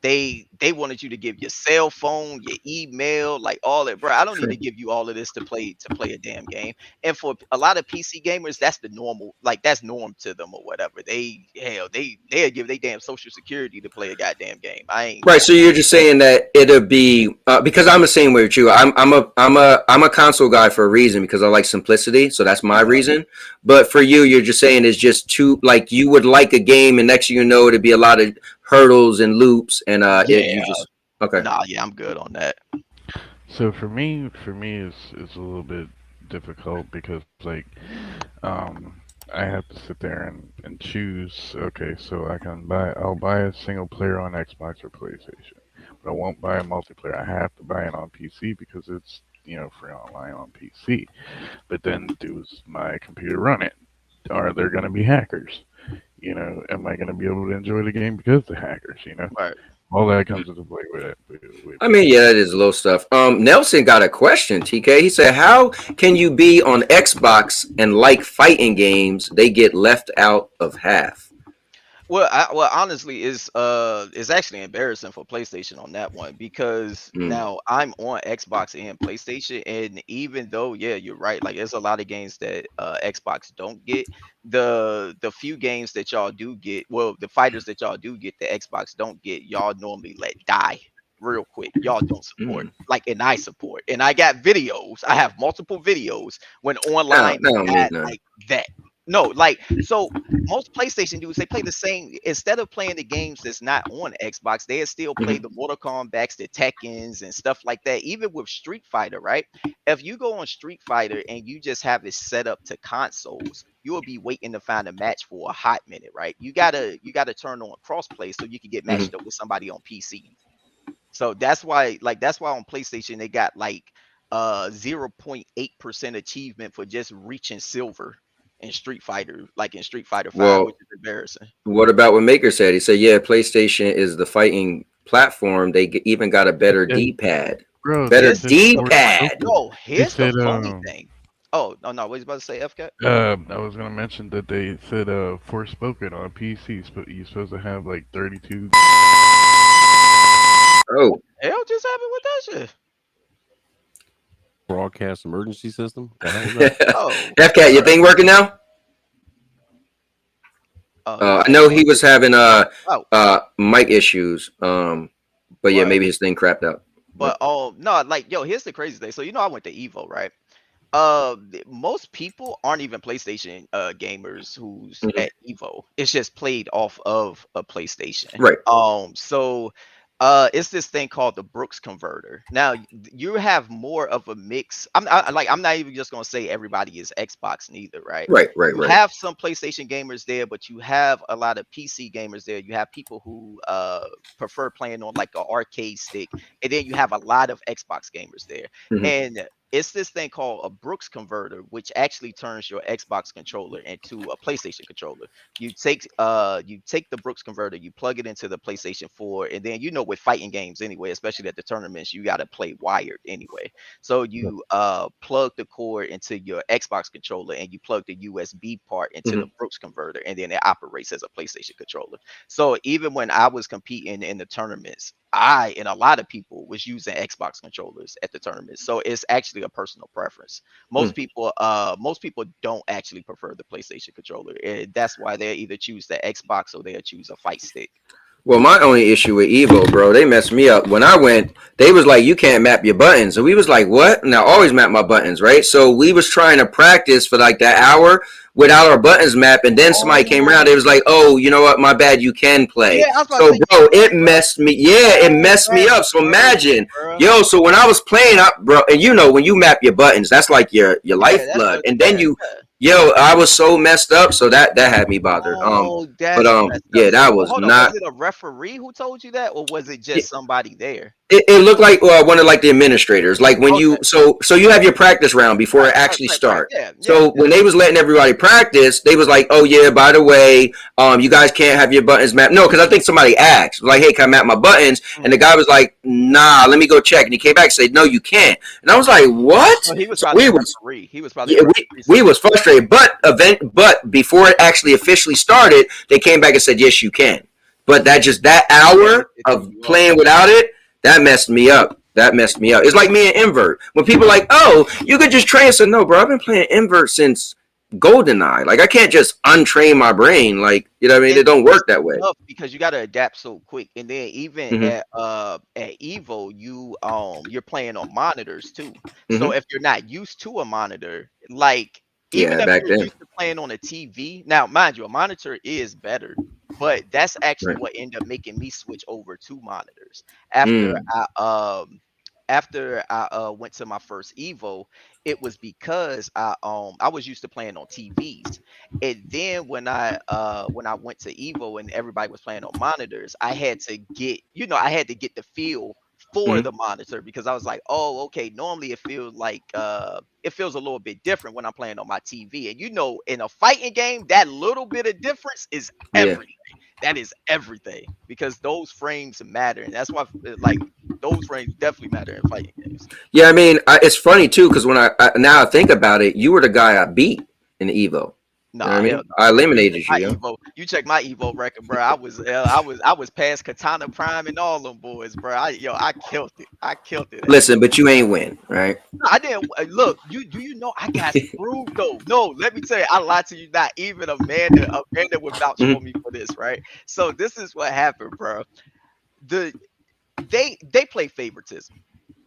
they wanted you to give your cell phone, your email, like all that, bro. I don't need to give you all of this to play a damn game. And for a lot of PC gamers, that's the normal, like that's norm to them or whatever. They'll give their damn social security to play a goddamn game. I ain't right. So you're just saying that it'll be because I'm the same way with you. I'm a console guy for a reason because I like simplicity. So that's my reason. But for you, you're just saying it's just too like you would like a game, and next thing you know, it'd be a lot of hurdles and loops, and you just okay. Nah, yeah, I'm good on that. So for me, it's a little bit difficult because like I have to sit there and choose. Okay, so I'll buy a single player on Xbox or PlayStation, but I won't buy a multiplayer. I have to buy it on PC because it's free online on PC. But then does my computer run it? Are there going to be hackers? Am I going to be able to enjoy the game because of the hackers? Right. All that comes into play with it. I mean, yeah, that is low stuff. Nelson got a question, TK. He said, how can you be on Xbox and like fighting games? They get left out of half. Well, honestly, it's actually embarrassing for PlayStation on that one because now I'm on Xbox and PlayStation, and even though, yeah, you're right, like there's a lot of games that Xbox don't get. The few games that y'all do get, well, the fighters that y'all do get, the Xbox don't get, y'all normally let die real quick. Y'all don't support, like, and I support, and I got videos. I have multiple videos when online like that. No, like so most PlayStation dudes, they play the same. Instead of playing the games that's not on Xbox, they still play the Mortal Kombat, the Tekkens, and stuff like that. Even with Street Fighter, right? If you go on Street Fighter and you just have it set up to consoles, you will be waiting to find a match for a hot minute, right? You gotta turn on crossplay so you can get matched up with somebody on PC. So that's why on PlayStation they got like 0.8% achievement for just reaching silver in Street Fighter, like in Street Fighter 5, which is embarrassing. What about what Maker said? He said, yeah, PlayStation is the fighting platform. They even got a better D-pad. Bro, better D-pad. No, here's the funny thing. Oh, no, what was you about to say, FK? I was going to mention that they said Forspoken on PC, you're supposed to have like 32. Oh. What the hell just happened with that shit? Broadcast emergency system. FK, your thing working now? I know he was having mic issues. But yeah, maybe his thing crapped out. But no, like here's the crazy thing. So I went to Evo, right? Most people aren't even PlayStation gamers who's at Evo. It's just played off of a PlayStation. Right. So it's this thing called the Brooks converter. Now you have more of a mix. I'm not even just gonna say everybody is Xbox neither, right? Right. You have some PlayStation gamers there, but you have a lot of PC gamers there. You have people who prefer playing on like an arcade stick, and then you have a lot of Xbox gamers there. And it's this thing called a Brooks converter, which actually turns your Xbox controller into a PlayStation controller. You take the Brooks converter, you plug it into the PlayStation 4, and then with fighting games anyway, especially at the tournaments, you got to play wired anyway. So you plug the cord into your Xbox controller, and you plug the USB part into the Brooks converter, and then it operates as a PlayStation controller. So even when I was competing in the tournaments, I and a lot of people was using Xbox controllers at the tournament. So it's actually a personal preference. Most people don't actually prefer the PlayStation controller. And that's why they either choose the Xbox or they'll choose a fight stick. Well, my only issue with Evo, bro, they messed me up. When I went, they was like, you can't map your buttons. And we was like, what? And I always map my buttons, right? So we was trying to practice for like that hour without our buttons mapped. And then somebody came around. They was like, oh, you know what? My bad. You can play. Yeah, I was about So, to say, bro, it messed me. Yeah, it messed me up. So imagine, yo, so when I was playing up, bro, and you know, when you map your buttons, that's like your lifeblood. And then yo, I was so messed up. So that had me bothered. That's messed Yeah, up. that So was hold on, not. was it a referee who told you that, or was it just somebody there? It looked like one of like the administrators, like when you so you have your practice round before it actually start. Yeah, So when they was letting everybody practice, they was like, oh yeah, by the way, you guys can't have your buttons mapped. No, because I think somebody asked, like, hey, can I map my buttons? And the guy was like, nah, let me go check. And he came back and said, no, you can't. And I was like, what? So he was So probably a referee. He was probably yeah, a referee. we was frustrated, but before it actually officially started, they came back and said, yes, you can. But that hour of playing without it, that messed me up. That messed me up. It's like me and invert. When people are like, oh, you could just train. So no, bro, I've been playing invert since GoldenEye. Like I can't just untrain my brain. Like, you know what I mean? It don't work that way. Because you got to adapt so quick. And then even at Evo, you're playing on monitors too. So if you're not used to a monitor, like even if you're used to playing on a TV, now mind you, a monitor is better. But that's actually what ended up making me switch over to monitors after I went to my first Evo. It was because I was used to playing on TVs, and then when I went to Evo and everybody was playing on monitors, I had to get the feel for the monitor, because I was like, oh, okay, normally it feels like it feels a little bit different when I'm playing on my TV. And in a fighting game, that little bit of difference is everything. That is everything, because those frames matter, and that's why like those frames definitely matter in fighting games. Yeah, I mean, it's funny too, because when I now I think about it, you were the guy I beat in Evo. No, you know what I mean? I eliminated you. Evo, you check my Evo record, bro. I was past Katana Prime and all them boys, bro. I killed it. I killed it. Listen, but you ain't win, right? No, I didn't. Look, do you know I got screwed though? No, let me tell you, I lied to you. Not even Amanda would vouch for me for this, right? So this is what happened, bro. They play favoritism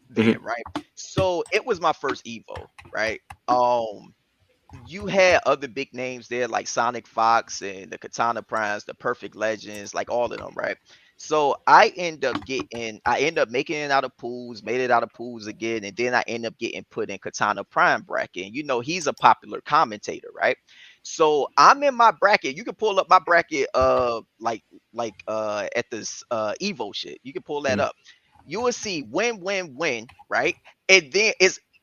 there, right? So it was my first Evo, right? You had other big names there like Sonic Fox and the Katana Primes, the Perfect Legends, like all of them, right? So I end up making it out of pools, made it out of pools again, and then I end up getting put in Katana Prime bracket. And he's a popular commentator, right? So I'm in my bracket. You can pull up my bracket at this Evo shit. You can pull that up. You will see win, right? And then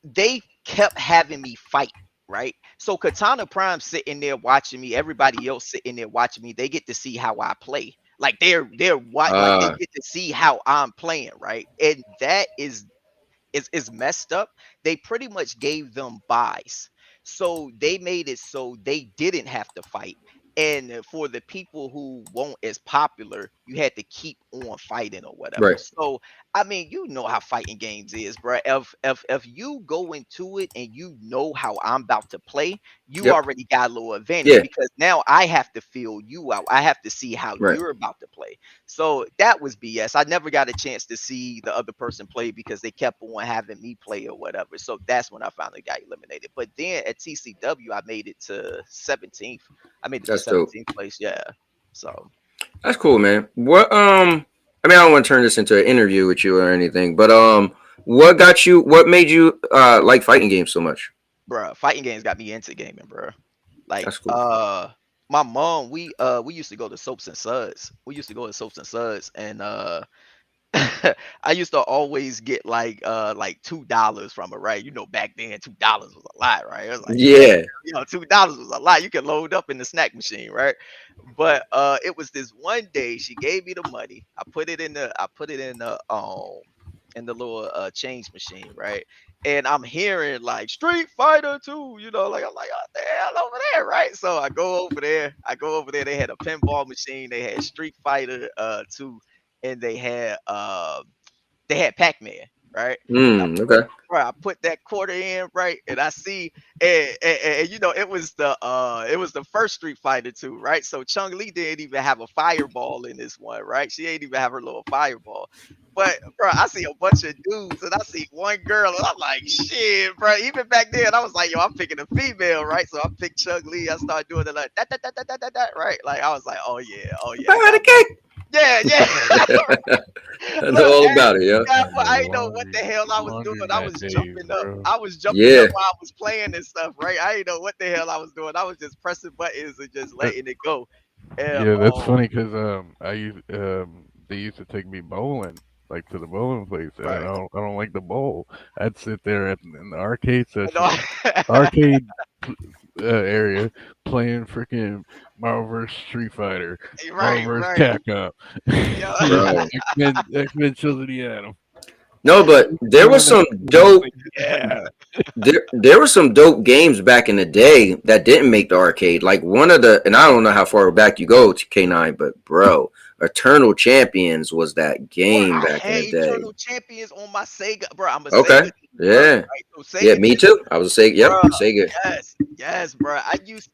they kept having me fight. Right, so Katana Prime sitting there watching me, everybody else sitting there watching me. They get to see how I play. Like they're watching, like they get to see how I'm playing, right? And that is messed up. They pretty much gave them buys, so they made it so they didn't have to fight. And for the people who weren't as popular, you had to keep on fighting or whatever. Right. So I mean, you know how fighting games is, bro. If you go into it and you know how I'm about to play, you already got a little advantage, because now I have to feel you out. I have to see how you're about to play. So that was BS. I never got a chance to see the other person play because they kept on having me play or whatever. So that's when I finally got eliminated. But then at TCW, I made it to 17th. I made it to 17th place. Yeah. So that's cool, man. What I mean, I don't want to turn this into an interview with you or anything, but what made you like fighting games so much? Bruh, fighting games got me into gaming, bro. Like that's cool. My mom, we used to go to Soaps and Suds. We used to go to Soaps and Suds, and I used to always get like $2 from it, right? Back then $2 was a lot, right? It was like, $2 was a lot. You could load up in the snack machine, right? But it was this one day she gave me the money. I put it in the little change machine, right? And I'm hearing like Street Fighter 2, like I'm like, oh, the hell over there, right? So I go over there. They had a pinball machine. They had Street Fighter 2, and they had Pac-Man. right? Okay. Bro, I put that quarter in, right, and I see, and you know, it was the first Street Fighter 2, right? So Chung Li didn't even have a fireball in this one, right? She ain't even have her little fireball. But bro, I see a bunch of dudes and I see one girl, and I'm like, shit, bro. Even back then, I was like, yo, I'm picking a female, right? So I picked Chung Li. I started doing it like that, right? Like I was like, oh yeah, Buy the cake. yeah, yeah. I know Look, all about it, yo. God, well, I Yeah, didn't know what the hell I was doing. laundry I that was day, jumping up. bro. I was jumping Yeah. up while I was playing and stuff, right? I didn't know what the hell I was doing. I was just pressing buttons and just letting it go. And Yeah, that's funny because they used to take me bowling, like to the bowling place, and right. I don't like the bowl. I'd sit there in the arcade No, session, arcade area, playing freaking Marvel vs. Street Fighter, right, Marvel vs. right. Capcom, Yeah. Bro. X-Men Children of the Atom. No, but there was some dope. Yeah. There were some dope games back in the day that didn't make the arcade. Like one of the, and I don't know how far back you go to K9, but bro, Eternal Champions was that game Bro, I back in had the day. Eternal Champions on my Sega, bro. I'm a Okay. Sega. Yeah. Right? So Sega Yeah, me too. I was a Sega. Yep, bro, Sega. yes, bro.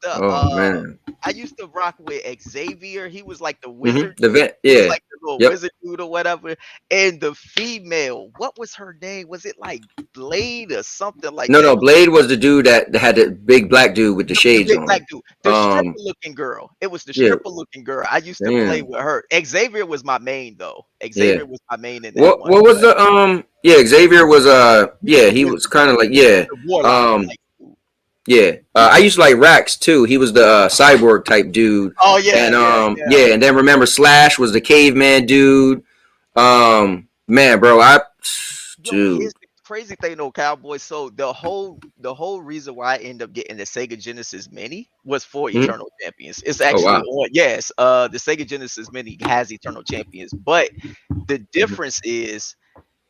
Oh man. I used to rock with Xavier. He was like the wizard. The vent. He was Yeah. like the little Yep. wizard dude or whatever. And the female, what was her name? Was it like Blade or something like No, that? no. Blade was the dude that had the big black dude with the shades big on. black dude. The stripper looking girl. It was the Yeah. stripper looking girl. I used to play Damn. with her. Xavier was my main though. Yeah. Xavier was my main in that What one. what was the yeah, Xavier was yeah, he was kind of like The warlock. Like, yeah. I used to like Rax too. He was the cyborg type dude. oh yeah, And yeah. and then remember Slash was the caveman dude. Man, bro, Yo, dude. here's the crazy thing though, Cowboy. So the whole reason why I ended up getting the Sega Genesis Mini was for Eternal Champions. It's actually wow. on, yes, the Sega Genesis Mini has Eternal Champions, but the difference is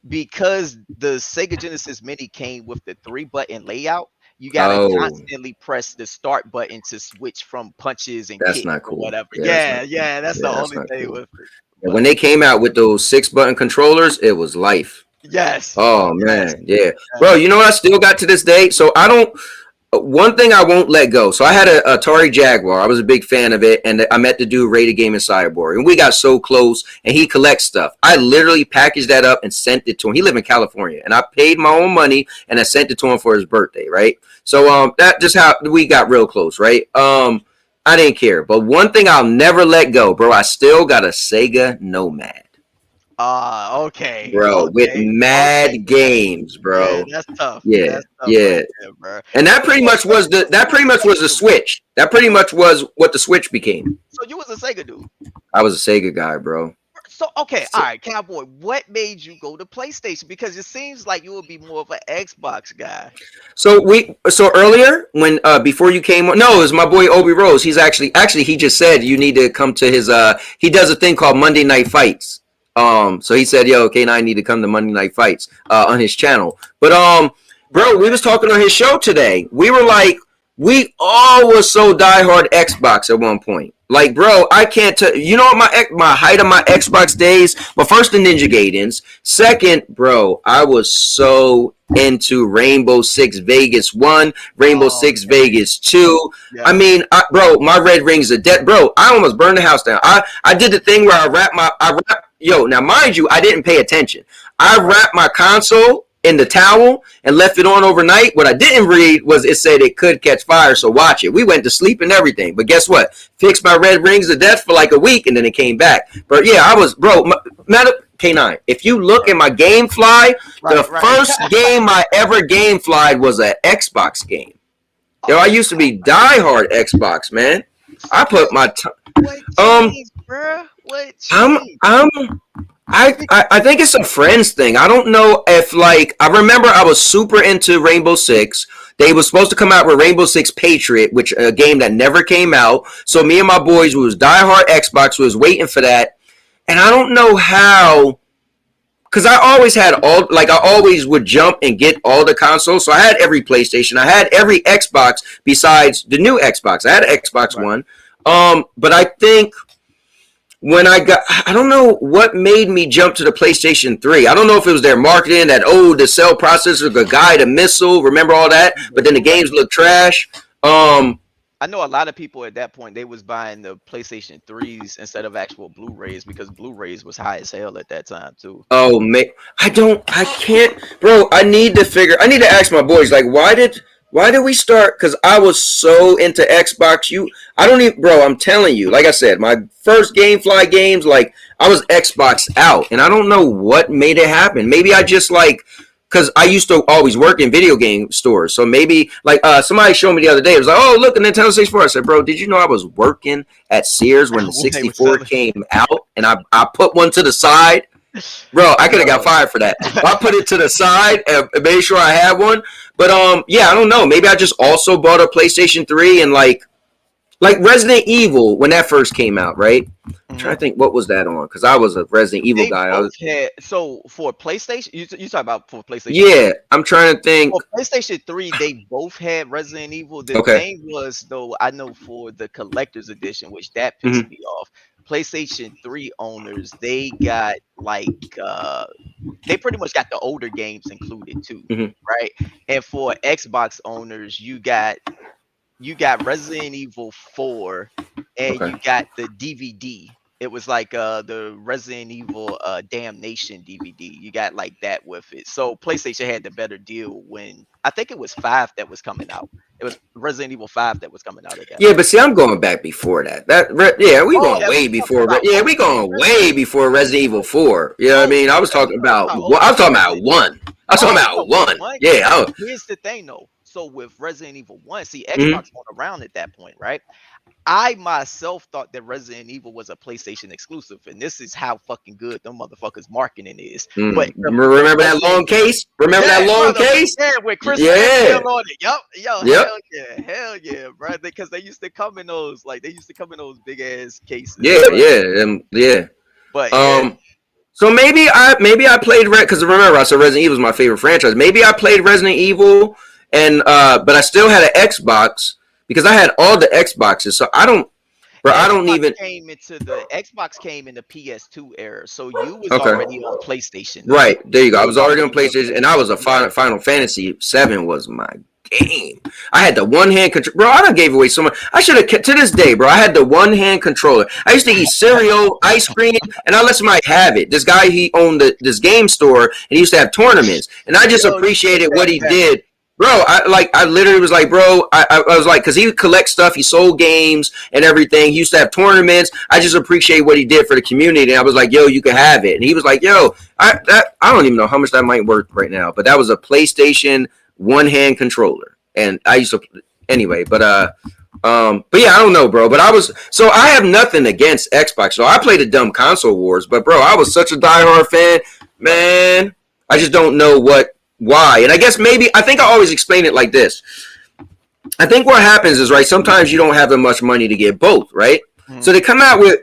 because the Sega Genesis Mini came with the 3-button layout, you gotta constantly press the start button to switch from punches and That's kicks not or cool. whatever. Yeah, Yeah, that's the only thing with it. When they came out with those 6-button controllers, it was life. Yes. Oh man, yeah. Bro, you know what I still got to this day? So I don't one thing I won't let go. So I had a Atari Jaguar. I was a big fan of it, and I met the dude Rated Gaming Cyborg, and we got so close. And he collects stuff. I literally packaged that up and sent it to him. He lived in California, and I paid my own money and I sent it to him for his birthday. Right. So that just how we got real close. Right. I didn't care. But one thing I'll never let go, bro. I still got a Sega Nomad. Okay. Bro, with mad games, bro. Yeah, that's tough. Yeah, That's tough yeah. right there, bro. And that pretty much was the Switch. That pretty much was what the Switch became. So you was a Sega dude. I was a Sega guy, bro. So okay, all right, Cowboy. What made you go to PlayStation? Because it seems like you would be more of an Xbox guy. So earlier when before you came on, no, it was my boy Obi Rose. He's actually he just said you need to come to his he does a thing called Monday Night Fights. So he said, yo, K9, I need to come to Monday Night Fights on his channel. But bro, we was talking on his show today. We were like, we all was so diehard Xbox at one point. Like, bro, I can't tell you know what my height of my Xbox days. But first the Ninja Gaidens. Second, bro, I was so into Rainbow Six Vegas 1, Rainbow Six Vegas 2. Yeah. I mean, bro, my red rings of death, bro. I almost burned the house down. I did the thing where I wrapped now mind you, I didn't pay attention. I wrapped my console in the towel and left it on overnight. What I didn't read was it said it could catch fire, so watch it. We went to sleep and everything, but guess what? Fixed my red rings of death for like a week, and then it came back. But yeah, I was, bro, K9, if you look at my GameFly, the first game I ever GameFlyed was an Xbox game. Yo, I used to be diehard Xbox, man. I put my I think it's a friends thing. I don't know if I remember I was super into Rainbow Six. They were supposed to come out with Rainbow Six Patriot, which a game that never came out. So me and my boys was diehard Xbox. We was waiting for that, and I don't know how. Because I always had I always would jump and get all the consoles. So I had every PlayStation. I had every Xbox besides the new Xbox. I had an Xbox One. But I think when I don't know what made me jump to the PlayStation 3. I don't know if it was their marketing, that the cell processor, the guy, the missile, remember all that? But then the games look trash. I know a lot of people at that point, they was buying the PlayStation 3s instead of actual Blu-rays because Blu-rays was high as hell at that time too. Oh, man. I can't, bro. I need to ask my boys, like, why did we start? Because I was so into Xbox. I don't even, bro, I'm telling you, like I said, my first GameFly games, like, I was Xbox out. And I don't know what made it happen. Maybe I just, like, because I used to always work in video game stores. So maybe, like, somebody showed me the other day. It was like, oh, look, a Nintendo 64. I said, bro, did you know I was working at Sears when the 64 came out? And I put one to the side. Bro, I could have got fired for that. I put it to the side and made sure I had one. But, yeah, I don't know. Maybe I just also bought a PlayStation 3 and, like Resident Evil when that first came out, right? I'm trying to think, what was that on? Because I was a Resident Evil guy. So for PlayStation, you talk about for PlayStation? Yeah, I'm trying to think. For PlayStation 3, they both had Resident Evil. The thing was, though, I know for the collector's edition, which that pissed me off. PlayStation 3 owners, they got like they pretty much got the older games included too, right? And for Xbox owners, you got Resident Evil 4 and you got the DVD. It was like the Resident Evil Damnation DVD. You got like that with it. So PlayStation had the better deal when I think it was 5 that was coming out. It was Resident Evil 5 that was coming out again. Yeah, but see, I'm going back before that. We going way before. Yeah, we going way before Resident Evil 4. You know what I mean? I was talking about. I was talking about 1. I was talking about 1. Yeah. Here's the thing, though. So with Resident Evil 1, see, Xbox went around at that point, right? I myself thought that Resident Evil was a PlayStation exclusive, and this is how fucking good them motherfuckers marketing is. But remember that long case? Remember that long case? Yeah, with Chris on it. Hell yeah, bro. Because they used to come in those, big ass cases. Yeah. But so maybe I played because remember I said Resident Evil is my favorite franchise. Maybe I played Resident Evil, and but I still had an Xbox. Because I had all the Xboxes, so I don't Xbox came in the PS2 era, so you was already on PlayStation. Right, there you go. I was already on PlayStation, and I was a Final Fantasy 7 was my game. I had the one-hand control. Bro, I done gave away so much. I should have, to this day, bro, I had the one-hand controller. I used to eat cereal, ice cream, and I let somebody have it. This guy, he owned this game store, and he used to have tournaments, and I just appreciated what he did. Bro, I literally was like, bro, I was like, because he would collect stuff, he sold games and everything. He used to have tournaments. I just appreciate what he did for the community. And I was like, yo, you can have it. And he was like, yo, I don't even know how much that might worth right now, but that was a PlayStation one-hand controller. And I used to, anyway, but yeah, I don't know, bro. But I have nothing against Xbox. So I played the dumb console wars, but bro, I was such a diehard fan, man. I just don't know why. And I guess I think I always explain it like this. I think what happens is, right, sometimes you don't have that much money to get both, right? So they come out with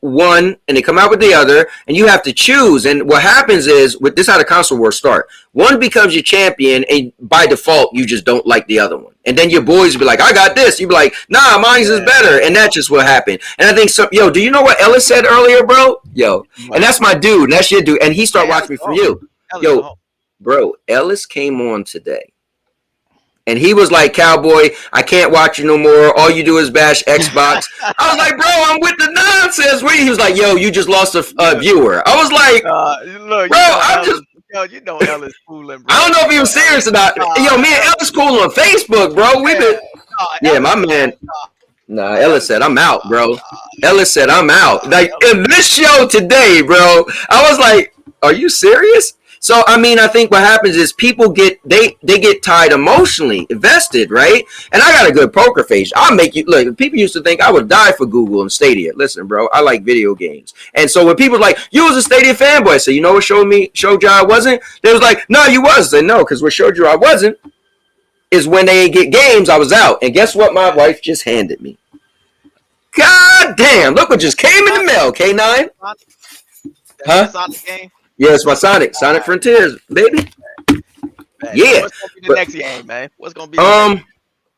one and they come out with the other, and you have to choose. And what happens is, with this, how the console wars start. One becomes your champion, and by default, you just don't like the other one. And then your boys will be like, I got this. You be like, nah, mine's is better. And that's just what happened. And I think, do you know what Ellis said earlier, bro? And that's my dude, and that's your dude. And he started watching me from you. Bro, Ellis came on today. And he was like, Cowboy, I can't watch you no more. All you do is bash Xbox. I was like, bro, I'm with the nonsense. He was like, yo, you just lost a viewer. I was like, you know Ellis fooling, bro. I don't know if he was serious or not. Yo, me and Ellis cool on Facebook, bro. My man. Nah, Ellis said, I'm out, bro. Ellis said, I'm out. Like, in this show today, bro, I was like, are you serious? So, I mean, I think what happens is people get tied emotionally invested, right? And I got a good poker face. I'll make you look. People used to think I would die for Google and Stadia. Listen, bro, I like video games. And so when people like, you was a Stadia fanboy, I said, you know what showed you I wasn't? They was like, no, you was. I said, no, because what showed you I wasn't is when they get games, I was out. And guess what my wife just handed me? God damn, look what just came in the mail, K9. Huh? Sonic game? Yeah, it's my Sonic Frontiers, baby. Yeah. What's gonna be the next game, man? What's gonna be?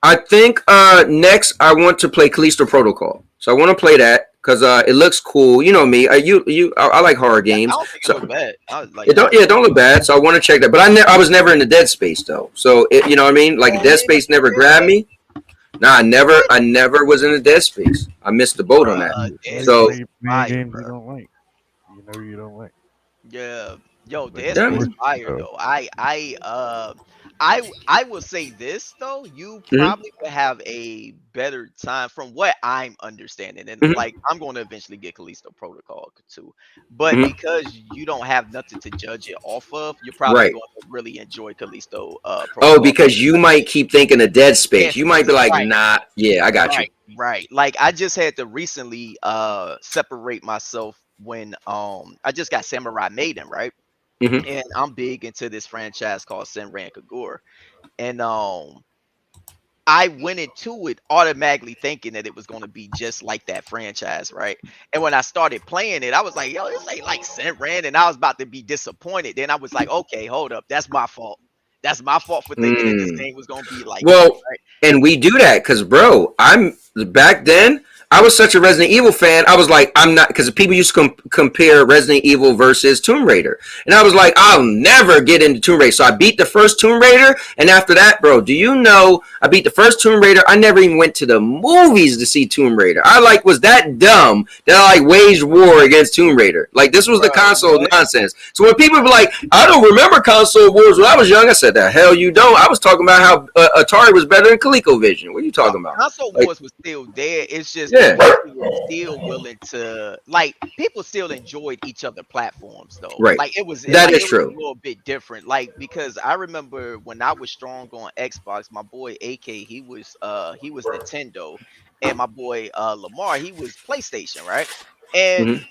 I think next I want to play Callisto Protocol. So I want to play that. because it looks cool. You know me. I like horror games. I don't think it So look bad. Like, it don't look bad. So I want to check that. But I was never in the Dead Space though. So you know what I mean? Like Dead Space never grabbed me. Nah, I never was in the Dead Space. I missed the boat on that. So games you don't like. You know you don't like. Yeah, yo, Dead Yeah. Space fire though. I will say this though, you Mhm. probably would have a better time from what I'm understanding, and Mhm. like I'm going to eventually get Callisto Protocol too, but Mhm. because you don't have nothing to judge it off of, you're probably Right. going to really enjoy Callisto Oh, Protocol. because you might keep thinking of Dead Space. Dead You might be Space, like, right, nah, yeah, I got you. right. Like I just had to recently separate myself when I just got Samurai Maiden, right? Mhm. And I'm big into this franchise called Senran Kagura. And I went into it automatically thinking that it was going to be just like that franchise, right? And when I started playing it, I was like, yo, this ain't like Senran, and I was about to be disappointed. Then I was like, okay, hold up, that's my fault. That's my fault for thinking that this Mm. game was going to be like that, Well, right? and we do that because, bro, I'm back then. I was such a Resident Evil fan. I was like, I'm not, because people used to compare Resident Evil versus Tomb Raider, and I was like, I'll never get into Tomb Raider. So I beat the first Tomb Raider, and after that, bro, do you know I beat the first Tomb Raider? I never even went to the movies to see Tomb Raider. I like was that dumb that I like waged war against Tomb Raider. Like this was the Bro, console what? nonsense. So when people were like, I don't remember console wars when I was young, I said, the hell you don't. I was talking about how Atari was better than ColecoVision. What are you talking about? Console Like, wars was still there. It's just yeah. that people were still willing to like people still enjoyed each other platforms though. Right. Like it was That like is it was true. a little bit different. Like because I remember when I was strong on Xbox, my boy AK he was Nintendo, and my boy Lamar he was PlayStation, right? And Mhm.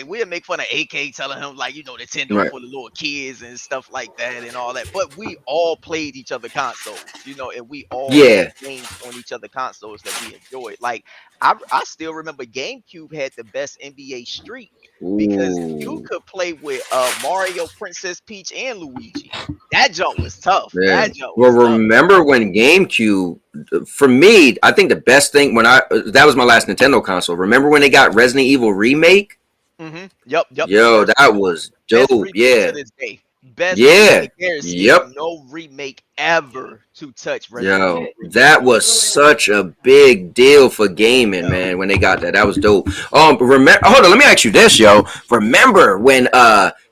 we'll make fun of AK telling him like Nintendo Right. for the little kids and stuff like that and all that. But we all played each other consoles, and we all had Yeah. games on each other consoles that we enjoyed. Like I still remember GameCube had the best NBA Street because you Ooh. could play with Mario, Princess Peach, and Luigi. That jump was tough. Yeah. That jump Well, was tough. remember when GameCube, for me, I think the best thing when that was my last Nintendo console. Remember when they got Resident Evil Remake? Yep. The Yo, first that was best dope. remake Yeah. to this day. Best Yeah. remake. There is Yep. still no remake ever to touch Resident Yo, Evil remake. that was such a big deal for gaming, Yeah. man. When they got that, that was dope. Remember? Hold on, let me ask you this, yo. Remember when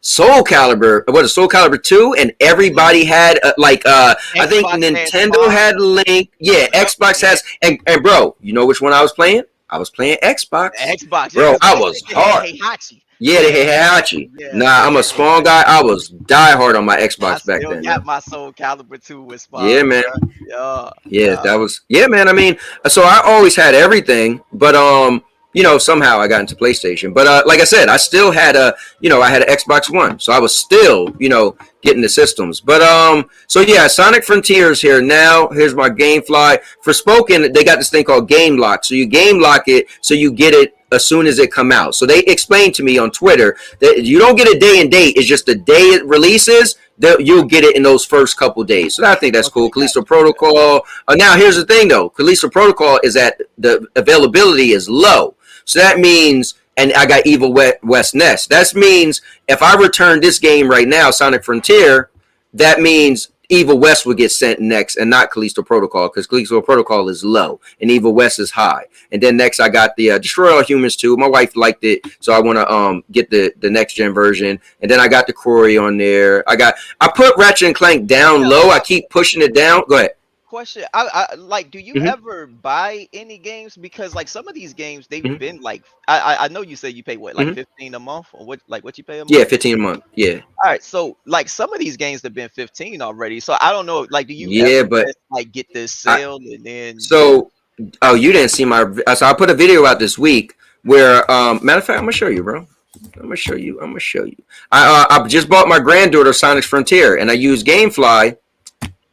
Soul Calibur, what is Soul Calibur 2, and everybody had I think Xbox had Nintendo Spawn. had Link. Yeah, Yep. Xbox has, and bro, you know which one I was playing? I was playing Xbox. Xbox. Yeah, Bro, because I was PlayStation had hard. Heihachi. Yeah, they had Hachi. Yeah, Nah, I'm a Spawn guy. I was die hard on my I Xbox back still then, got yo. my Soul Calibur 2 with Yeah, Spawn, man. bro. Yeah, Yeah. that was man. I mean, so I always had everything, but somehow I got into PlayStation. But like I said, I still had I had an Xbox One, so I was still, getting the systems. But so yeah, Sonic Frontiers here now. Here's my GameFly. For Spoken, they got this thing called Game Lock. So you game lock it, so you get it as soon as it come out. So they explained to me on Twitter that you don't get a day and date. It's just the day it releases. You'll get it in those first couple days. So I think that's cool. Callisto Protocol. Now here's the thing though. Callisto Protocol is that the availability is low. So that means, and I got Evil West Nest. That means if I return this game right now, Sonic Frontier, that means Evil West would get sent next and not Callisto Protocol because Callisto Protocol is low and Evil West is high. And then next I got the Destroy All Humans 2. My wife liked it, so I want to get the next gen version. And then I got the Quarry on there. I put Ratchet and Clank down low. I keep pushing it down. Go ahead. Question. I like. Do you ever buy any games? Because like some of these games, they've been like. I know you say you pay what, like 15 a month, or what you pay a month? Yeah, 15 a month. Yeah. All right. So like some of these games have been 15 already. So I don't know. Like, do you ever but just, like get this sale and then? So, you didn't see my. So I put a video out this week where, matter of fact, I'm gonna show you, bro. I'm gonna show you. I just bought my granddaughter Sonic Frontier, and I use GameFly.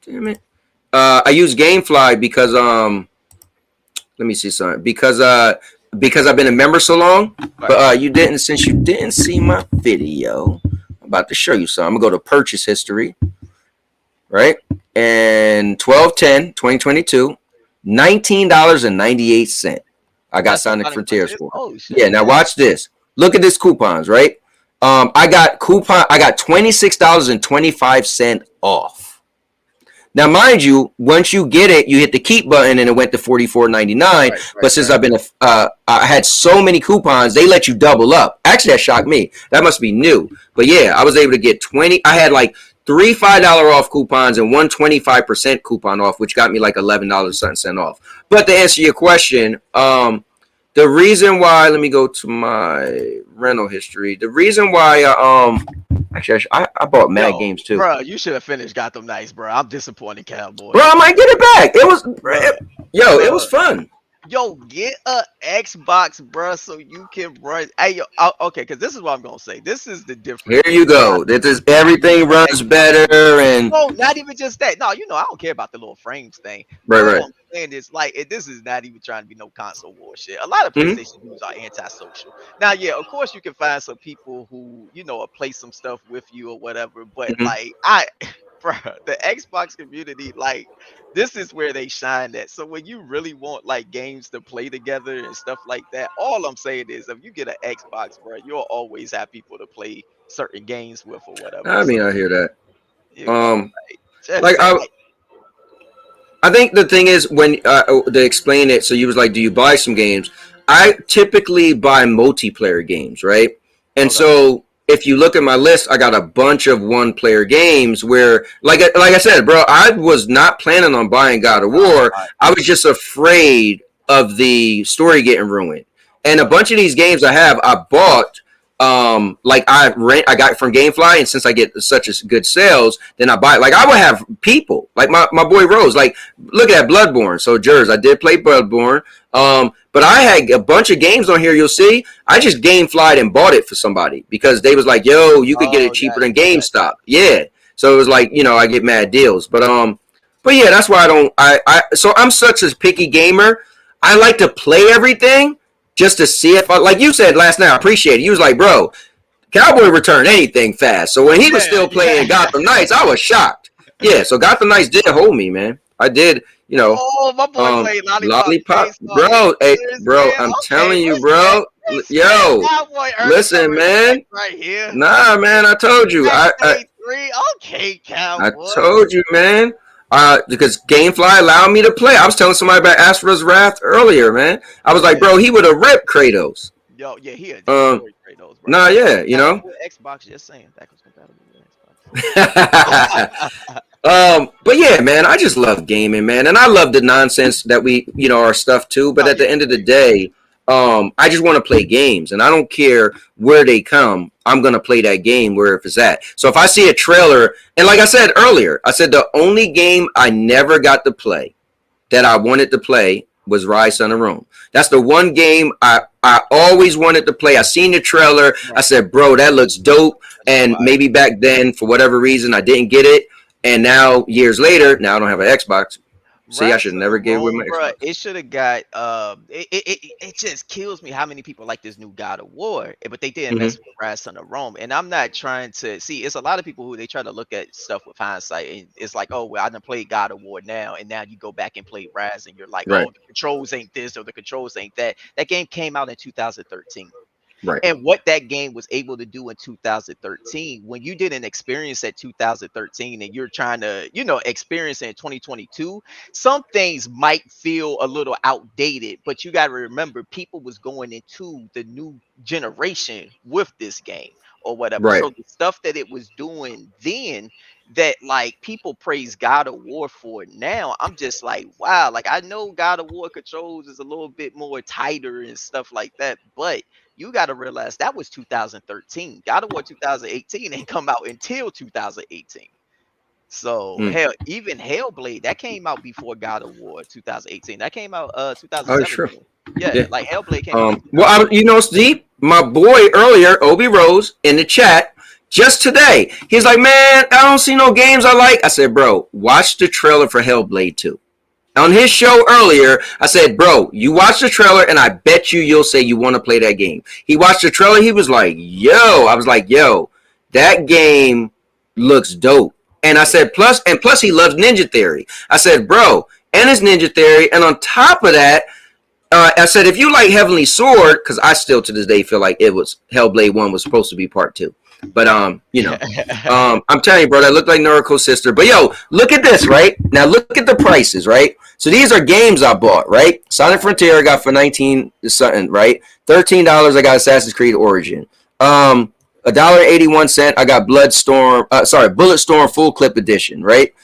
Damn it. I use GameFly because let me see something because I've been a member so long. But since you didn't see my video, I'm about to show you something. I'm gonna go to purchase history, right? And 12/10/2022, $19.98. I got Sonic Frontiers for. Oh shit. Yeah, now watch this. Look at this coupons, right? I got $26.25 off. Now, mind you, once you get it, you hit the keep button and it went to $44.99. Right, but since I've been I had so many coupons, they let you double up. Actually, that shocked me. That must be new. But yeah, I was able to get 20. I had like 3 $5 off coupons and one 25% coupon off, which got me like $11 something off. But to answer your question, the reason why, let me go to my rental history. The reason why actually I bought mad games too. Bro, you should have finished Gotham Knights, bro. I'm disappointed, Cowboy. Bro, I might get it back. It was it was fun. Yo, get a Xbox, bro, so you can run. Hey, yo, okay, because this is what I'm gonna say. This is the difference. Here you go. This is everything runs better, and no, not even just that. No, I don't care about the little frames thing. Right. What I'm saying is this is not even trying to be no console war shit. A lot of PlayStation users are antisocial. Now, yeah, of course you can find some people who will play some stuff with you or whatever, but bro, the Xbox community, this is where they shine at. So when you really want games to play together and stuff like that, all I'm saying is if you get an Xbox, bro, you'll always have people to play certain games with or whatever. I mean, I hear that. I think the thing is when they explain it, so you was like, do you buy some games? I typically buy multiplayer games, right? And so if you look at my list, I got a bunch of one-player games where, like I said, bro, I was not planning on buying God of War. I was just afraid of the story getting ruined. And a bunch of these games I bought, I got from GameFly, and since I get such a good sales, then I buy it. Like I would have people, like my boy Rose, like look at that Bloodborne. So Jers, I did play Bloodborne. But I had a bunch of games on here. You'll see. I just GameFly'd and bought it for somebody because they was like, "Yo, you could get it cheaper than GameStop." Yeah. So it was like, I get mad deals. But yeah, that's why so I'm such a picky gamer. I like to play everything just to see if like you said last night. I appreciate it. You was like, "Bro, Cowboy return anything fast." So when he was still playing Gotham Knights, I was shocked. Yeah. So Gotham Knights did hold me, man. I did. Oh, my boy played Lollipop. Bro, I'm telling you, bro. Yo, listen, man. Right here. Nah, man, I told you. Okay, Cowboy. I told you, man. Because GameFly allowed me to play. I was telling somebody about Asura's Wrath earlier, man. I was like, bro, he would have ripped Kratos. Yo, yeah, he had Kratos, bro. Nah, yeah, Xbox, just saying. That was compatible with Xbox. But yeah, man, I just love gaming, man, and I love the nonsense that we, our stuff too. But at the end of the day, I just want to play games, and I don't care where they come. I'm gonna play that game wherever it's at. So if I see a trailer, and like I said earlier, I said the only game I never got to play that I wanted to play was Rise Son of Rome. That's the one game I always wanted to play. I seen the trailer. I said, bro, that looks dope. And maybe back then, for whatever reason, I didn't get it. And now, years later, now I don't have an Xbox. See, I should never give away my Xbox. It should have got. It just kills me how many people like this new God of War, but they didn't mess with Rise Son of Rome. And I'm not trying to see. It's a lot of people who they try to look at stuff with hindsight, and it's like, oh, well, I done played God of War now, and now you go back and play Rise, and you're like, oh, the controls ain't this or the controls ain't that. That game came out in 2013. Right. And what that game was able to do in 2013, when you didn't experience that 2013 and you're trying to, experience it in 2022, some things might feel a little outdated, but you got to remember people was going into the new generation with this game or whatever. Right. So the stuff that it was doing then that people praise God of War for now, I'm just like, wow, I know God of War controls is a little bit more tighter and stuff like that, but you got to realize that was 2013. God of War 2018 ain't come out until 2018. So hell, even Hellblade that came out before God of War 2018. That came out 2017. Oh, sure. Yeah, Hellblade came out. Well, Steve, my boy earlier, Obi Rose, in the chat just today, he's like, man, I don't see no games I like. I said, bro, watch the trailer for Hellblade 2. On his show earlier, I said, bro, you watch the trailer, and I bet you'll say you want to play that game. He watched the trailer. He was like, yo. I was like, yo, that game looks dope. And I said, plus he loves Ninja Theory. I said, bro, and it's Ninja Theory. And on top of that, I said if you like Heavenly Sword, because I still to this day feel like it was Hellblade 1 was supposed to be part 2. But you know, I'm telling you, bro, that looked like Noriko's sister. But yo, look at this, right? Now look at the prices, right? So these are games I bought, right? Silent Frontier I got for 19 something, right? $13 I got Assassin's Creed Origin. $1.81 I got Bulletstorm Full Clip Edition, right?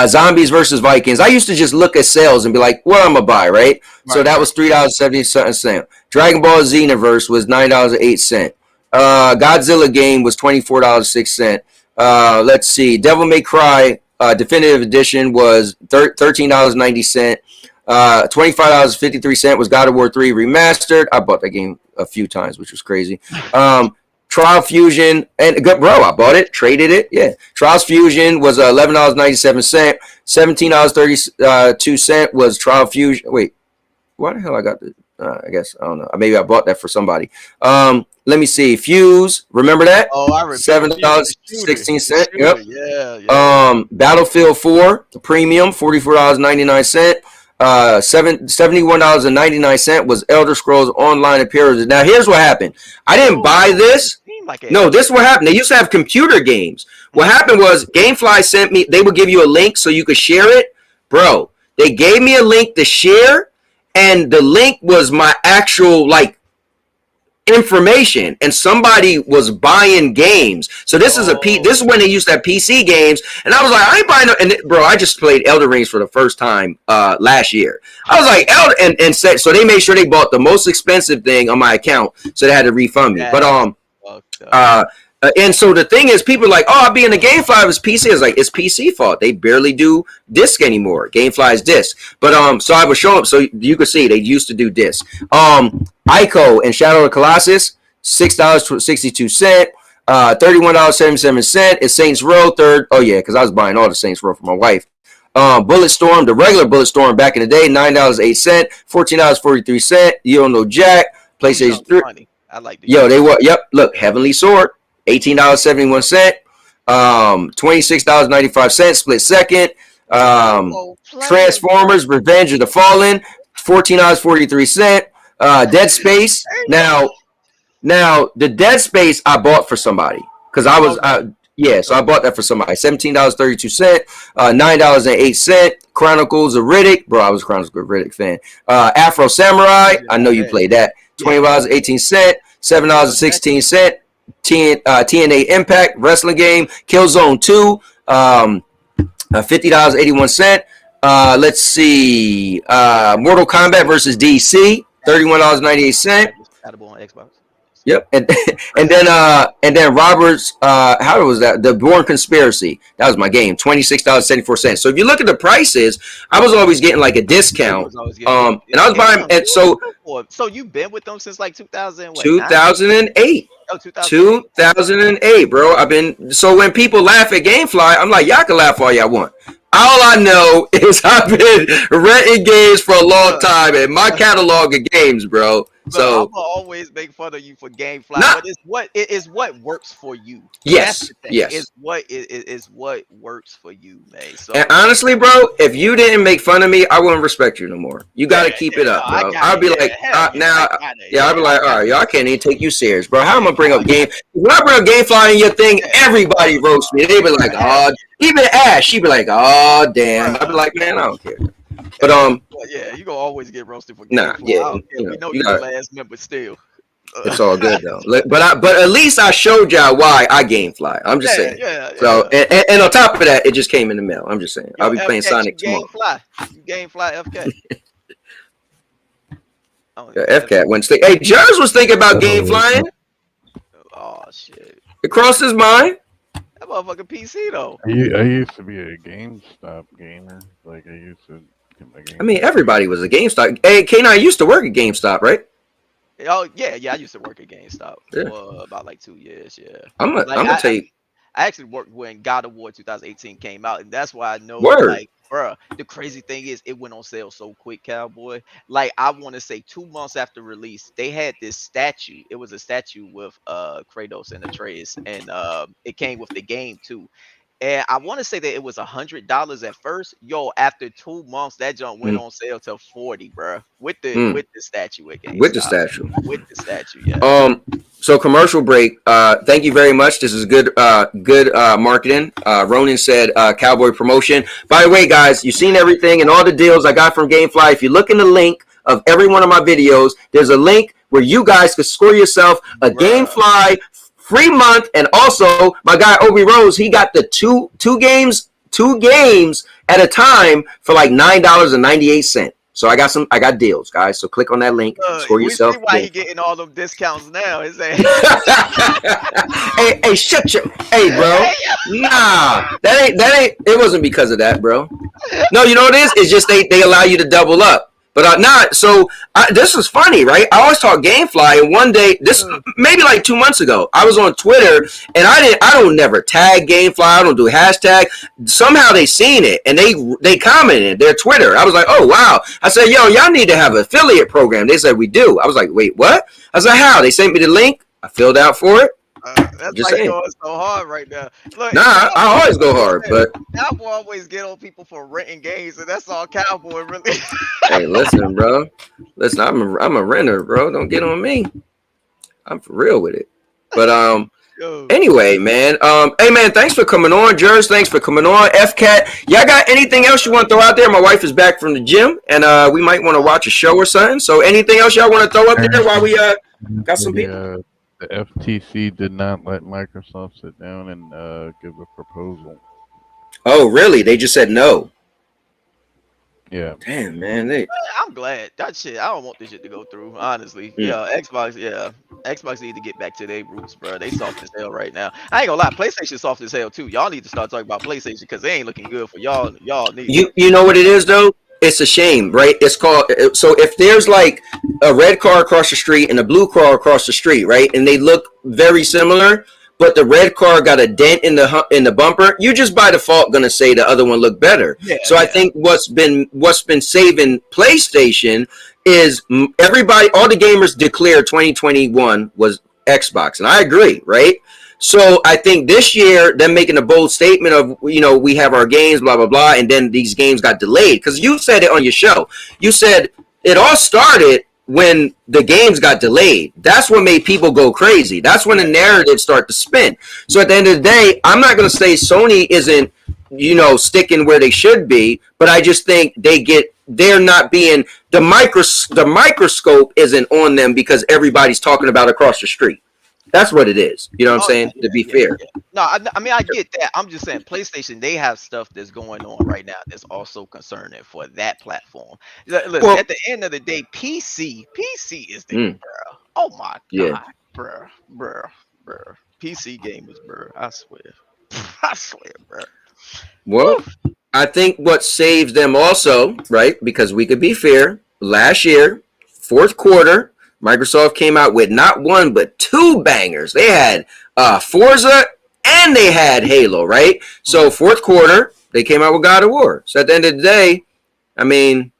Zombies versus Vikings. I used to just look at sales and be like, what I'm gonna buy, right? So that was $3.70. Dragon Ball Xenoverse was $9.08. Godzilla game was $24.06. Let's see, Devil May Cry Definitive Edition was $13.90. $25.53 was God of War 3 Remastered. I bought that game a few times, which was crazy. Trial Fusion, and bro, I bought it, traded it. Yeah, Trials Fusion was $11.97. $17.32 was Trial Fusion. Wait, why the hell I got this? I guess I don't know. Maybe I bought that for somebody. Let me see. Fuse, remember that? Oh, I remember. $7.16. Yep. Yeah. Battlefield 4 Premium, $44.99. $71.99 was Elder Scrolls Online Appearance. Now here's what happened. I didn't buy this. No, this is what happened. They used to have computer games. What happened was GameFly sent me, they would give you a link so you could share it. Bro, they gave me a link to share, and the link was my actual information, and somebody was buying games. So this is this is when they used to have PC games, and I was like, I ain't buying no. And bro, I just played Elden Rings for the first time last year. I was like, and said, so they made sure they bought the most expensive thing on my account, so they had to refund me. Yeah. But and so the thing is, people are like, oh, I'll be in the GameFly. It's PC. It's like, it's PC fault. They barely do disc anymore. GameFly's disc. But so I would show up so you could see they used to do disc. Ico and Shadow of the Colossus, $6.62. $31.77 is Saints Row third. Oh yeah, because I was buying all the Saints Row for my wife. Bulletstorm, the regular Bulletstorm back in the day, $9.08, $14.43. You don't know jack. PlayStation 3. I like the they were. Yep. Look, Heavenly Sword, $18.71. $26.95. Split second. Transformers: Revenge of the Fallen, $14.43. Dead Space. Now the Dead Space I bought for somebody because I was so I bought that for somebody. $17.32. $9.08. Chronicles of Riddick. Bro, I was a Chronicles of Riddick fan. Afro Samurai. I know you played that. $20.18. $7.16. TNA Impact Wrestling Game. Killzone 2. $50.81. Let's see. Mortal Kombat versus DC. $31.98. On Xbox. Yep, and then Robert's how was that? The Bourne Conspiracy. That was my game. $26.74. So if you look at the prices, I was always getting like a discount. And I was buying. And so you've been with them since like 2008. Oh, 2008, bro. I've been. So when people laugh at GameFly, I'm like, y'all can laugh all y'all want. All I know is I've been renting games for a long time, and my catalog of games, bro. So I'm gonna always make fun of you for GameFly, but it is what works for you. Yes, It's what works for you, man. So, and honestly, bro, if you didn't make fun of me, I wouldn't respect you no more. You got to keep it up, bro. I'd be like, I'd be like, all right, y'all, I can't even take you serious, bro. How am I gonna bring up game? When I bring up GameFly in your thing, everybody roasts me. They be like, oh, even Ash, she be like, oh, damn. I'd be like, man, I don't care. But you gonna always get roasted for GameFly. We know you're the last member still. It's all good though. But at least I showed y'all why I GameFly. I'm just saying. So and on top of that, it just came in the mail. I'm just saying. I'll be playing Sonic tomorrow. You GameFly FK. FCat went stick. Hey, Jers was thinking about GameFlying. Oh shit! It crossed his mind. That motherfucking PC though. I used to be a GameStop gamer. Like I used to. I mean, everybody was a GameStop. Hey, K9 used to work at GameStop, right? Oh yeah, I used to work at GameStop for about like 2 years. Yeah, I'm gonna tell you. I actually worked when God of War 2018 came out, and that's why I know. Word. Like, bruh, the crazy thing is, it went on sale so quick, cowboy. Like, I want to say 2 months after release, they had this statue. It was a statue with Kratos and Atreus, and it came with the game too. and I want to say that it was $100 at first. Yo, after 2 months, that junk went on sale to 40, bro. With the statue at GameStop. With the statue. With the statue, yeah. So commercial break. Thank you very much. This is good marketing. Ronan said cowboy promotion. By the way, guys, you've seen everything and all the deals I got from GameFly. If you look in the link of every one of my videos, there's a link where you guys can score yourself a GameFly free month. And also my guy Obi Rose, he got the two games at a time for like $9.98. So I got deals, guys. So click on that link, score yourself. See why he getting all them discounts now? Is that? hey, shut your, hey, bro. Nah, that ain't. It wasn't because of that, bro. No, you know what it is? It's just they allow you to double up. But not so. This was funny, right? I always talk GameFly, and one day, this maybe like 2 months ago, I was on Twitter, and I don't never tag GameFly. I don't do hashtag. Somehow they seen it, and they commented their Twitter. I was like, oh wow. I said, yo, y'all need to have an affiliate program. They said we do. I was like, wait, what? I was like, how? They sent me the link. I filled out for it. That's just like saying. going so hard right now. Look, nah, I always go hard, but Cowboy always get on people for renting games, and that's all Cowboy really. Hey, listen, bro. Listen, I'm a renter, bro. Don't get on me. I'm for real with it. But anyway, man. Hey, man. Thanks for coming on, Jers. Thanks for coming on, FCat. Y'all got anything else you want to throw out there? My wife is back from the gym, and we might want to watch a show or something. So, anything else y'all want to throw up there while we got some people? The FTC did not let Microsoft sit down and give a proposal. Oh, really? They just said no. Yeah. Damn, man. I'm glad. That shit, I don't want this shit to go through, honestly. Yeah, Xbox need to get back to their roots, bro. They soft as hell right now. I ain't gonna lie, PlayStation soft as hell too. Y'all need to start talking about PlayStation because they ain't looking good for y'all. Y'all need. You know what it is though? It's a shame, right? It's called, so if there's like a red car across the street and a blue car across the street, right? And they look very similar, but the red car got a dent in the bumper, you just by default gonna say the other one looked better. I think what's been saving PlayStation is everybody, all the gamers declared 2021 was Xbox, and I agree, right? So I think this year, them making a bold statement of, we have our games, blah, blah, blah, and then these games got delayed. Because you said it on your show. You said it all started when the games got delayed. That's what made people go crazy. That's when the narrative started to spin. So at the end of the day, I'm not going to say Sony isn't, sticking where they should be, but I just think they're not being, the microscope isn't on them because everybody's talking about across the street. That's what it is. You know what I'm saying? To be fair. No, I mean, I get that. I'm just saying PlayStation, they have stuff that's going on right now that's also concerning for that platform. Listen, at the end of the day, PC is the bro. Oh my God, bro. PC gamers, bro. I swear, bro. Well, I think what saves them also, right? Because we could be fair, last year, fourth quarter, Microsoft came out with not one but two bangers. They had Forza and they had Halo, right? So fourth quarter, they came out with God of War. So at the end of the day, I mean,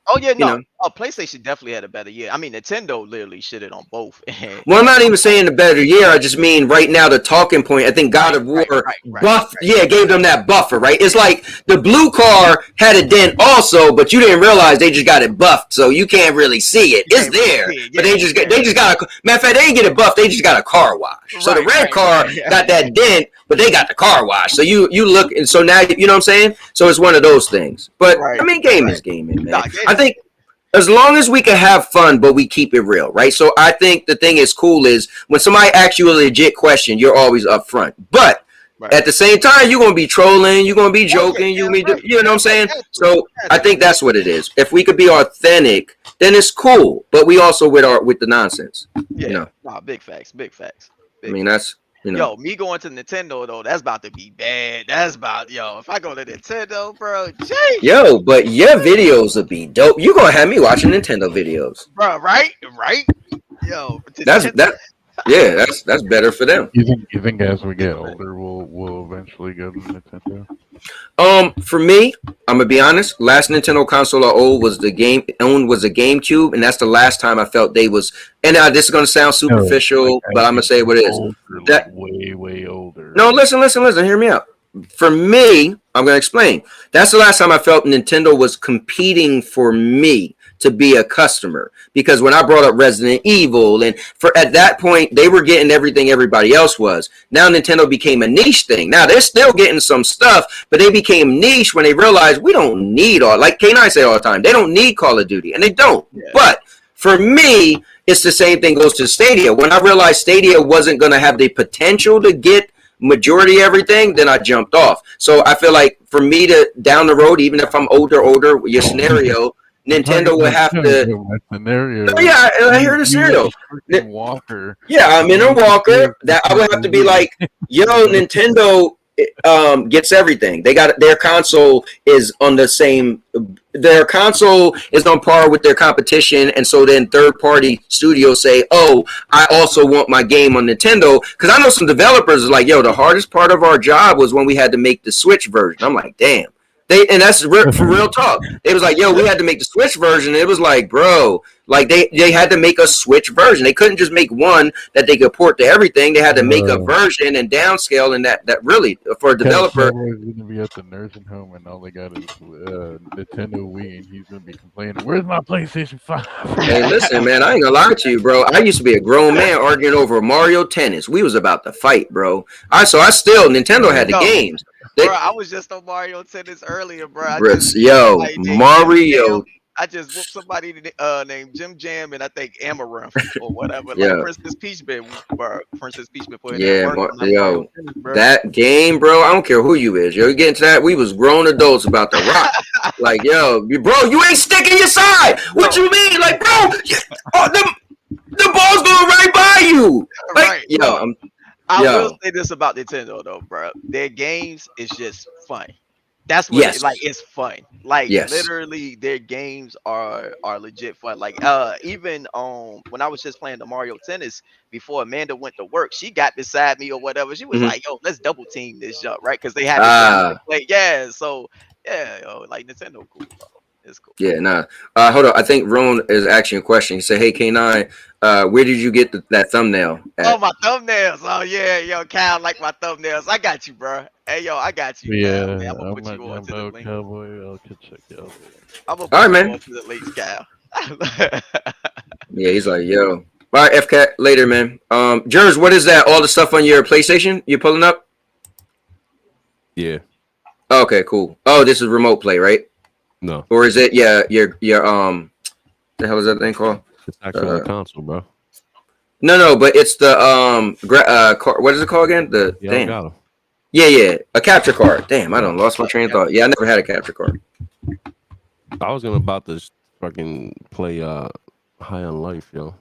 PlayStation definitely had a better year. I mean, Nintendo literally shitted on both. Well, I'm not even saying a better year. I just mean right now the talking point. I think God of War gave them that buffer, right? It's like the blue car had a dent also, but you didn't realize they just got it buffed, so you can't really see it. It's there, but they just got a matter of fact, they didn't get it buffed. They just got a car wash. So the red car got that dent, but they got the car wash. So you look, and so now you know what I'm saying. So it's one of those things. But I mean, game is gaming, man. I think as long as we can have fun, but we keep it real, right? So I think the thing is cool is when somebody asks you a legit question, you're always upfront. But at the same time, you're gonna be trolling, you're gonna be joking, you know what I'm saying? So I think that's what it is. If we could be authentic, then it's cool. But we also with the nonsense. Big facts. I mean, that's. Yo, me going to Nintendo though, that's about to be bad. That's about if I go to Nintendo, bro, geez. Yo, but your videos will be dope. You gonna have me watching Nintendo videos, bro? Right? Yo, that's better for them. You think as we get older, we'll eventually go to Nintendo? For me, I'm gonna be honest. Last Nintendo console I owned was a GameCube, and that's the last time I felt they was. And this is gonna sound superficial, but I'm gonna say what it is. That way older. No, listen. Hear me out. for me, I'm going to explain. That's the last time I felt Nintendo was competing for me to be a customer, because when I brought up Resident Evil, and for at that point they were getting everything everybody else was. Now Nintendo became a niche thing. Now they're still getting some stuff, but they became niche when they realized we don't need all, like K9 say all the time, they don't need Call of Duty, and they don't. Yeah. But for me, it's the same thing goes to Stadia. When I realized Stadia wasn't going to have the potential to get majority of everything, then I jumped off. So I feel like for me to down the road, even if I'm older, your scenario, Nintendo would have to. Scenario. Oh, yeah, I hear the scenario. Walker. Yeah, I'm in a walker. That I would have to be like, yo, Nintendo gets everything. They got their console is on the same. Their console is on par with their competition, and so then third-party studios say, "Oh, I also want my game on Nintendo." Because I know some developers are like, "Yo, the hardest part of our job was when we had to make the Switch version." I'm like, "Damn." And that's for real talk. It was like, yo, we had to make the Switch version. It was like, bro, like they had to make a Switch version. They couldn't just make one that they could port to everything. They had to make a version and downscale, and that really for a developer. He's gonna be at the nursing home, and all they got is Nintendo Wii, and he's gonna be complaining, "Where's my PlayStation 5?" Hey, listen, man, I ain't gonna lie to you, bro. I used to be a grown man arguing over Mario Tennis. We was about to fight, bro. Nintendo had the games. Bro, I was just on Mario Tennis earlier, bro. Mario. I just whooped somebody named Jim Jam and I think Amaranth or whatever. Yeah. Like Princess Peach been putting that game, bro. I don't care who you is. Yo, you get into that. We was grown adults about to rock. Like, yo, bro, you ain't sticking your side. What you mean? Like, bro, the ball's going right by you. Like, right. Yo, I will say this about Nintendo though, bro. Their games is just fun. That's what it's fun. Like literally their games are legit fun. Like even when I was just playing the Mario Tennis before Amanda went to work, she got beside me or whatever. She was like, yo, let's double team this jump, right? Because they had to play. Yeah, so like Nintendo cool, bro. It's cool. Yeah, nah. Hold on. I think Ron is asking a question. He said, "Hey, K9, where did you get that thumbnail at?" Oh, my thumbnails. Oh, yeah. Yo, Kyle, like my thumbnails. I got you, bro. Hey, yo, I got you. Yeah, man. I'm going to put you on to the link. Cowboy, I'll check you out. I'm going to put you on to the link, Kyle. Yeah, he's like, yo. All right, FCAT, later, man. Jers, what is that? All the stuff on your PlayStation you're pulling up? Yeah. Okay, cool. Oh, this is remote play, right? No. Or is it your the hell is that thing called? It's actually a console, bro. No, but it's the what is it called again? Yeah, a capture card. Damn, I done lost my train of thought. Yeah, I never had a capture card. I was about to fucking play High on Life, yo.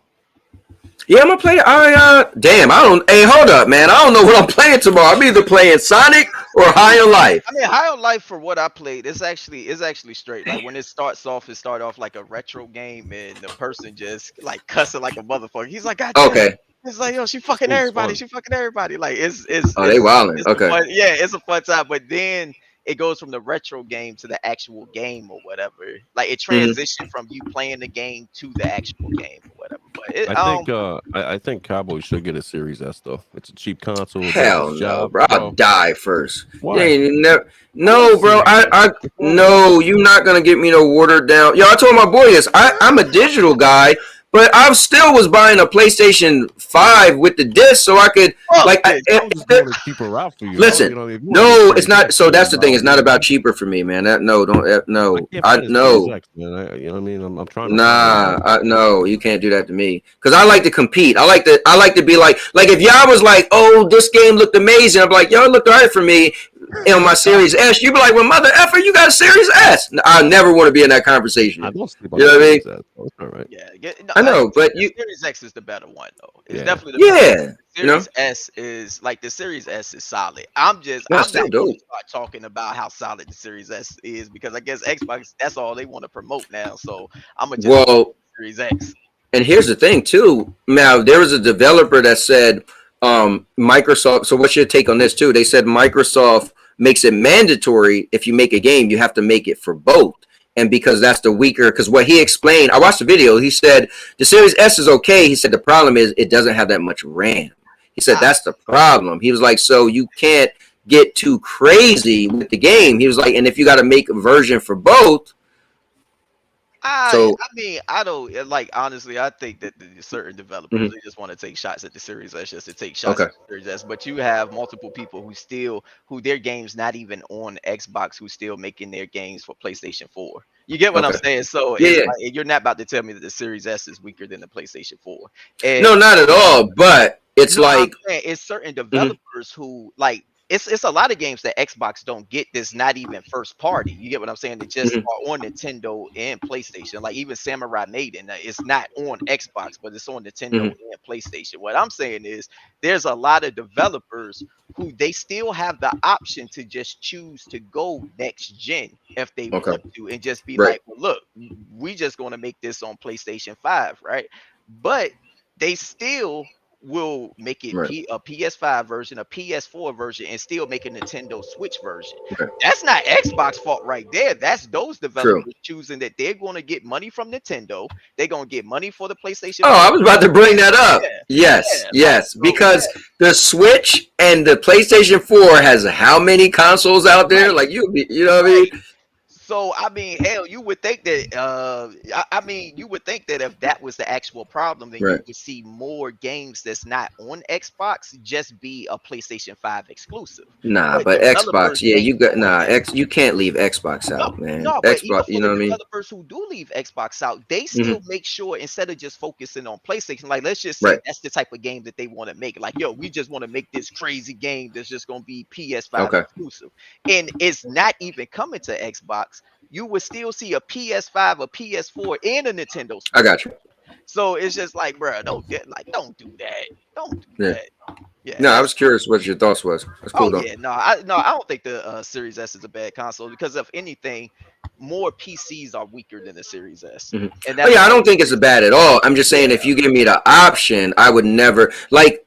Yeah, I'm gonna play. Hey, hold up, man. I don't know what I'm playing tomorrow. I'm either playing Sonic or High on Life. I mean, High on Life for what I played, it's actually straight. Like when it starts off like a retro game, and the person just like cussing like a motherfucker. He's like, God damn. Okay. It's like, yo, she fucking everybody. She fucking everybody. Like it's. Oh, they wilding. Okay. It's a fun time, but then it goes from the retro game to the actual game or whatever. Like it transitioned from you playing the game to the actual game or whatever. But I think Cowboy should get a Series S though. It's a cheap console. Hell no, bro. I'll die first. Why? No, bro. No, you're not gonna get me no watered down. Yo, I told my boy this. I'm a digital guy. But I still was buying a PlayStation 5 with the disc so I could cheaper route for you. Listen, no, it's not. So that's the thing. It's not about cheaper for me, man. No. I know. You know what I mean? I'm trying. No, you can't do that to me because I like to compete. I like to be like if y'all was like, oh, this game looked amazing. I'm like, yo, it looked all right for me. On my Series S, you'd be like, well, mother effer, you got a Series S. I never want to be in that conversation. I don't sleep on you know what I mean? That's all right. Yeah, I know, but Series X is the better one though. It's definitely the better one. Series S is like the Series S is solid. I'm not going to start talking about how solid the Series S is because I guess Xbox, that's all they want to promote now. So I'm gonna just Series X. And here's the thing too. Now there was a developer that said Microsoft. So what's your take on this too? They said Microsoft makes it mandatory if you make a game, you have to make it for both. And because that's the weaker, because what he explained, I watched the video, he said the Series S is okay. He said the problem is it doesn't have that much RAM. He said that's the problem. He was like, so you can't get too crazy with the game. He was like, and if you got to make a version for both. I mean, I don't like honestly. I think that certain developers they just want to take shots at the Series S just to take shots at the Series S. But you have multiple people who their games not even on Xbox who still making their games for PlayStation 4. You get what I'm saying? So like, you're not about to tell me that the Series S is weaker than the PlayStation 4. And, no, not at all. But it's like it's certain developers who like. It's a lot of games that Xbox don't get this not even first party. You get what I'm saying? They just are on Nintendo and PlayStation. Like even Samurai Maiden, it's not on Xbox, but it's on Nintendo and PlayStation. What I'm saying is there's a lot of developers who they still have the option to just choose to go next gen if they want to and just be like, well, look, we just going to make this on PlayStation 5, right? But they still will make it a PS5 version, a PS4 version, and still make a Nintendo Switch version. That's not Xbox fault right there. That's those developers choosing that they're going to get money from Nintendo. They're going to get money for the PlayStation. Oh, I was about to bring that up. Yes, because the Switch and the PlayStation 4 has how many consoles out there? Like you know what I mean? So I mean, hell, you would think that. I mean, you would think that if that was the actual problem, then you would see more games that's not on Xbox just be a PlayStation 5 exclusive. Nah, but Xbox, you can't leave Xbox out, man. No, but Xbox, you know what I mean? Developers who do leave Xbox out, they still make sure instead of just focusing on PlayStation, like let's just say that's the type of game that they want to make. Like, yo, we just want to make this crazy game that's just gonna be PS5 exclusive, and it's not even coming to Xbox. You would still see a PS5, a PS4, and a Nintendo Switch. I got you. So it's just like, bro, don't do that. Don't do that. Yeah. No, I was curious what your thoughts was. That's cool though. Yeah, I don't think the Series S is a bad console because if anything, more PCs are weaker than the Series S. And I don't think it's bad at all. I'm just saying if you give me the option, I would never like.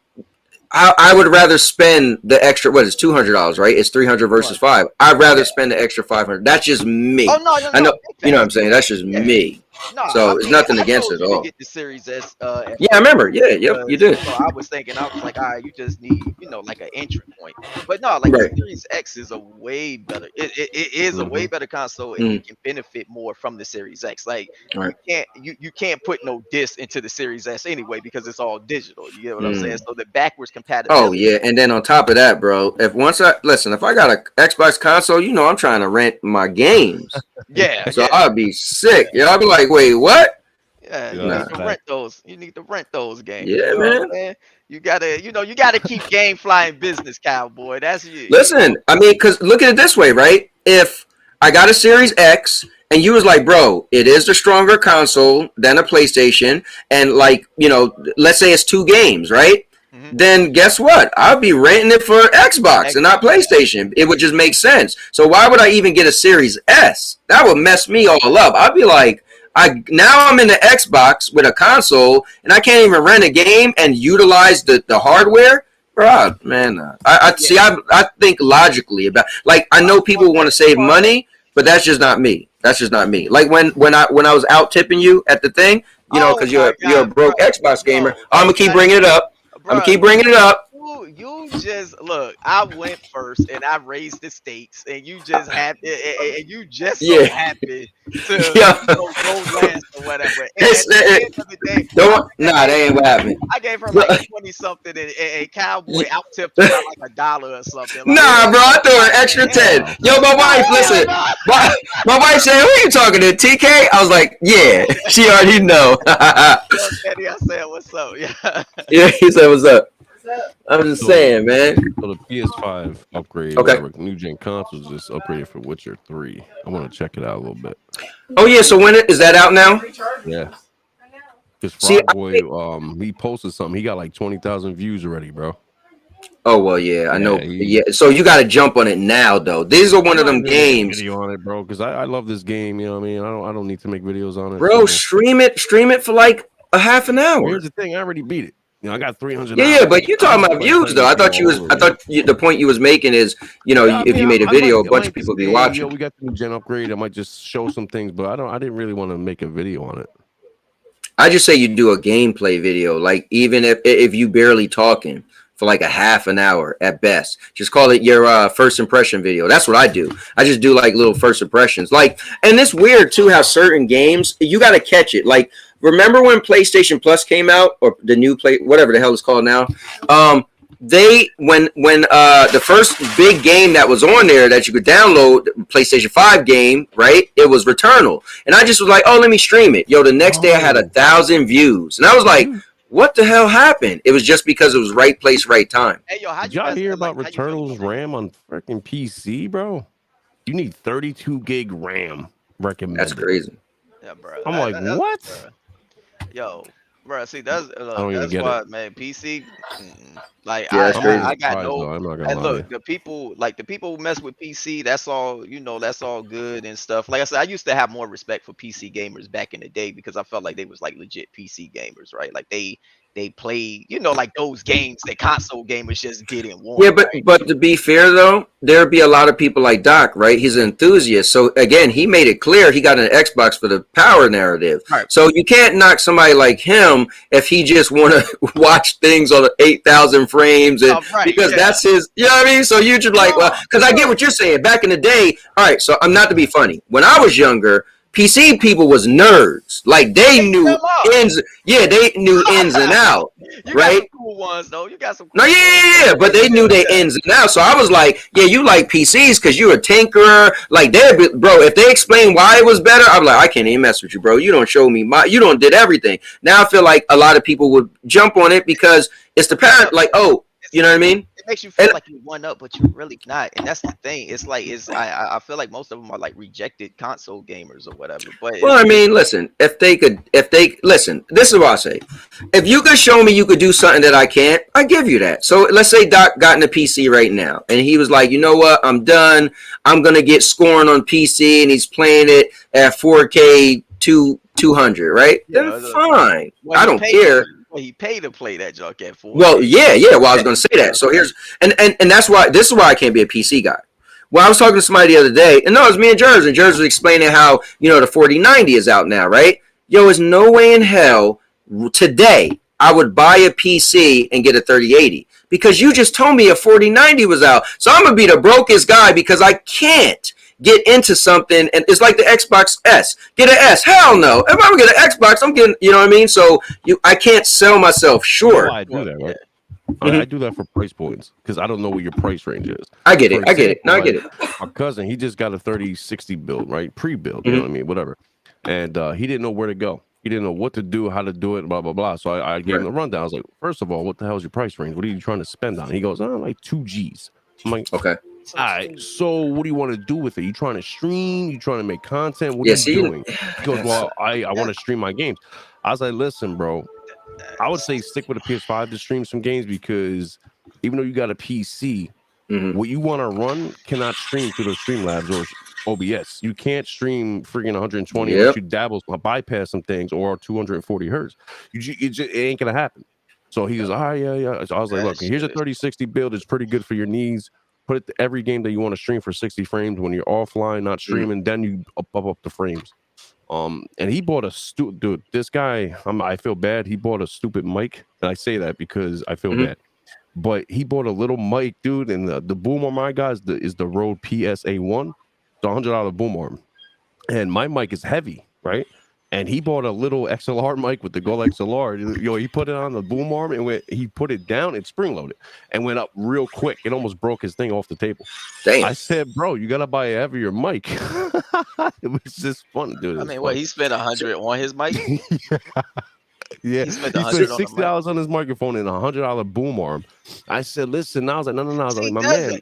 I would rather spend the extra. What is $200? Right? It's $300 versus $500. I'd rather spend the extra $500. That's just me. Oh no, I know. You know what I'm saying? That's just me. No, so it's nothing against it at all. Get the Series S. I remember. Yeah, you did. So I was thinking, I was like, all right, you just need, like an entry point. But no, like the Series X is a way better. It is a way better console, and you can benefit more from the Series X. Like you can't put no disc into the Series S anyway because it's all digital. You get what I'm saying? So the backwards compatibility. Oh yeah, and then on top of that, bro, if I got an Xbox console, I'm trying to rent my games. So I'd be sick. I'd be like, wait, what? Yeah, you need to rent those. You need to rent those games. Yeah, man. You gotta keep GameFly in business, cowboy. That's you. Listen, I mean, because look at it this way, right? If I got a Series X and you was like, bro, it is the stronger console than a PlayStation, and like, let's say it's 2 games, right? Then guess what? I'll be renting it for Xbox and not PlayStation. It would just make sense. So why would I even get a Series S? That would mess me all up. I'd be like, now I'm in the Xbox with a console and I can't even rent a game and utilize the hardware. Bro, man, I think logically about, like, I know people want to save money, but that's just not me. Like when I was out tipping you at the thing, because you're a broke Xbox gamer. I'm gonna keep bringing it up. You just look. I went first, and I raised the stakes, and you just happy, and you just so happy to go last or whatever. And at the end of the day, that ain't what happened. I gave her like 20 something, and Cowboy out tipped her like $1 or something. Like, nah, bro, I threw an extra 10. Yo, my wife, listen. My wife said, "Who are you talking to, TK?" I was like, "Yeah." She already know. I said, "What's up?" Yeah, he said, "What's up?" I'm just saying, man. So the PS5 upgrade, new gen consoles just upgraded for Witcher 3. I want to check it out a little bit. Oh yeah, so when is that out now? Yeah. Because Frog Boy, he posted something. He got like 20,000 views already, bro. Oh well, yeah, I know. Yeah, so you got to jump on it now, though. These are one of them games. Video on it, bro, because I love this game. You know what I mean? I don't need to make videos on it, bro. So. Stream it for like a half an hour. Here's the thing, I already beat it. I got 300. Yeah, but you talking about views though. I thought the point you was making is, if you made a video, a bunch of people be watching. We got the new gen upgrade. I might just show some things, but I didn't really want to make a video on it. I just say you do a gameplay video, like even if you barely talking, for like a half an hour at best. Just call it your first impression video. That's what I do. I just do like little first impressions. Like, and it's weird too how certain games you got to catch it. Like, remember when PlayStation Plus came out, or the new play, whatever the hell it's called now? When the first big game that was on there that you could download, PlayStation 5 game, right? It was Returnal, and I just was like, oh, let me stream it. Yo, the next day I had 1,000 views, and I was like, what the hell happened? It was just because it was right place, right time. Hey, yo, did y'all hear about Returnal's RAM on freaking PC, bro? You need 32 gig RAM recommended. That's crazy. Yeah, bro. I'm like, what? Bro. Yo, bro. See, that's why, man. PC, like yeah, I got no. I'm not gonna and lie. look, the people who mess with PC, that's all. That's all good and stuff. Like I said, I used to have more respect for PC gamers back in the day because I felt like they was like legit PC gamers, right? Like they play, like those games that console gamers just didn't want. Yeah, but to be fair though, there'd be a lot of people like Doc, right? He's an enthusiast. So again, he made it clear he got an Xbox for the power narrative. Right. So you can't knock somebody like him if he just want to watch things on 8,000 frames, and because that's his. You know what I mean? So you just like, well, because I get what you're saying. Back in the day, all right. So I'm not to be funny. When I was younger, PC people was nerds. Like they knew ins. Yeah, they knew ins and out. You right? got some cool ones though. You got some. No, yeah, but they knew their ins and outs. So I was like, yeah, you like PCs because you're a tinkerer. Like, bro, if they explain why it was better, I'm like, I can't even mess with you, bro. You don't show me you don't did everything. Now I feel like a lot of people would jump on it because it's the parent. Like, oh, you know what I mean? It makes you feel like you won up, but you're really not. And that's the thing. It's like I feel like most of them are like rejected console gamers or whatever. But well, I mean, listen, if they listen, this is what I say. If you could show me you could do something that I can't, I give you that. So let's say Doc got in a PC right now and he was like, you know what, I'm done. I'm gonna get scoring on PC, and he's playing it at 4K 200, right? Yeah, then fine. I don't care. He paid to play that junk at 4. Well, yeah. Well, I was going to say that. So here's and that's why this is why I can't be a PC guy. Well, I was talking to somebody the other day, and no, it was me and Jersey. And Jersey was explaining how the 4090 is out now, right? Yo, there's no way in hell today I would buy a PC and get a 3080 because you just told me a 4090 was out. So I'm gonna be the brokest guy because I can't get into something, and it's like the Xbox S. Get an S? Hell no. If I'm gonna get an Xbox, I'm getting, you know what I mean? So I can't sell myself short. I do that, right? I do that for price points because I don't know what your price range is. I get it. I get it. My cousin, he just got a 3060 build, right? Pre-build, you know what I mean? Whatever. And he didn't know where to go. He didn't know what to do, how to do it, blah, blah, blah. So I gave him the rundown. I was like, first of all, what the hell is your price range? What are you trying to spend on? He goes, like 2 G's. I'm like, okay. All right, so what do you want to do with it? You trying to stream? You trying to make content? What are you doing? He goes, well, I want to stream my games. I was like, listen, bro, I would say stick with a PS5 to stream some games because even though you got a PC, what you want to run cannot stream through those Streamlabs or OBS. You can't stream freaking 120 unless you bypass some things or 240 hertz. It ain't going to happen. So he goes, all right, yeah. So I was like, look, here's a 3060 build. It's pretty good for your needs. Put it to every game that you want to stream for 60 frames when you're offline, not streaming. Then you up the frames. And he bought dude. This guy, I feel bad. He bought a stupid mic, and I say that because I feel bad. But he bought a little mic, dude, and the boom arm I got is the Rode PSA1. It's a $100 boom arm, and my mic is heavy, right? And he bought a little XLR mic with the Gold XLR. He put it on the boom arm and he put it down and spring loaded and went up real quick. It almost broke his thing off the table. Damn. I said, bro, you gotta buy a heavier mic. It was just fun, dude. I mean, what, he spent $100 on his mic? Yeah, he spent $60 on his microphone and $100 boom arm. I said, listen, I was like, no. I was like, my man.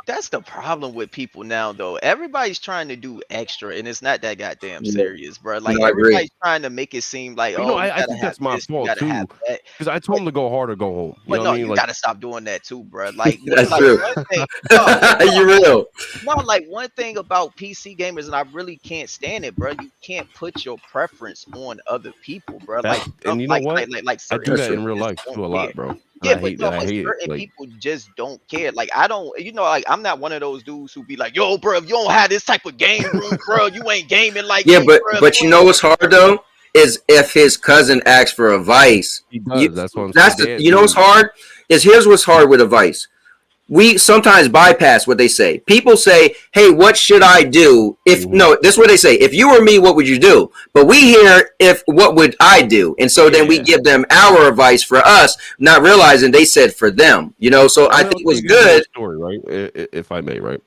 That's the problem with people now, though. Everybody's trying to do extra, and it's not that goddamn serious, bro. Like, everybody's trying to make it seem like, I think that's my fault, too. Because I told him to go hard or go home. But no, you gotta stop doing that, too, bro. Like, that's true. You're real. No, like, one thing about PC gamers, and I really can't stand it, bro. You can't put your preference on other people, bro. Like, and you know what? I do that in real life, too, a lot, bro. Yeah, but certain people just don't care. Like, I don't, like, I'm not one of those dudes who be like, yo, bro, if you don't have this type of game room, bro, you ain't gaming like but you know what's hard though is if his cousin asks for advice. He does. That's what I'm That's saying. you know what's hard is here's what's hard with advice. We sometimes bypass what they say. People say, "Hey, what should I do?" If no, this is what they say. If you were me, what would you do? But we hear if what would I do, and so then we give them our advice for us, not realizing they said for them. You know, so I think it was good. Story, right? If I may, right?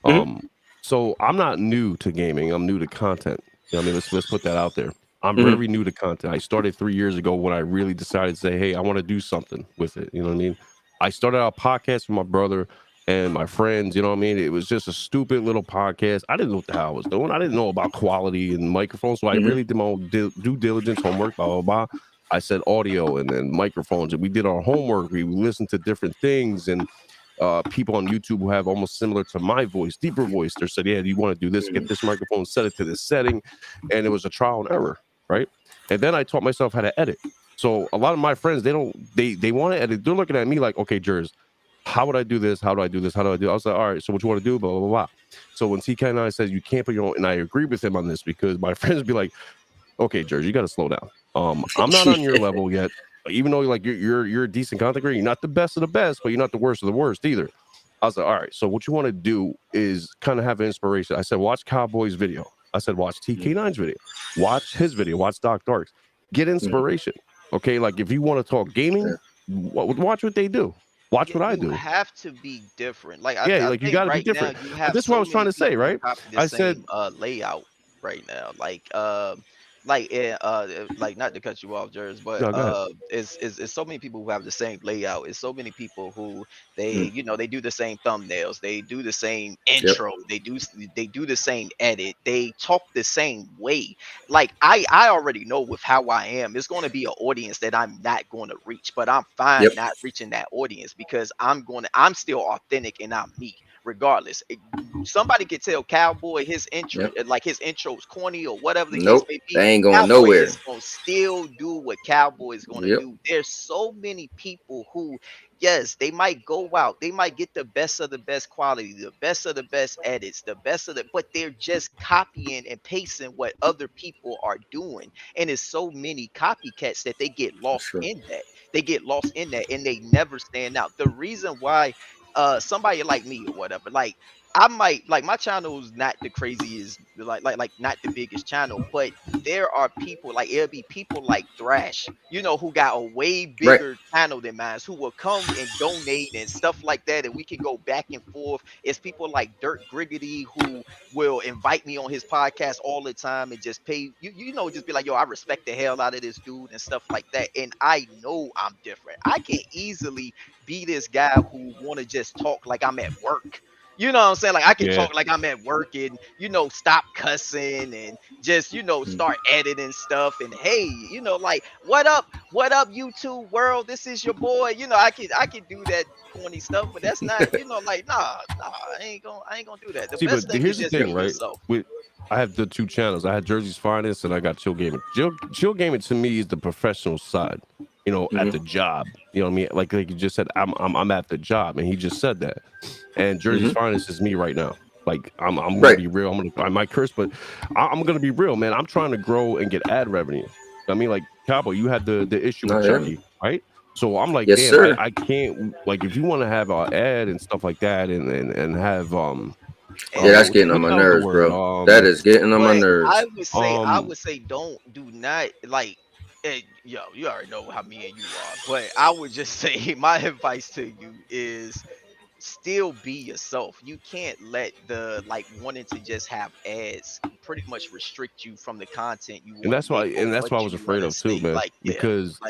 Mm-hmm. So I'm not new to gaming. I'm new to content. You know what I mean, let's put that out there. I'm very new to content. I started 3 years ago when I really decided to say, "Hey, I want to do something with it." You know what I mean? I started out a podcast with my brother and my friends. You know what I mean? It was just a stupid little podcast. I didn't know what the hell I was doing. I didn't know about quality and microphones, so I really did my own due diligence, homework, blah blah blah. I said audio and then microphones, and we did our homework. We listened to different things and. People on YouTube who have almost similar to my voice, deeper voice. They said, "Yeah, you want to do this? Get this microphone, set it to this setting," and it was a trial and error, right? And then I taught myself how to edit. So a lot of my friends, they want to edit. They're looking at me like, "Okay, Jers, how would I do this? How do I do this? How do I do?" I was like, "All right, so what you want to do?" Blah blah blah. So when TK9 says you can't put your own, and I agree with him on this because my friends be like, "Okay, Jers, you got to slow down. I'm not on your level yet." Even though like you're a decent content creator, you're not the best of the best, but you're not the worst of the worst either. I was like, all right, so what you want to do is kind of have an inspiration. I said, watch Cowboy's video. I said, watch TK9's video. Watch his video. Watch Doc Dark's. Get inspiration. Okay, like if you want to talk gaming, watch what they do. Watch what I do. You have to be different. Like like you got to be different. But this is what I was trying to say, right? I said layout right now, like not to cut you off, Jers, but it's so many people who have the same layout. It's so many people who they they do the same thumbnails, they do the same intro, they do the same edit, they talk the same way. Like I already know with how I am, it's going to be an audience that I'm not going to reach, but I'm fine not reaching that audience because I'm still authentic and I'm me. Regardless, somebody could tell Cowboy his intro, like his intro is corny or whatever the case may be. They ain't going Cowboy nowhere. is gonna still do what Cowboy is gonna do. There's so many people who, yes, they might go out, they might get the best of the best quality, the best of the best edits, the best of the, but they're just copying and pasting what other people are doing. And it's so many copycats that they get lost in that. They get lost in that and they never stand out. The reason why somebody like me or whatever, like I might like my channel is not the craziest, like not the biggest channel, but there are people like it'll be people like Thrash, who got a way bigger channel than mine, who will come and donate and stuff like that, and we can go back and forth. It's people like Dirt Griggity who will invite me on his podcast all the time and just pay just be like, yo, I respect the hell out of this dude and stuff like that. And I know I'm different. I can easily be this guy who want to just talk like I'm at work. You know what I'm saying? Like I can talk like I'm at work and stop cussing and just start editing stuff and hey, like what up YouTube world? This is your boy. I can do that corny stuff, but that's not like nah, I ain't gonna do that. The best thing here's is the just thing, be right? yourself. I have the two channels. I had Jersey's Finest and I got Chill Gaming. Chill Gaming to me is the professional side. At the job, you know what I mean? Like you just said, I'm at the job, and he just said that. And Jersey's Finest is me right now. Like I'm gonna be real. I might curse, but I'm gonna be real, man. I'm trying to grow and get ad revenue. I mean, like Cowboy, you had the issue with Chucky, right? So I'm like, damn, I can't. Like, if you want to have an ad and stuff like that, and have that's getting on my nerves, bro. That is getting on my nerves. I would say, do not like. Yo, you already know how me and you are, but I would just say my advice to you is still be yourself. You can't let the wanting to just have ads pretty much restrict you from the content you want. And that's why I was afraid of too, man. Because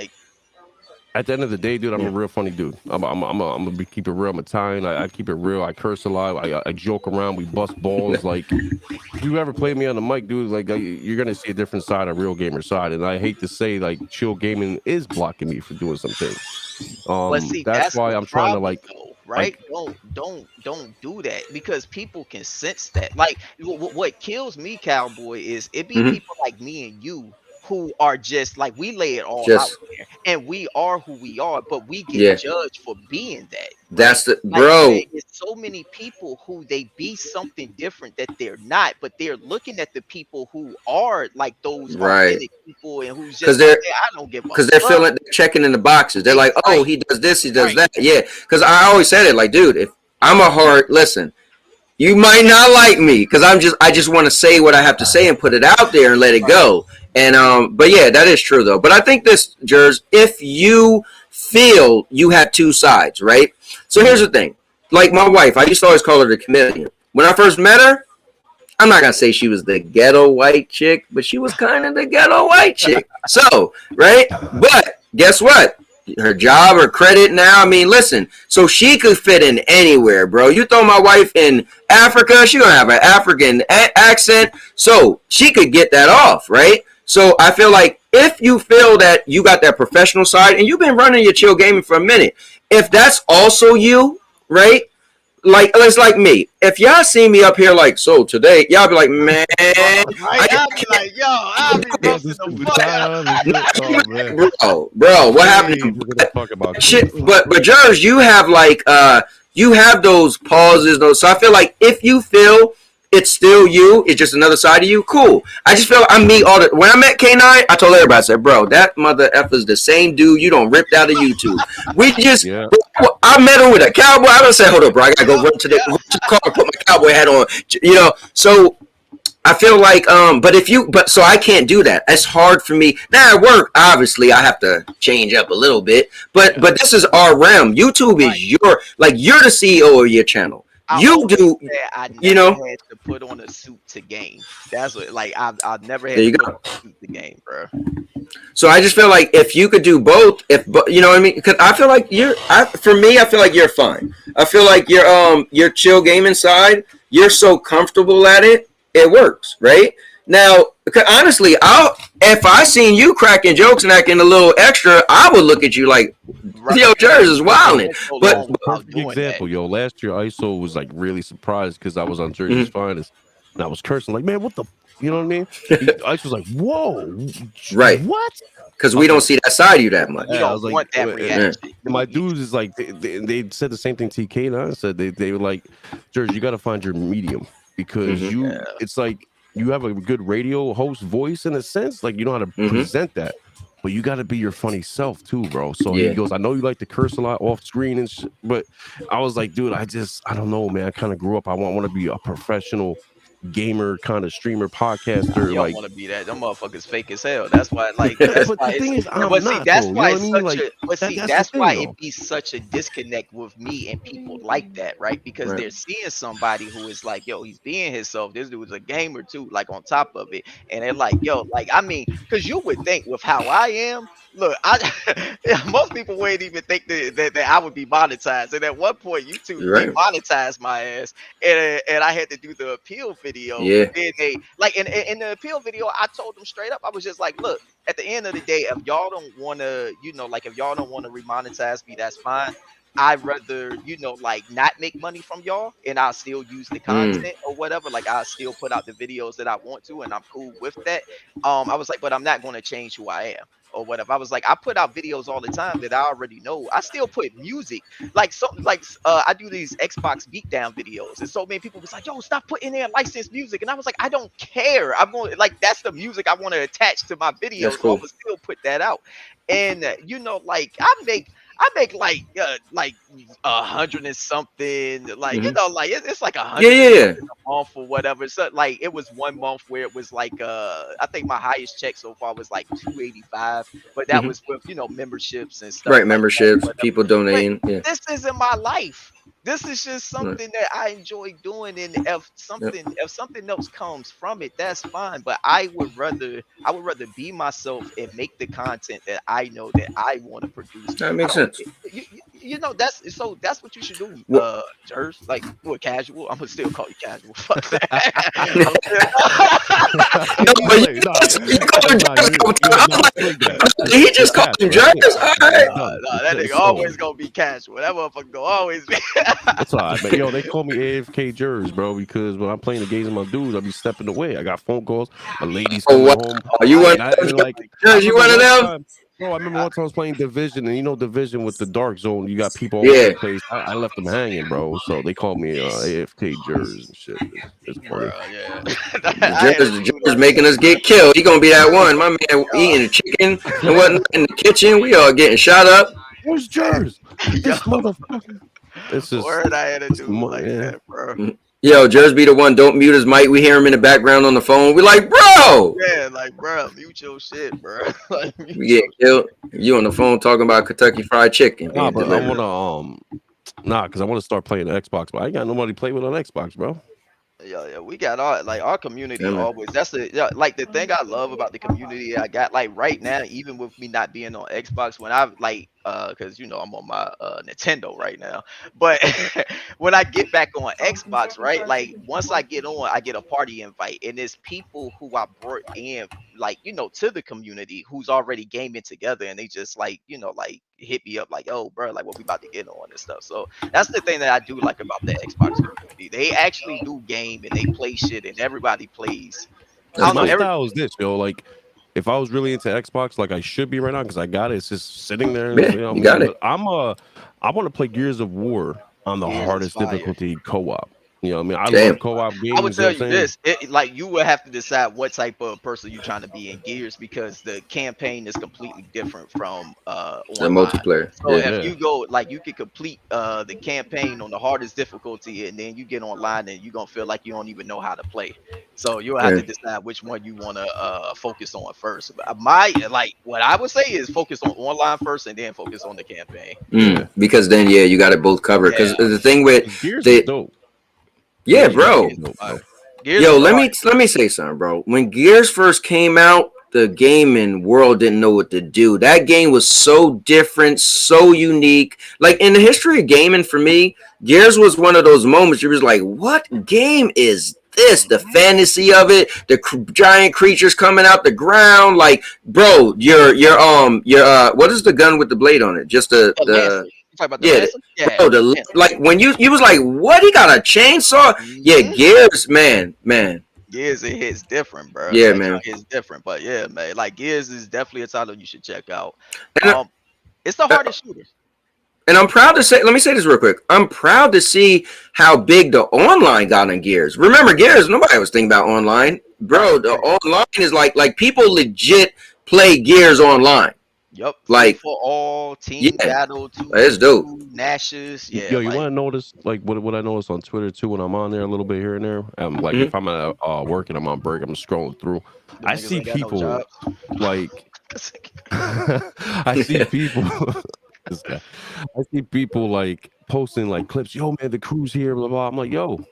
at the end of the day, dude, I'm a real funny dude. I'm gonna keep it real. I'm Italian. I keep it real. I curse a lot. I joke around. We bust balls. Like, if you ever play me on the mic, dude, like you're gonna see a different side, a real gamer side. And I hate to say, like, Chill Gaming is blocking me for doing some things. But see, that's why I'm trying to like. Right? Don't do that because people can sense that. Like, what kills me, Cowboy, is it be people like me and you who are just like we lay it all out there and we are who we are, but we get judged for being that. That's the Like bro. there's so many people who they be something different that they're not, but they're looking at the people who are like those Right. authentic people and who's Because just like, they're hey, I don't give a because they're fuck. feeling they're checking in the boxes. They're like, oh, Right, he does this, he does right. that. Yeah. Because I always said it, like, dude, if I'm a hard listen, you might not like me because I just want to say what I have to say and put it out there and let it go. And but yeah, that is true though. But I think this, Jers, if you feel you have two sides, right? So here's the thing. Like my wife, I used to always call her the chameleon. When I first met her, I'm not gonna say she was the ghetto white chick, but she was kind of the ghetto white chick. So, right? But guess what? Her job, her credit now. I mean, listen. So she could fit in anywhere, bro. You throw my wife in Africa, she gonna have an African accent, so she could get that off, right? So I feel like if you feel that you got that professional side and you've been running your chill gaming for a minute, if that's also you, right? Like it's like me. If y'all see me up here like so today, y'all be like, man, I'll be like, yo, I'll be roasting the fuck out. bro, what happened? Shit, but Jers, you have like you have those pauses, those. So I feel like if you feel it's still you, it's just another side of you. Cool. I just feel I'm me all the. When I met K9, I told everybody, I said, bro, that mother effer's the same dude you don't ripped out of YouTube. We just. Yeah. I met him with a cowboy. I don't say, hold up, bro. I gotta go run to the car and put my cowboy hat on. You know, so I feel like, but so I can't do that. It's hard for me. Now at work, obviously, I have to change up a little bit. But this is our realm. YouTube is you're the CEO of your channel. You do, you know. Had to put on a suit to game. That's what, like, I've never had to put on a suit to game, bro. So I just feel like if you could do both, you know what I mean? Because I feel like for me, I feel like you're fine. I feel like your chill gaming side, you're so comfortable at it, it works, right? Now, honestly, if I seen you cracking jokes and acting a little extra, I would look at you like, yo, Jers is wilding. But perfect example, that. Yo, last year ISO was like really surprised because I was on Jersey's Finest and I was cursing like, man, what the, you know what I mean? ISO was like, whoa, right? What? Because we don't see that side of you that much. You don't want that reaction. My dudes is like, they said the same thing TK9 said. They were like, Jers, you got to find your medium because it's like you have a good radio host voice in a sense, like you know how to present that. But you got to be your funny self too, bro. So he goes, I know you like to curse a lot off screen and shit, but I was like, dude, I don't know, man. I kind of grew up. I want to be a professional gamer, kind of streamer, podcaster. You don't want to be that. Them motherfuckers fake as hell. That's why, like, that's why. The thing is, that's why it's such a. That's why it be such a disconnect with me and people like that, right? Because they're seeing somebody who is like, yo, he's being himself. This dude's a gamer too, like on top of it, and they're like, yo, like, I mean, because you would think with how I am. Look, most people wouldn't even think that I would be monetized. And at one point, YouTube they monetized my ass, and I had to do the appeal video. Yeah. And they like in the appeal video, I told them straight up, I was just like, look, at the end of the day, if y'all don't want to, you know, like if y'all don't want to remonetize me, that's fine. I'd rather, you know, like not make money from y'all and I'll still use the content or whatever. Like I'll still put out the videos that I want to and I'm cool with that. I was like, but I'm not going to change who I am or whatever. I was like, I put out videos all the time that I already know. I still put music like something like I do these Xbox beatdown videos. And so many people was like, yo, stop putting in licensed music. And I was like, I don't care. I'm going like that's the music I want to attach to my videos. Cool. So I would still put that out. And you know, like I make like 100 and something, like you know, like it's like 100 a month or whatever. So like it was one month where it was like I think my highest check so far was like 285, but that was with, you know, memberships and stuff. Right, memberships, people donating. But this isn't my life. This is just something that I enjoy doing, and if something else comes from it, that's fine. But I would rather be myself and make the content that I know that I want to produce. That makes sense. You know, that's what you should do, Jers. Like, what, casual? I'm gonna still call you casual. Fuck that. He just called him Jers. That nigga always gonna be casual. That motherfucker gonna always be. That's all right, man. Yo, they call me AFK Jers, bro, because when I'm playing the games with my dudes, I'll be stepping away. I got phone calls. My ladies coming home. You one of them? Jers, you one of them? Bro, I remember one time I was playing Division, and you know Division with the dark zone, you got people all over the place. I left them hanging, bro. So they called me AFK Jers and shit. It's funny. Bruh, yeah. The Jers making us get killed. He gonna be that one. My man eating the chicken and whatnot in the kitchen. We all getting shot up. Where's Jers? This motherfucker. It's just word I had to do like that, bro. Yo, Jers be the one. Don't mute his mic. We hear him in the background on the phone. We like, bro. Yeah, like, bro, mute your shit, bro. Like, We get killed. You on the phone talking about Kentucky Fried Chicken. Nah, but I wanna because I want to start playing the Xbox, but I ain't got nobody to play with on Xbox, bro. Yeah, we got our community always. That's like the thing I love about the community I got. Like right now, even with me not being on Xbox, when I because I'm on my Nintendo right now. But when I get back on Xbox, right, like once I get on, I get a party invite, and it's people who I brought in, like to the community who's already gaming together, and they just like hit me up like, oh, bro, like what we about to get on and stuff. So that's the thing that I do like about the Xbox community. They actually do game and they play shit, and everybody plays. My style is this, like. If I was really into Xbox, like I should be right now, because I got it, it's just sitting there. Yeah, you got it. I want to play Gears of War on the hardest difficulty co-op. You know what I mean? I love co-op games. I would tell you this, like you would have to decide what type of person you're trying to be in Gears, because the campaign is completely different from the multiplayer. So if you go, like you can complete the campaign on the hardest difficulty, and then you get online and you're gonna feel like you don't even know how to play. So you'll have to decide which one you want to focus on first. What I would say is focus on online first, and then focus on the campaign. Because then you got it both covered. Because the thing with Gears is dope. Yeah, bro. Yo, let me say something, bro. When Gears first came out, the gaming world didn't know what to do. That game was so different, so unique. Like in the history of gaming, for me, Gears was one of those moments you was like, "What game is this?" The fantasy of it, the giant creatures coming out the ground. Like, bro, your what is the gun with the blade on it? Just the About the bro, like when you was like, what? He got a chainsaw? Yeah, Gears, man. Gears, it hits different, bro. Yeah, man, it's different, but yeah, man. Like Gears is definitely a title you should check out. And it's the hardest shooter. And I'm proud to say, let me say this real quick. I'm proud to see how big the online got in Gears. Remember, Gears, nobody was thinking about online, bro. The online is like people legit play Gears online. Yep. Like for all team battle. It's dope. Nashes. Yeah. Yo, you want to notice like what I notice on Twitter too when I'm on there a little bit here and there. Like if I'm at work and I'm on break, I'm scrolling through. I see people like I see people. This guy. I see people like posting like clips. Yo, man, the crew's here. Blah blah. I'm like, yo,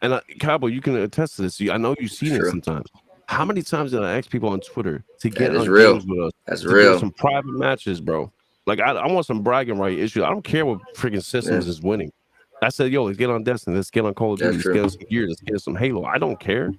and Cabo, you can attest to this. I know you've seen it sometimes. How many times did I ask people on Twitter to get on games with us? That's real. Some private matches, bro. Like I want some bragging right issues. I don't care what freaking systems is winning. I said, yo, let's get on Destiny. Let's get on Call of Duty. Let's get on some Gears. Let's get on some Halo. I don't care.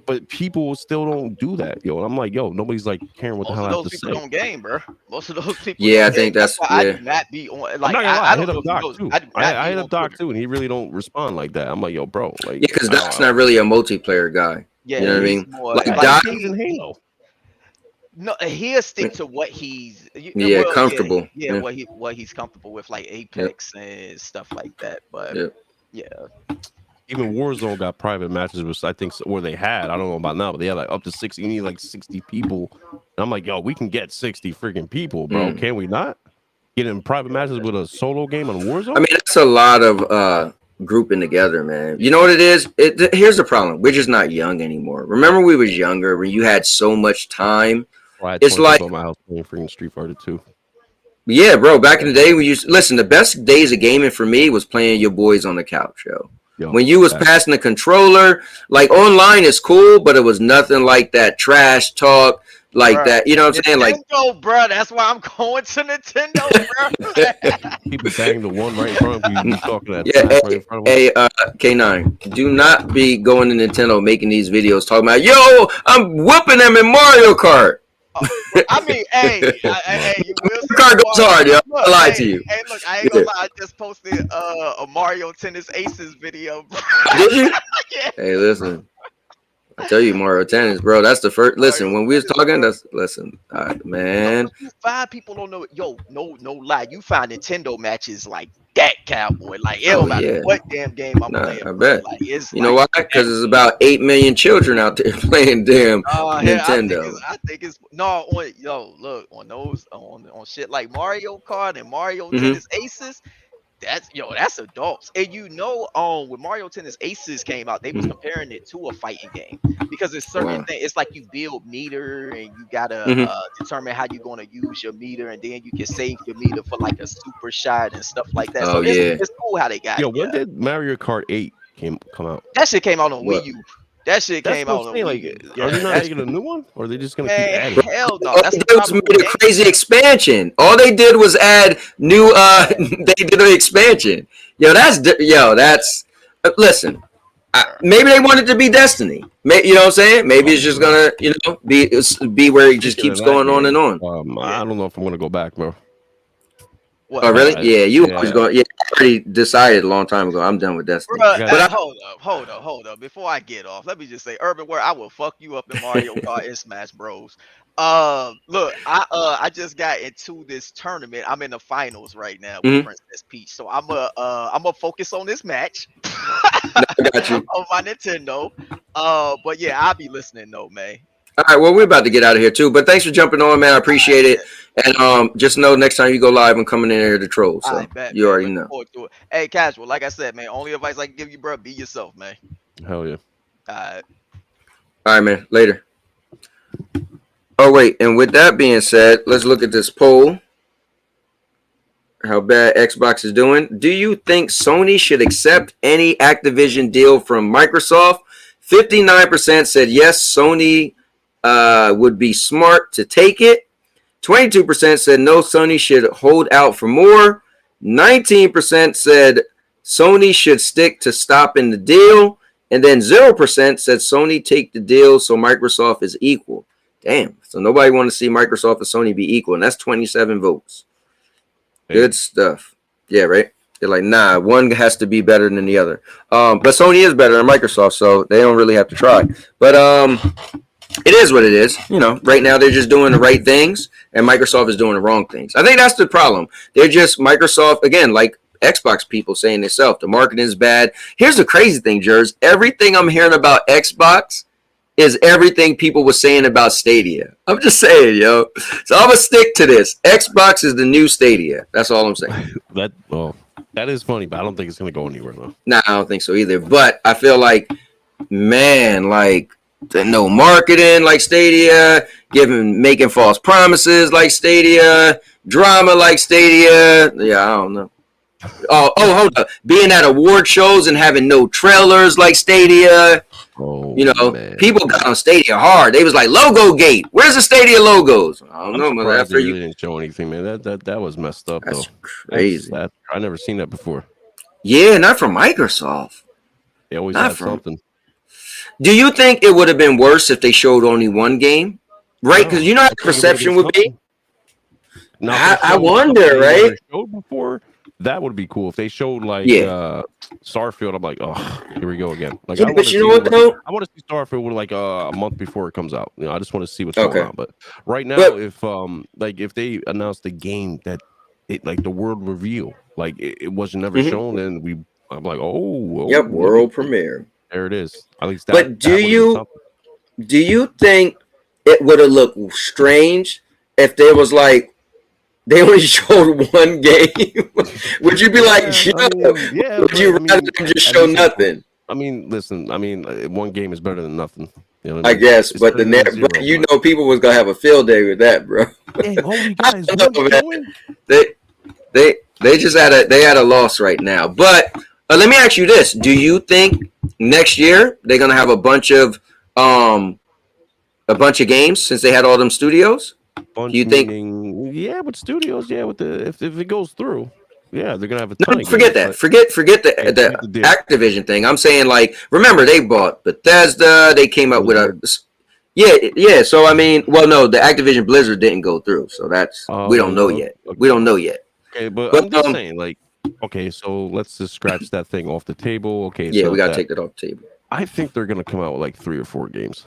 But people still don't do that, yo. And I'm like, yo, nobody's like caring what the hell I have to say. Most of those people don't game, bro. Most of those people. Yeah, I think that's why I do not be on. Like I hit up Doc too. I hit up Doc too, and he really don't respond like that. I'm like, yo, bro. Like, yeah, because Doc's not really a multiplayer guy. Yeah, you know what I mean. Like Doc in Halo. No, he'll stick to what he's comfortable. Yeah, what he's comfortable with, like Apex and stuff like that. But yeah. Even Warzone got private matches, which I think, or they had. I don't know about now, but they had like up to 60. You need like 60 people. And I'm like, yo, we can get 60 freaking people, bro. Can we not? Get in private matches with a solo game on Warzone? I mean, that's a lot of grouping together, man. You know what it is? Here's the problem. We're just not young anymore. Remember, we was younger when you had so much time. It's like my house playing freaking Street Fighter 2. Yeah, bro. Back in the day, we used listen. The best days of gaming for me was playing your boys on the couch, yo. When you was passing the controller, like online is cool, but it was nothing like that trash talk, like that. You know what I'm saying? Like, Nintendo, bro. That's why I'm going to Nintendo, bro. People bang the one right in front of you. You talking that right in front of K9, do not be going to Nintendo making these videos talking about, yo, I'm whooping them in Mario Kart. I mean, hey, you will see Car goes hard, yo. I lied to you. Hey, look, I ain't gonna lie. I just posted a Mario Tennis Aces video, bro. Did you? Yeah. Hey, listen. I tell you, Mario Tennis, bro. That's the first. Listen, when we was talking, man. You find people don't know. Yo, no lie. You find Nintendo matches like that, cowboy. Like it don't matter what damn game I'm playing. I bet. Like it's you know why? Because there's about 8 million children out there playing damn Nintendo. I think it's no on look on those on shit like Mario Kart and Mario Tennis Aces. That's adults. And with Mario Tennis Aces came out, they was comparing it to a fighting game because it's certain things. It's like you build meter and you gotta determine how you're gonna use your meter, and then you can save your meter for like a super shot and stuff like that. So it's cool how they got it. When did Mario Kart 8 come out? That shit came out on Wii U. That shit came out on Wii U. Are they not making a new one? Or are they just gonna keep adding? Hell no. They just made a crazy expansion. All they did was add new they did an expansion. That's listen. Maybe they want it to be Destiny. You know what I'm saying? Maybe it's just gonna, be where it just keeps going on and on. I don't know if I'm gonna go back, bro. What? Oh really? Always going. Yeah, I already decided a long time ago. I'm done with Destiny. But hold up. Before I get off, let me just say, Urban Word, I will fuck you up in Mario Kart and Smash Bros. Look, I just got into this tournament. I'm in the finals right now with Princess Peach, so I'm gonna focus on this match. I got you on my Nintendo. But yeah, I'll be listening though, man. All right, well, we're about to get out of here too, but thanks for jumping on, man. I appreciate it. And just know next time you go live, I'm coming in here to troll. So you already know. Hey, Casual, like I said, man, only advice I can give you, bro, be yourself, man. Hell yeah. All right, man. Later. Oh wait, and with that being said, let's look at this poll. How bad Xbox is doing. Do you think Sony should accept any Activision deal from Microsoft? 59% said yes, Sony would be smart to take it. 22% said no, Sony should hold out for more. 19% said Sony should stick to stopping the deal. And then 0% said Sony take the deal so Microsoft is equal. Damn. So nobody want to see Microsoft and Sony be equal. And that's 27 votes. Good stuff. Yeah, right? They're like, nah, one has to be better than the other. But Sony is better than Microsoft, so they don't really have to try. But it is what it is. Right now they're just doing the right things, and Microsoft is doing the wrong things. I think that's the problem. They're just Microsoft, again, like Xbox people saying themselves, the marketing is bad. Here's the crazy thing, Jers. Everything I'm hearing about Xbox is everything people were saying about Stadia. I'm just saying, yo. So I'm going to stick to this. Xbox is the new Stadia. That's all I'm saying. That is funny, but I don't think it's going to go anywhere, though. Nah, I don't think so either. But I feel like, man, like, no marketing like Stadia, making false promises like Stadia, drama like Stadia. Yeah, I don't know. Oh, hold up. Being at award shows and having no trailers like Stadia. Man. People got on Stadia hard. They was like, logo gate. Where's the Stadia logos? I don't know, man. After you didn't show anything, man. That was messed up. That's crazy. I never seen that before. Yeah, not from Microsoft. They always have something. Do you think it would have been worse if they showed only one game? Right? Because you know how the perception would be? I wonder, right? Showed before, that would be cool. If they showed like Starfield, I'm like, oh, here we go again. Like, but you know what, though? I want to see Starfield with like a month before it comes out. I just want to see what's going on. But right now, if they announce the game that it like the world reveal, like it wasn't never shown, then I'm like, world premiere. There it is. At least that. But do you think it would have looked strange if there was like they only showed one game? Would you be like, would you rather them just show nothing? I mean, listen. One game is better than nothing. You know what I guess, but people was gonna have a field day with that, bro. Hey, holy guys, they just had a loss right now. But let me ask you this: do you think next year they're gonna have a bunch of games since they had all them studios? Do you think? With studios, with if it goes through, they're gonna have a ton. No, forget that. Forget the Activision thing. I'm saying, like, remember they bought Bethesda. They came up with a So I mean, no, the Activision Blizzard didn't go through. So that's we don't know yet. Okay. We don't know yet. Okay, but I'm just saying, like, okay, so let's just scratch that thing off the table. Okay, we gotta take that off the table. I think they're gonna come out with like 3 or 4 games.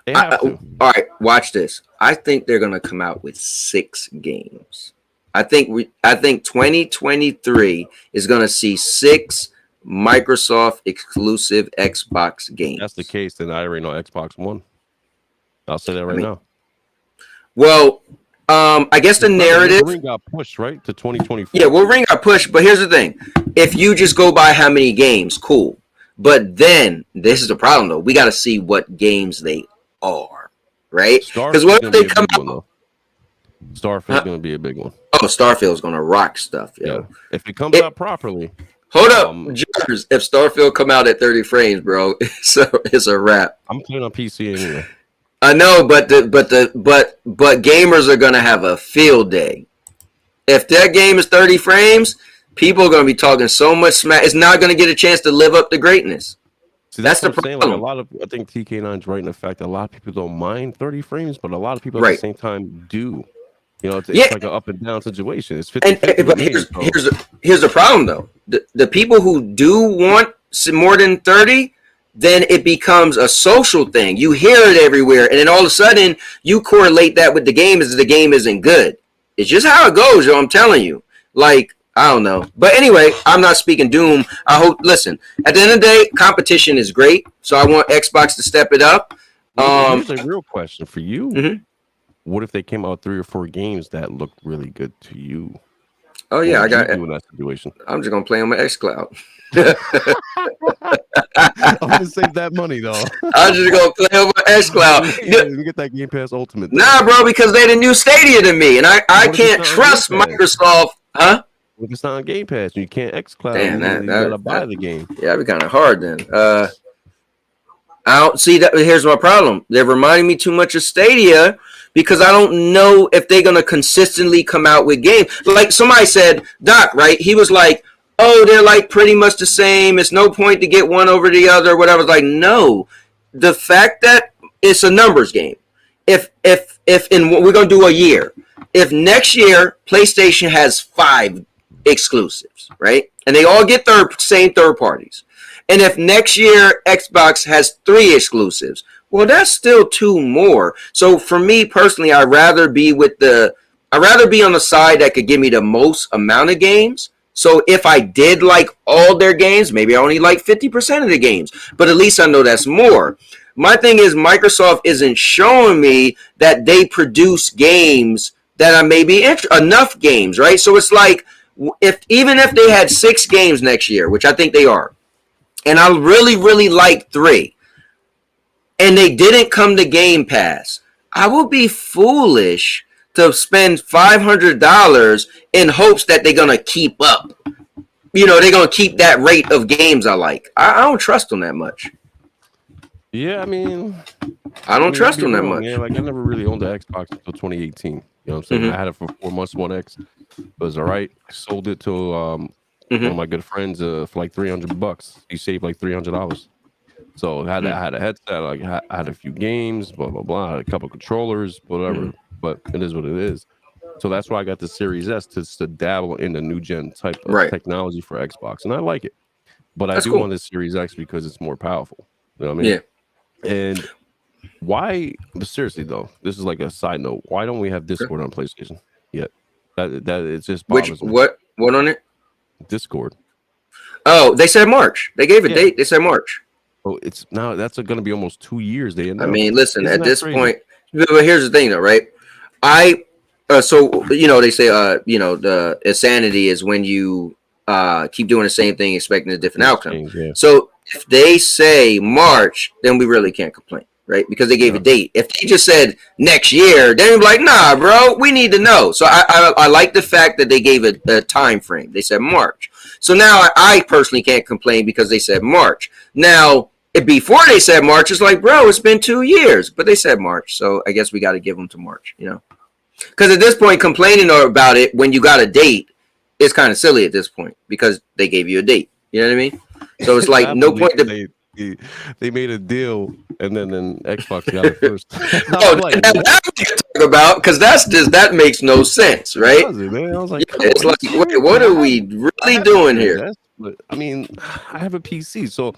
They have to. All right, watch this. I think they're gonna come out with 6 games. I think 2023 is gonna see 6 Microsoft exclusive Xbox games. If that's the case, then I already know Xbox One. I'll say that right now. Well, I guess the narrative Wolverine got pushed right to 2024. Yeah, Wolverine got pushed, but here's the thing: if you just go by how many games, cool. But then this is the problem, though. We got to see what games they are, right? Because what if they come out? Starfield's going to be a big one. Oh, Starfield's going to rock stuff, yo. Yeah. If it comes out properly. Hold up, Jers, if Starfield come out at 30 frames, bro, it's a wrap. I'm playing on PC anyway. I know, but gamers are gonna have a field day. If that game is 30 frames, people are gonna be talking so much smack. It's not gonna get a chance to live up to greatness. See, that's the problem. Like I think TK9's right in the fact that a lot of people don't mind 30 frames, but a lot of people at the same time do. You know, it's like an up and down situation. It's 50. But here's the problem though. The people who do want more than 30. Then it becomes a social thing. You hear it everywhere, and then all of a sudden you correlate that with the game as the game isn't good. It's just how it goes, yo. I'm telling you. Like, I don't know. But anyway, I'm not speaking doom. I hope, listen, at the end of the day, competition is great. So I want Xbox to step it up. Here's a real question for you. Mm-hmm. What if they came out 3 or 4 games that looked really good to you? Oh, yeah, I got it. In that situation? I'm just going to play on my xCloud. I'm gonna save that money though. I'm just gonna play over xCloud. You get that Game Pass Ultimate. Nah, bro, because they're the new Stadia to me, and I can't trust Microsoft. Huh? If it's not on Game Pass, you can't xCloud. Damn, you gotta buy the game. Yeah, it'd be kind of hard then. I don't see that. Here's my problem. They're reminding me too much of Stadia because I don't know if they're gonna consistently come out with games. Like somebody said, Doc, right? He was like, oh, they're like pretty much the same. It's no point to get one over the other or whatever. It's like, no. The fact that it's a numbers game. If we're going to do a year. If next year PlayStation has 5 exclusives, right? And they all get same third parties. And if next year Xbox has 3 exclusives, well, that's still 2 more. So for me personally, I'd rather be on the side that could give me the most amount of games. So if I did like all their games, maybe I only like 50% of the games, but at least I know that's more. My thing is Microsoft isn't showing me that they produce games that are maybe enough games, right? So it's like even if they had 6 games next year, which I think they are, and I really, really like 3, and they didn't come to Game Pass, I will be foolish to spend $500 in hopes that they're going to keep up. You know, they're going to keep that rate of games I like. I don't trust them that much. Yeah, I mean... I don't trust them that much. Yeah, like I never really owned the Xbox until 2018. You know what I'm saying? Mm-hmm. I had it for 4 months, One X. It was all right. Sold it to one of my good friends for like $300. He saved like $300. So I had a headset. Like I had a few games, blah, blah, blah. I had a couple controllers, whatever. But it is what it is. So that's why I got the Series S to dabble in the new gen type of technology for Xbox. And I like it. But I do want the Series X because it's more powerful. You know what I mean? Yeah. And why, but seriously though, this is like a side note. Why don't we have Discord on PlayStation yet? That it's just bothers me. What on it? Discord. Oh, they said March. They gave a date. They said March. Oh, it's now that's going to be almost 2 years. They announced. I mean, listen, at this point, but here's the thing though, right? So you know they say the insanity is when you keep doing the same thing expecting a different outcome. Yeah. So if they say March, then we really can't complain, right? Because they gave a date. If they just said next year, then we'd be like, nah, bro, we need to know. So I like the fact that they gave a time frame. They said March. So now I personally can't complain because they said March. Now before they said March, it's like, bro, it's been 2 years, but they said March, so I guess we got to give them to March, you know, because at this point, complaining about it when you got a date is kind of silly at this point because they gave you a date. You know what I mean? So it's like no point to. They made a deal, and then Xbox got it first. That we can talk about because that makes no sense, right? I was like, it's like, wait, what are we really doing here? but I mean, I have a PC. So,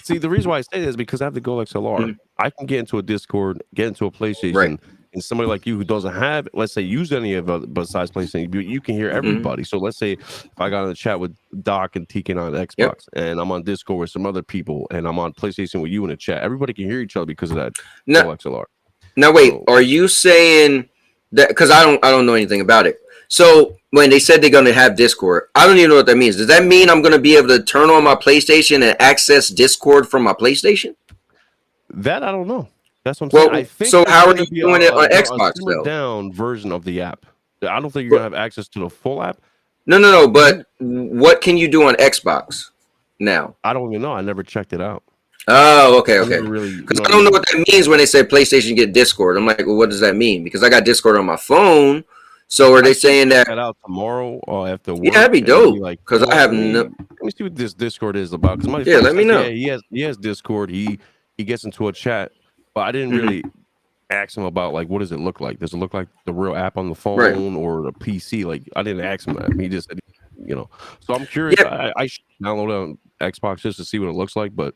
see, the reason why I say that is because I have the Go XLR. I can get into a Discord, get into a PlayStation, and somebody like you who doesn't have, let's say, use any of besides PlayStation, you can hear everybody. So let's say if I got in a chat with Doc and TK on Xbox, and I'm on Discord with some other people, and I'm on PlayStation with you in a chat, everybody can hear each other because of that Go XLR. Now, wait, are you saying that? Because I don't know anything about it. So when they said they're going to have Discord, I don't even know what that means. Does that mean I'm going to be able to turn on my PlayStation and access Discord from my PlayStation? That I don't know. That's what I'm saying. I think so how are you doing it on Xbox, though? Down version of the app. I don't think you're going to have access to the full app. No. But what can you do on Xbox now? I don't even know. I never checked it out. Oh, okay. Because I don't know what that means when they say PlayStation get Discord. I'm like, well, what does that mean? Because I got Discord on my phone. So are they saying that out tomorrow or after work? Yeah, that'd be dope. Because I have no. Let me see what this Discord is about. Because let me know. Yeah, he has Discord. He gets into a chat, but I didn't really ask him about like what does it look like? Does it look like the real app on the phone or the PC? Like I didn't ask him that. He just said, So I'm curious. I should download it on Xbox just to see what it looks like, but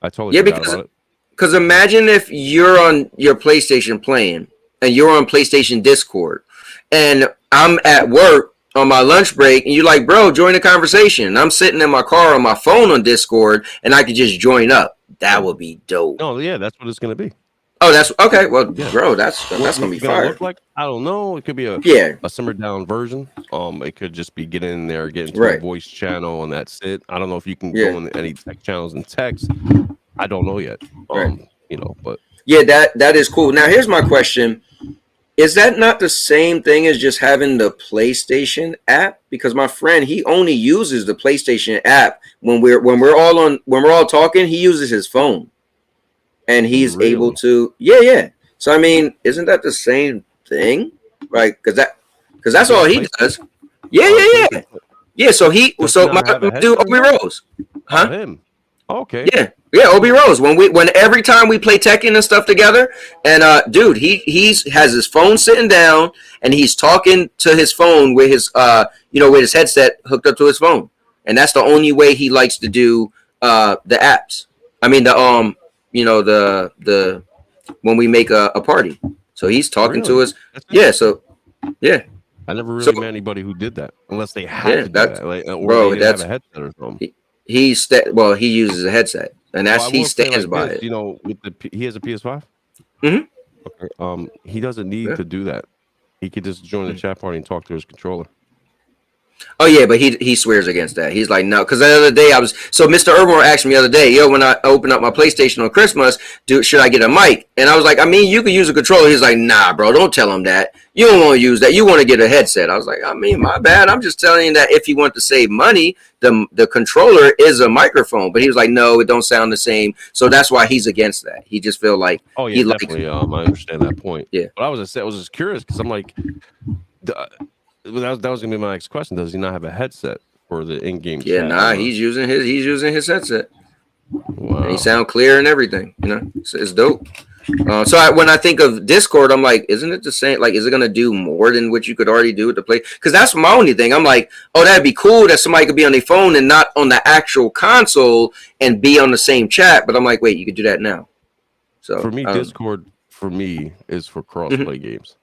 I totally forgot about it. Because imagine if you're on your PlayStation playing and you're on PlayStation Discord. And I'm at work on my lunch break, and you're like, bro, join the conversation. And I'm sitting in my car on my phone on Discord, and I could just join up. That would be dope. Oh, yeah, that's what it's going to be. Oh, that's okay. Well, bro, that's going to be fire. Look like? I don't know. It could be a simmered down version. It could just be get in there, get into a voice channel, and that's it. I don't know if you can go in any tech channels and text. I don't know yet. But yeah, that is cool. Now, here's my question. Is that not the same thing as just having the PlayStation app? Because my friend, he only uses the PlayStation app when we're all talking. He uses his phone, and he's able to. Yeah. So I mean, isn't that the same thing? Right? Because that's all he does. Yeah. So my dude Obi Rose, huh? Him. Okay. Yeah, Obi Rose. When every time we play Tekken and stuff together, and dude, he has his phone sitting down and he's talking to his phone with his with his headset hooked up to his phone, and that's the only way he likes to do the apps. I mean the when we make a party, so he's talking to us. Yeah, so yeah. I never really met anybody who did that unless they had to do that, or they have a headset or something. He uses a headset, and he stands by it. He has a PS5. Okay. He doesn't need to do that. He could just join the chat party and talk to his controller. Oh yeah, but he swears against that. He's like, no, because the other day Mr. Irwin asked me the other day, when I open up my PlayStation on Christmas, should I get a mic? And I was like, I mean, you could use a controller. He's like, nah, bro, don't tell him that. You don't want to use that. You want to get a headset. I was like, I mean, my bad. I'm just telling you that if you want to save money, the controller is a microphone. But he was like, no, it don't sound the same. So that's why he's against that. He just feel like definitely. I understand that point. Yeah, but I was just curious because I'm like. That was gonna be my next question. Does he not have a headset for the in-game? Yeah, chat? He's using his headset. Wow. And he sound clear and everything. It's dope. So when I think of Discord, I'm like, isn't it the same? Like, is it gonna do more than what you could already do with the play? Because that's my only thing. I'm like, oh, that'd be cool that somebody could be on their phone and not on the actual console and be on the same chat. But I'm like, wait, you could do that now. So for me, Discord is for cross-play games.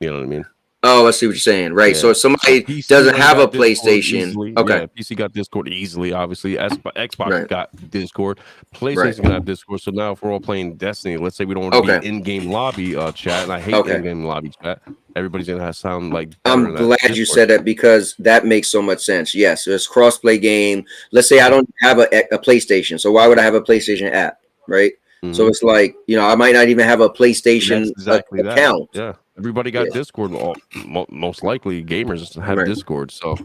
You know what I mean? Oh, I see what you're saying. Right. Yeah. So if somebody doesn't have a PlayStation, PC got Discord easily. Obviously, Xbox got Discord. PlayStation gonna have Discord. So now if we're all playing Destiny, let's say we don't want to be in-game lobby chat, and I hate in-game lobby chat. Everybody's gonna sound like. I'm glad you said that because that makes so much sense. Yes, it's cross-play game. Let's say I don't have a PlayStation, so why would I have a PlayStation app? Right. Mm-hmm. So it's like I might not even have a PlayStation account. Yeah. Everybody got Discord. Most likely, gamers have Discord. So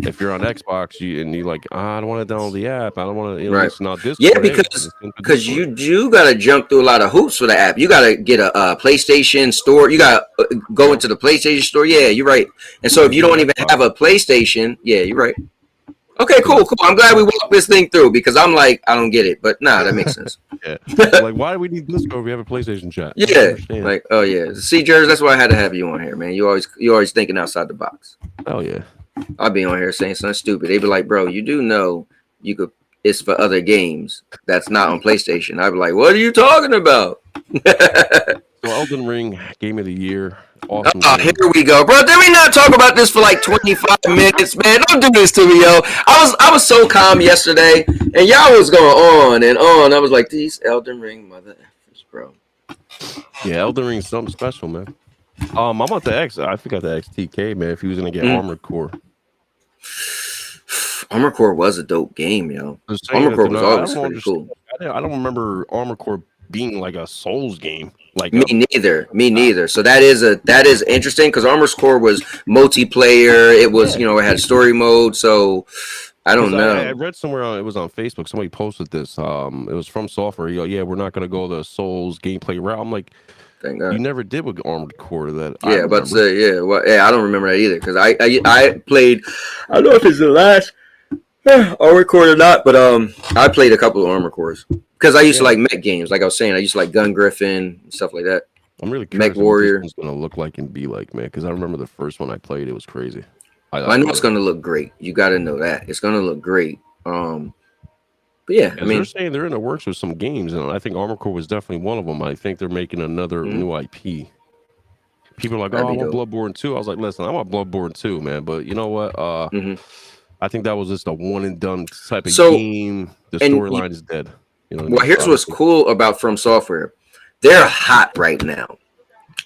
if you're on Xbox and you're like, I don't want to download the app. I don't want to, listen on Discord. Yeah, because you do got to jump through a lot of hoops for the app. You got to get a PlayStation store. You got to go into the PlayStation store. Yeah, you're right. And so if you don't even have a PlayStation, you're right. Okay, cool. I'm glad we walked this thing through because I'm like, I don't get it, but that makes sense. Like, why do we need Discord if we have a PlayStation chat? See, Jers, that's why I had to have you on here, man. You always thinking outside the box. Oh yeah. I'll be on here saying something stupid. They be like, bro, you do know you could. It's for other games that's not on PlayStation. I'd be like, what are you talking about? So Elden Ring, game of the year. Awesome. Oh, here we go, bro. Did we not talk about this for like 25 minutes, man? Don't do this to me, yo. I was so calm yesterday, and y'all was going on and on. I was like, these Elden Ring mother effers, bro. Yeah, Elden Ring's something special, man. I'm about to ask. I forgot to ask TK, man, if he was gonna get Armored Core. Armored Core was a dope game, yo. Armored Core was always pretty cool. I don't remember Armored Core being like a Souls game. Like me neither. So that is interesting because Armored Core was multiplayer. It was it had story mode. So I don't know. I read somewhere it was on Facebook. Somebody posted this. It was from Software. Yeah, we're not gonna go the Souls gameplay route. I'm like, thank God. You never did with Armored Core that. Yeah, but I don't remember that either because I played. I don't know if it's the last Armored Core or not, but I played a couple of Armored Cores because I used to like mech games. Like I was saying, I used to like Gun Griffin and stuff like that. I'm really curious Mech Warrior. What this one's gonna look like and be like, man, because I remember the first one I played, it was crazy. I know it's gonna look great. You got to know that it's gonna look great. But yeah, I mean, they're saying they're in the works with some games, and I think Armored Core was definitely one of them. I think they're making another new IP. People are like, "Oh, I want Bloodborne 2." I was like, "Listen, I want Bloodborne 2, man." But you know what? I think that was just a one and done type of game. The storyline is dead. You know what I mean? Here's what's cool about From Software. They're hot right now.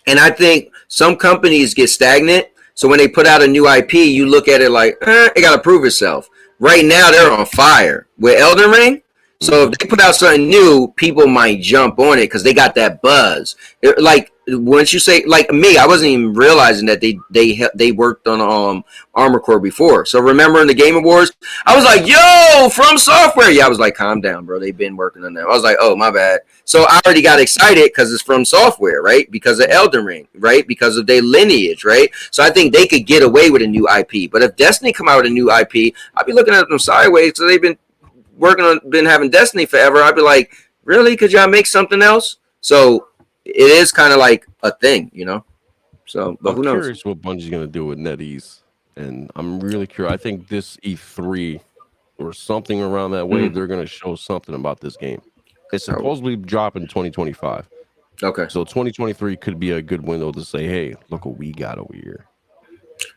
And I think some companies get stagnant. So when they put out a new IP, you look at it like, it got to prove itself. Right now, they're on fire with Elden Ring. So if they put out something new, people might jump on it because they got that buzz. Like once you say, like me, I wasn't even realizing that they worked on Armored Core before. So remember in the Game Awards, I was like, "Yo, From Software." Yeah, I was like, "Calm down, bro. They've been working on that." I was like, "Oh, my bad." So I already got excited because it's From Software, right? Because of Elden Ring, right? Because of their lineage, right? So I think they could get away with a new IP. But if Destiny come out with a new IP, I'd be looking at them sideways. So they've been been having Destiny forever. I'd be like, really? Could y'all make something else? So it is kind of like a thing, you know. So, but who knows? I'm curious what Bungie's gonna do with NetEase, and I'm really curious. I think this E3 or something around that way, they're gonna show something about this game. It's supposedly dropping 2025. Okay. So 2023 could be a good window to say, hey, look what we got over here.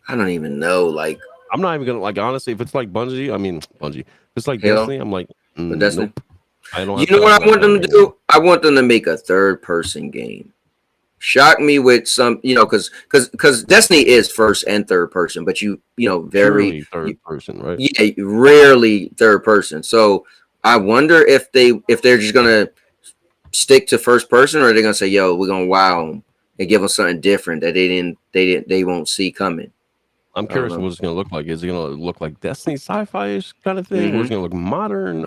I don't even know. Like, I'm not even gonna honestly. If it's like Bungie, if it's like Destiny, I'm like, Destiny. Nope. I don't. You know what I want them to do? I want them to make a third-person game. Shock me with some, because Destiny is first and third person, but very third person, right? Yeah, rarely third person. So I wonder if they're just gonna stick to first person, or they're gonna say, "Yo, we're gonna wow them and give them something different that they won't see coming." I'm curious what it's going to look like. Is it going to look like Destiny sci-fi-ish kind of thing? Or is it going to look modern?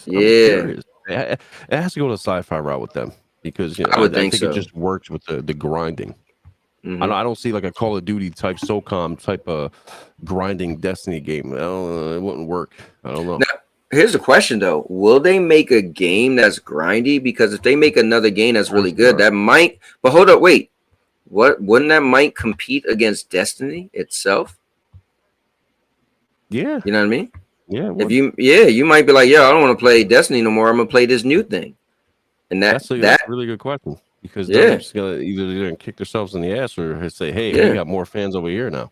It has to go to sci-fi route with them because I think it just works with the grinding. I don't see like a Call of Duty type SOCOM type of grinding Destiny game. It wouldn't work. I don't know. Now, here's the question though: will they make a game that's grindy? Because if they make another game that's really good, that might. But hold up, wait. Wouldn't that might compete against Destiny itself? Yeah, you know what I mean. Yeah, if you might be like, I don't want to play Destiny no more. I'm gonna play this new thing, and that's a really good question because they're just gonna either kick themselves in the ass or say, hey, we got more fans over here now.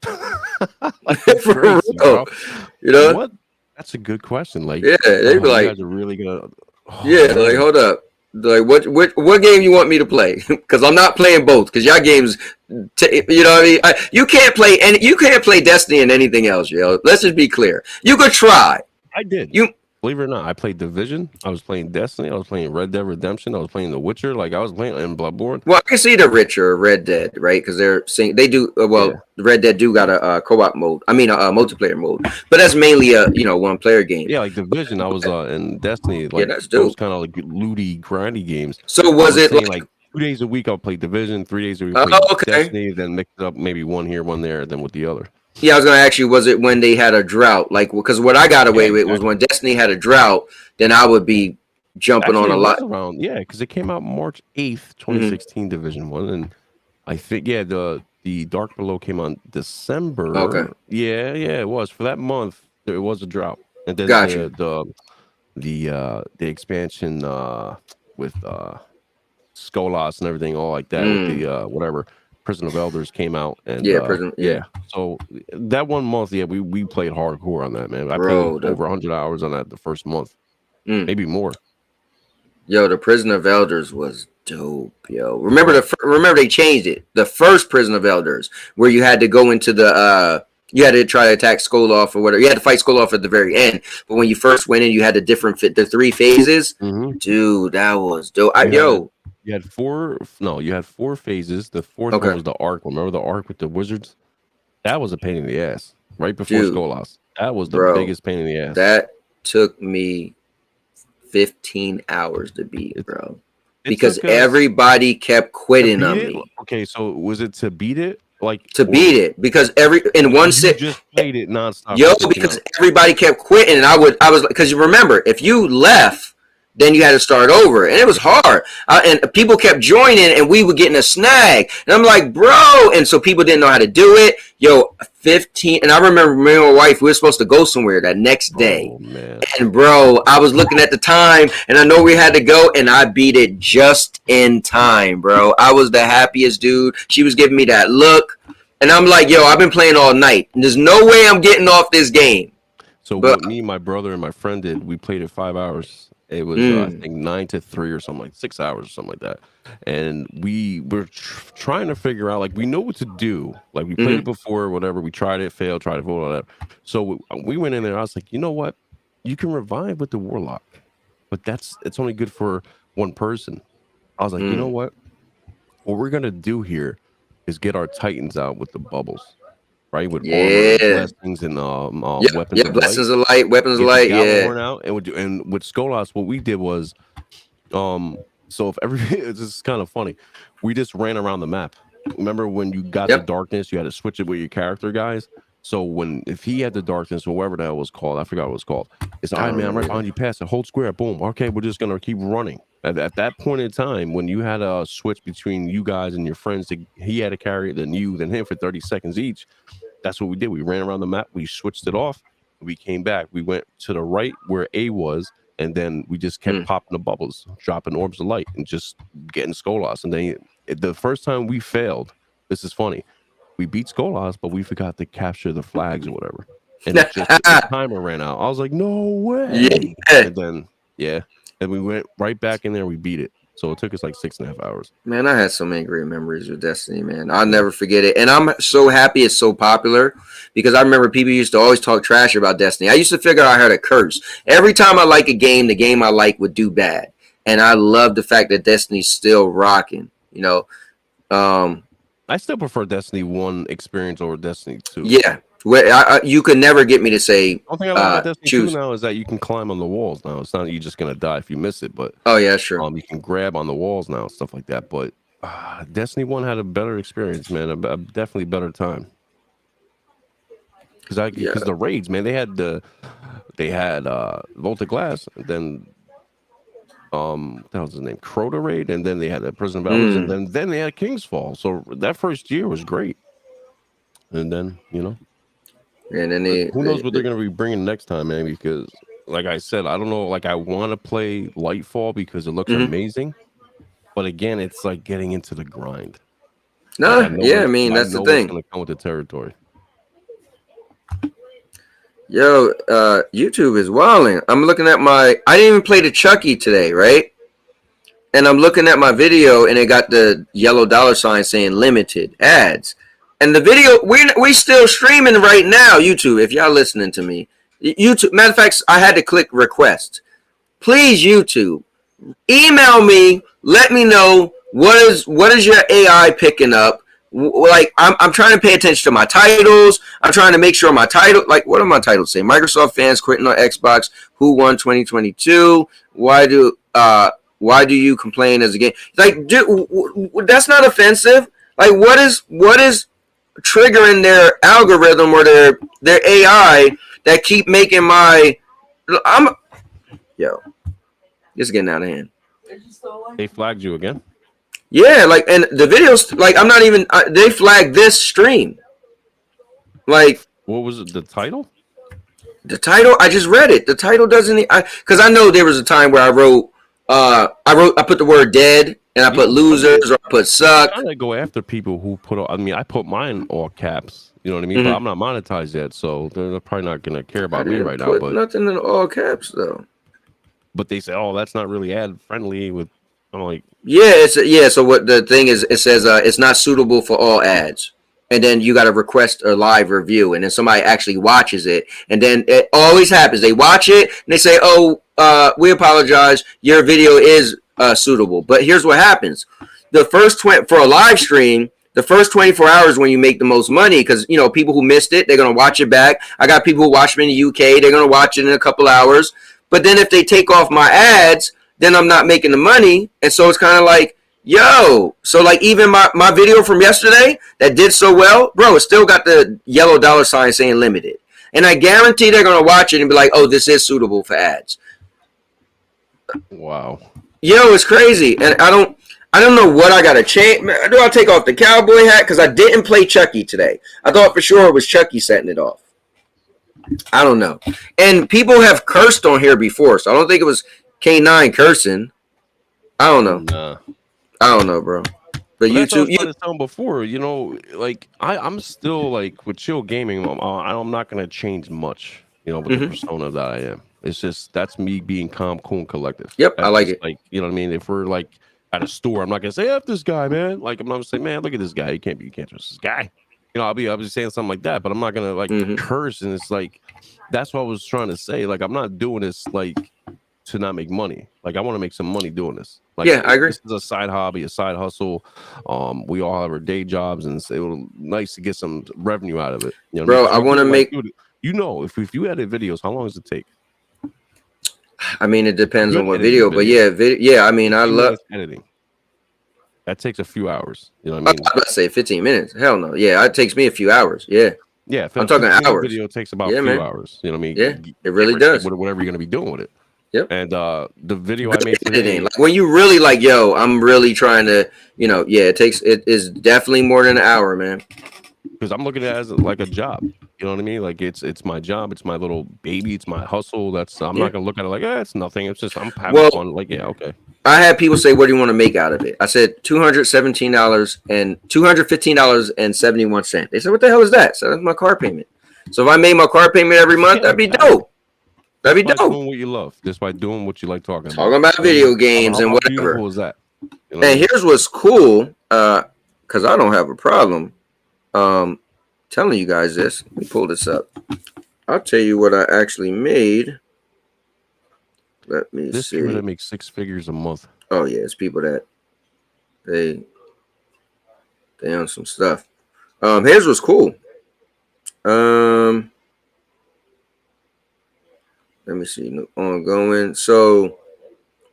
For real, bro. What? That's a good question. Like, they'd be like, you guys are really gonna. Like, hold up. Like what game you want me to play? Because I'm not playing both. Because y'all games, you know what I mean. You can't play Destiny and anything else, yo. Let's just be clear. You could try. I did. Believe it or not, I played Division. I was playing Destiny. I was playing Red Dead Redemption. I was playing The Witcher. Like I was playing in Bloodborne. Well, I can see the Witcher or Red Dead, right? Because they do Red Dead do got a co-op mode. I mean, a multiplayer mode, but that's mainly a one player game. Yeah, like Division. I was in Destiny. Like that's those kind of like looty, grindy games. So was it like 2 days a week? I'll play Division. 3 days a week. Destiny. Then mix it up, maybe one here, one there, then with the other. Yeah, I was gonna ask you, was it when they had a drought? Like, because what I got away with was when Destiny had a drought, then I would be jumping on a lot. Because it came out March 8th, 2016, Division 1, and I think the the Dark Below came on December. Okay. Yeah, it was for that month. There was a drought, and then Gotcha. the expansion with Skolas and everything, all like that with the whatever Prison of Elders came out, and Prison. yeah. So that 1 month, we played hardcore on that, man. I Bro, played over 100 hours on that the first month, maybe more. Yo, the Prison of Elders was dope, yo. Remember they changed it. The first Prison of Elders, where you had to go into the you had to try to attack Skoloff or whatever. You had to fight Skoloff at the very end. But when you first went in, you had the 3 phases. Dude, that was dope. You had 4 phases. The fourth one was the arc. Remember the arc with the wizards? That was a pain in the ass. Right before Skolas. That was the biggest pain in the ass. That took me 15 hours to beat, bro. Because everybody kept quitting on me. Okay, so was it to beat it? Beat it, because in one sit just played it nonstop. Because everybody kept quitting, and I was because you remember, if you left, then you had to start over, and it was hard. And people kept joining, and we were getting a snag, and I'm like, bro, and so people didn't know how to do it. Yo, 15, and I remember me and my wife, we were supposed to go somewhere that next day, and bro, I was looking at the time, and I know we had to go, and I beat it just in time, bro. I was the happiest dude. She was giving me that look, and I'm like, yo, I've been playing all night, and there's no way I'm getting off this game. So what me, my brother, and my friend did, we played it 5 hours. It was I think 9 to 3 or something, like 6 hours or something like that. And we were trying to figure out, we know what to do. We played it before, or whatever. We tried it, failed, tried it, whatever. So we went in there. I was like, you know what? You can revive with the Warlock, but it's only good for one person. I was like, you know what? What we're gonna do here is get our Titans out with the bubbles. Right, with armor, blessings, and weapons. Yeah, blessings of light, weapons of light. Out, and with Skolas, what we did was, so if this is kind of funny, we just ran around the map. Remember when you got the darkness, you had to switch it with your character guys. So if he had the darkness or whatever that was called, I forgot what it was called. It's all right, man. I'm right behind you. Pass it. Hold square. Boom. Okay, we're just gonna keep running. At that point in time, when you had a switch between you guys and your friends, he had to carry it, then you, then him for 30 seconds each. That's what we did. We ran around the map. We switched it off. We came back. We went to the right where A was, and then we just kept popping the bubbles, dropping orbs of light, and just getting Skolas. And then the first time we failed, this is funny, we beat Skolas, but we forgot to capture the flags or whatever. And the timer ran out. I was like, no way. And then, and we went right back in there. We beat it. So it took us 6.5 hours. Man, I had so many great memories with Destiny, man. I'll never forget it. And I'm so happy it's so popular, because I remember people used to always talk trash about Destiny. I used to figure I had a curse. Every time I like a game, the game I like would do bad. And I love the fact that Destiny's still rocking, I still prefer Destiny 1 experience over Destiny 2. Yeah. You could never get me to say one thing I like about Destiny 2 now is that you can climb on the walls now. It's not you're just gonna die if you miss it, but sure. You can grab on the walls now, stuff like that. But Destiny 1 had a better experience, man. A definitely better time. Because the raids, man, they had Volta Glass, and then what was his name, Crota raid, and then they had the Prison of Elders, and then they had King's Fall. So that first year was great, and then and then who knows what they're going to be bringing next time, man? Because, like I said, I don't know. I want to play Lightfall because it looks amazing, but again, it's like getting into the grind. No, that's the thing. It's going to come with the territory. Yo, YouTube is wilding. I'm looking at I didn't even play the Chucky today, right? And I'm looking at my video, and it got the yellow $ saying limited ads. And the video, we still streaming right now, YouTube, if y'all listening to me. YouTube, matter of fact, I had to click request. Please, YouTube, email me, let me know what is your AI picking up. I'm trying to pay attention to my titles. I'm trying to make sure my title, what do my titles say? Microsoft fans quitting on Xbox. Who won 2022? Why do you complain as a game? Dude, that's not offensive. What is triggering their algorithm or their AI that keep making this is getting out of hand. They flagged you again? Yeah, like, and the videos, like, I'm not even. They flagged this stream. Like, what was it? The title? The title, I just read it. The title doesn't, because I know there was a time where I put the word dead and I put losers or I put suck. I'm trying to go after people who put. I mean, I put mine all caps. You know what I mean? But I'm not monetized yet, so they're probably not gonna care about me right now. But nothing in all caps though. But they say, oh, that's not really ad friendly. With I'm like, yeah, So what the thing is, it says it's not suitable for all ads. And then you got to request a live review, and then somebody actually watches it, and then it always happens. They watch it and they say, "Oh, we apologize. Your video is suitable." But here's what happens: for a live stream, the first 24 hours when you make the most money, because people who missed it, they're gonna watch it back. I got people who watch me in the UK; they're gonna watch it in a couple hours. But then if they take off my ads, then I'm not making the money, and so it's kind of like. Yo, so like even my video from yesterday that did so well, bro, it still got the yellow $ saying limited. And I guarantee they're going to watch it and be like, oh, this is suitable for ads. Wow. Yo, it's crazy. And I don't know what I got to change. Do I take off the cowboy hat? Because I didn't play Chucky today. I thought for sure it was Chucky setting it off. I don't know. And people have cursed on here before, so I don't think it was K9 cursing. I don't know. Nah. I don't know, bro. But YouTube, you told before, like I'm still like with chill gaming. I'm not gonna change much, with the persona that I am. It's just that's me being calm, cool, and collective. Yep, that's I like it. Like what I mean. If we're like at a store, I'm not gonna say F this guy, man. Like I'm not gonna say, man, look at this guy. You can't trust this guy. I'll be saying something like that, but I'm not gonna like curse. And it's like that's what I was trying to say. Like I'm not doing this like to not make money. Like I want to make some money doing this. Like, yeah, I agree. This is a side hobby, a side hustle. We all have our day jobs, and it was nice to get some revenue out of it. Bro, I want to make. If you edit videos, how long does it take? I mean, it depends on what video, but yeah, I mean, I love editing. That takes a few hours. You know what I mean? I was about to say 15 minutes. Hell no. Yeah, it takes me a few hours. Yeah. Yeah, I'm talking hours. Video takes about a few hours. You know what I mean? Yeah, it really does. Whatever you're gonna be doing with it. Yep. And the video I made today, like when you really like, yo, I'm really trying to, it is definitely more than an hour, man. Because I'm looking at it as like a job. You know what I mean? Like it's my job, it's my little baby, it's my hustle. I'm not gonna look at it like, it's nothing. It's just I'm having fun. Like, yeah, okay. I had people say, what do you want to make out of it? I said $215 and $215.71. They said, what the hell is that? So that's my car payment. So if I made my car payment every month, that'd be dope. That'd be dope. Doing what you love, just by doing what you like talking about video games and whatever. How beautiful is that? And here's what's cool, because I don't have a problem telling you guys this. Let me pull this up. I'll tell you what I actually made. Let me see. This people that make 6 figures a month. Oh yeah, it's people that they own some stuff. Here's what's cool. Let me see. Ongoing. So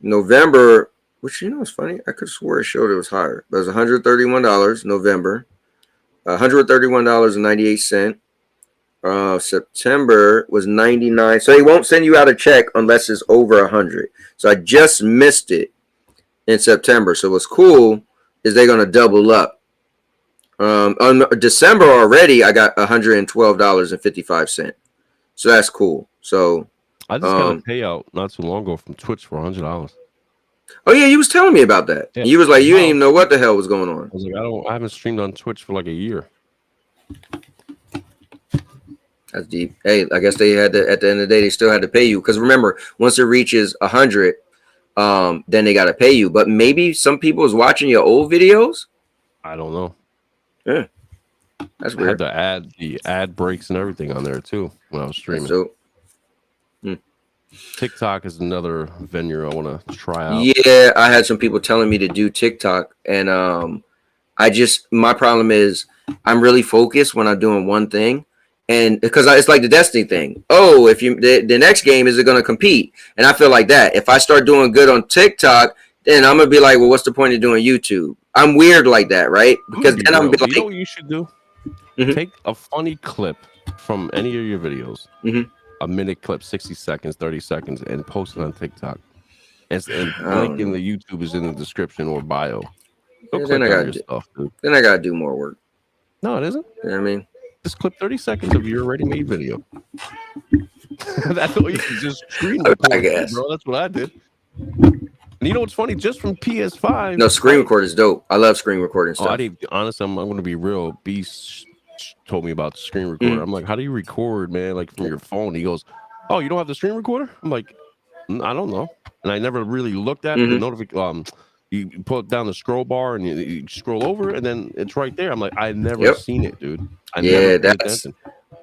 November, which it's funny. I could swear it showed it was higher. But it was $131 November. $131.98. September was 99. So they won't send you out a check unless it's over 100. So I just missed it in September. So what's cool is they're gonna double up. On December already, I got $112.55. So that's cool. So I just got a payout not too long ago from Twitch for $100. Oh yeah, you was telling me about that. Yeah. You was like, you didn't even know what the hell was going on. I was like, I haven't streamed on Twitch for like a year. That's deep. Hey, I guess they had to, at the end of the day, they still had to pay you. Because remember, once it reaches 100, then they got to pay you. But maybe some people was watching your old videos. I don't know. Yeah, that's weird. I had the ad breaks and everything on there too when I was streaming. So, TikTok is another venue I want to try out. Yeah, I had some people telling me to do TikTok, and my problem is I'm really focused when I'm doing one thing. And because it's like the Destiny thing. Oh, if the next game, is it going to compete? And I feel like that. If I start doing good on TikTok, then I'm going to be like, well, what's the point of doing YouTube? I'm weird like that, right? Because then I'm going to be like, you know what you should do? Take a funny clip from any of your videos, a minute clip, 60 seconds, 30 seconds, and post it on TikTok. And link in the YouTube is in the description or bio. Don't click on your stuff, dude. Then I gotta do more work. No, it isn't. You know what I mean? Just clip 30 seconds of your already made video. That's all you can just screen record, I guess. bro. That's what I did. And you know what's funny? Just from PS5. No, screen record is dope. I love screen recording stuff. I didn't. Honestly, I'm going to be real. Beast told me about the screen recorder. I'm like, how do you record, man? Like from your phone? He goes, oh, you don't have the screen recorder? I'm like, I don't know. And I never really looked at it. The notification. You put down the scroll bar and you scroll over, and then it's right there. I'm like, I've never seen it, dude.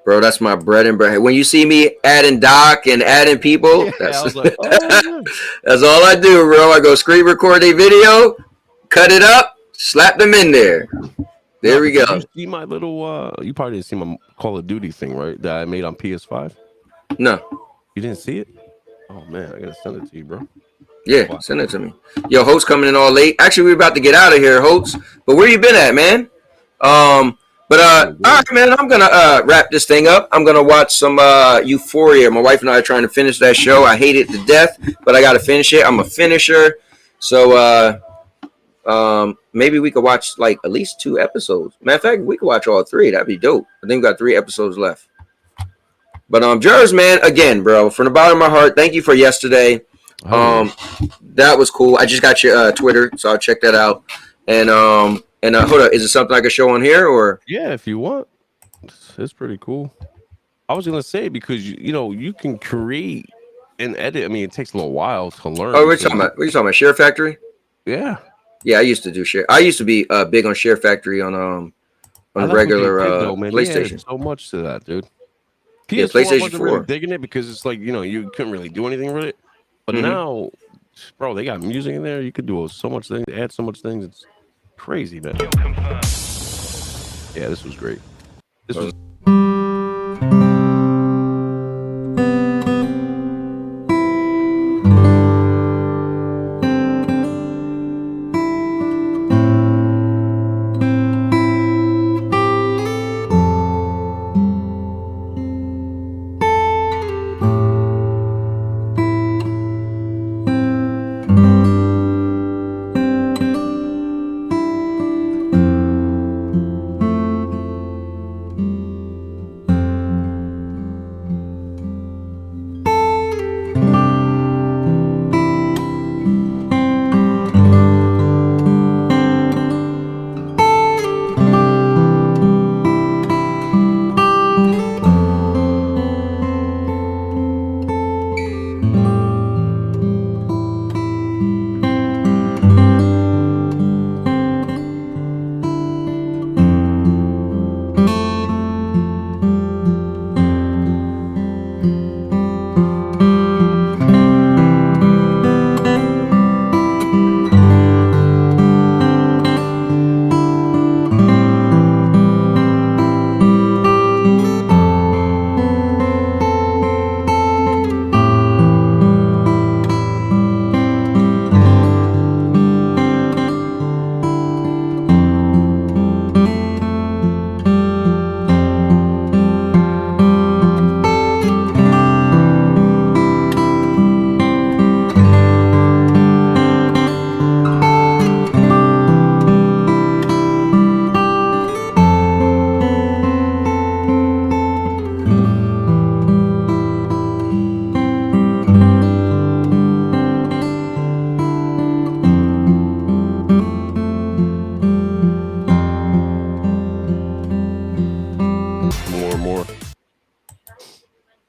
Bro, that's my bread and butter. When you see me adding doc and adding people, that's, like, that's all I do, bro. I go screen record a video, cut it up, slap them in there. There we go. You see my little, you probably didn't see my Call of Duty thing, right? That I made on PS5? No. You didn't see it? Oh, man, I got to send it to you, bro. Yeah, send it to me. Yo, Holt's coming in all late. Actually, we're about to get out of here, Holt's. But where you been at, man? All right, man, I'm gonna wrap this thing up. I'm gonna watch some Euphoria. My wife and I are trying to finish that show. I hate it to death, but I gotta finish it. I'm a finisher. So maybe we could watch like at least 2 episodes. Matter of fact, we could watch all 3. That'd be dope. I think we got 3 episodes left. But Jers, man, again, bro, from the bottom of my heart, thank you for yesterday. That was cool. I just got your Twitter, so I'll check that out. And hold up, is it something I could show on here or? Yeah, if you want, it's pretty cool. I was gonna say because you can create and edit. I mean, it takes a little while to learn. Oh, what are you talking about? Share Factory? Yeah. Yeah, I used to do share. I used to be big on Share Factory on regular PlayStation. So much to that, dude. Yeah, PS4 PlayStation wasn't 4. really digging it because it's like you couldn't really do anything with it. But now, bro, they got music in there. You could do so much things, add so much things. It's crazy, man. Yeah, this was great. This was.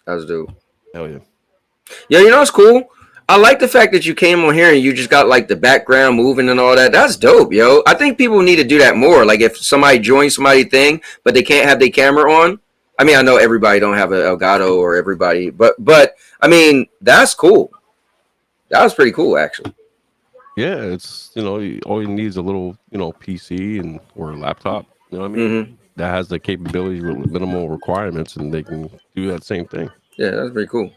That was dope. Hell yeah. Yeah, it's cool. I like the fact that you came on here and you just got like the background moving and all that. That's dope, yo. I think people need to do that more. Like if somebody joins somebody's thing, but they can't have their camera on. I mean, I know everybody don't have an Elgato or everybody, but I mean, that's cool. That was pretty cool, actually. Yeah, it's all you need is a little PC or a laptop. You know what I mean? That has the capability with minimal requirements, and they can do that same thing. Yeah, that's pretty cool.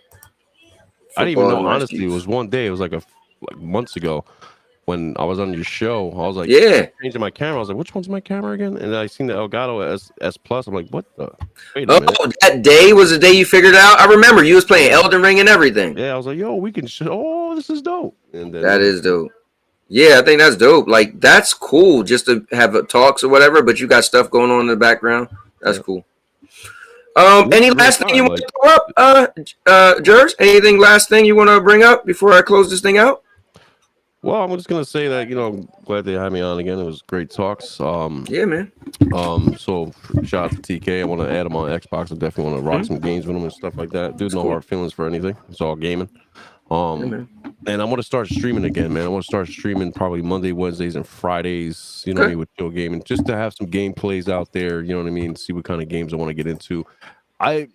I didn't even know, honestly. It was one day. It was like months ago when I was on your show. I was like, changing my camera. I was like, which one's my camera again? And I seen the Elgato S Plus. I'm like, what the? Wait a minute. That day was the day you figured it out? I remember you was playing Elden Ring and everything. Yeah, I was like, yo, we can show. Oh, this is dope. And then, that is dope. Yeah, I think that's dope. Like that's cool just to have talks or whatever, but you got stuff going on in the background. That's cool. Any last thing you want to throw up, Jers? Anything last thing you want to bring up before I close this thing out? Well, I'm just gonna say that I'm glad they had me on again. It was great talks. Yeah, man. So shout out to TK. I want to add him on Xbox. I definitely want to rock some games with him and stuff like that. Dude, no hard feelings for anything. It's all gaming. And I want to start streaming again, man. I want to start streaming probably Monday, Wednesdays, and Fridays. You know what I mean, with Chill Gaming, just to have some gameplays out there. You know what I mean? See what kind of games I want to get into. I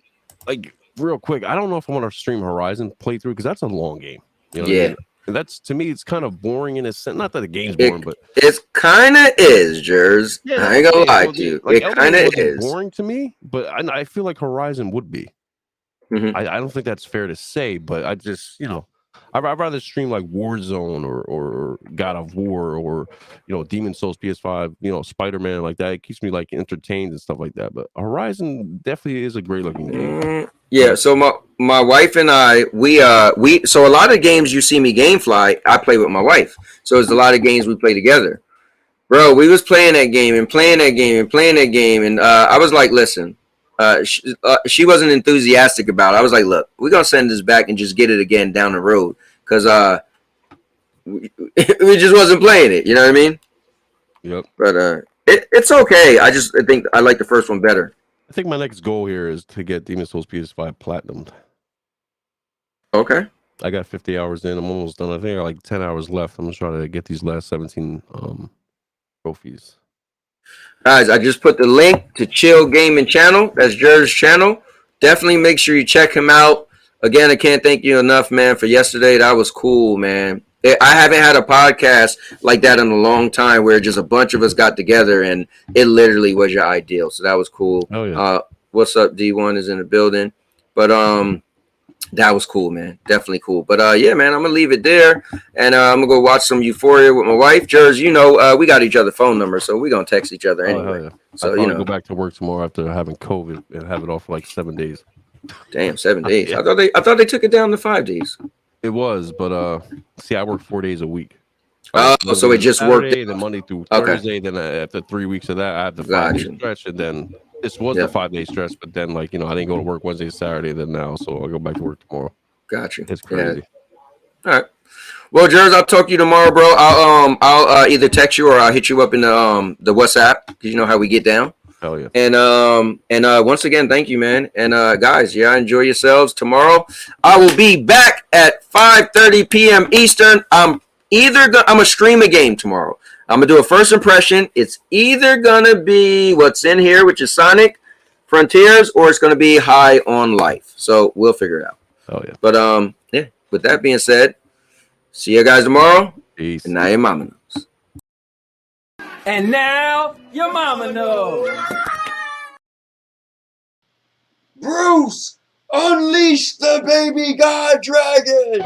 like real quick. I don't know if I want to stream Horizon playthrough because that's a long game. You know what I mean? And that's, to me, it's kind of boring in a sense. Not that the game's boring, but it kind of is, Jers. I ain't gonna lie to you. Like, it kind of is boring to me, but I feel like Horizon would be. I don't think that's fair to say, but I just, I'd rather stream like Warzone or God of War or Demon Souls PS5, Spider-Man, like that. It keeps me like entertained and stuff like that. But Horizon definitely is a great looking game. Yeah, so my wife and I, we so a lot of games you see me gamefly, I play with my wife. So there's a lot of games we play together. Bro, we was playing that game and playing that game and playing that game, and I was like, listen, she wasn't enthusiastic about it. I was like, look, we're gonna send this back and just get it again down the road, because we just wasn't playing it, you know what I mean? Yep. But it's okay. I think I like the first one better. I think my next goal here is to get Demon Souls PS5 Platinum. Okay. I got 50 hours in. I'm almost done. I think I got like 10 hours left. I'm just trying to get these last 17 trophies. Guys, I just put the link to Chill Gaming channel. That's Jer's channel. Definitely make sure you check him out. Again, I can't thank you enough, man, for yesterday. That was cool, man. I haven't had a podcast like that in a long time where just a bunch of us got together and it literally was your ideal. So that was cool. Oh, yeah. What's up? D1 is in the building. But that was cool, man. Definitely cool. But yeah, man, I'm gonna leave it there, and I'm gonna go watch some Euphoria with my wife. Jers, we got each other's phone numbers, so we're gonna text each other anyway. Yeah. So go back to work tomorrow after having COVID and have it off for like 7 days. Damn, 7 days. Yeah. I thought they took it down to 5 days. It was, but see, I work 4 days a week. So it just Saturday, worked. Then Monday through Thursday. Then after 3 weeks of that, I have the 5-day stretch, and then this was the 5-day stretch. But then, I didn't go to work Wednesday, Saturday. Then now, so I'll go back to work tomorrow. Gotcha. It's crazy. Yeah. All right. Well, Jers, I'll talk to you tomorrow, bro. I'll either text you or I'll hit you up in the WhatsApp, because you know how we get down. Hell yeah. And once again, thank you, man. And guys, enjoy yourselves. Tomorrow I will be back at 5:30 p.m. Eastern. I'm gonna stream a game tomorrow. I'm gonna do a first impression. It's either gonna be what's in here, which is Sonic Frontiers, or it's gonna be High on Life. So we'll figure it out. Oh yeah. But yeah. With that being said, see you guys tomorrow. Peace. And now your mama knows. And now your mama knows. Bruce, unleash the baby god dragon.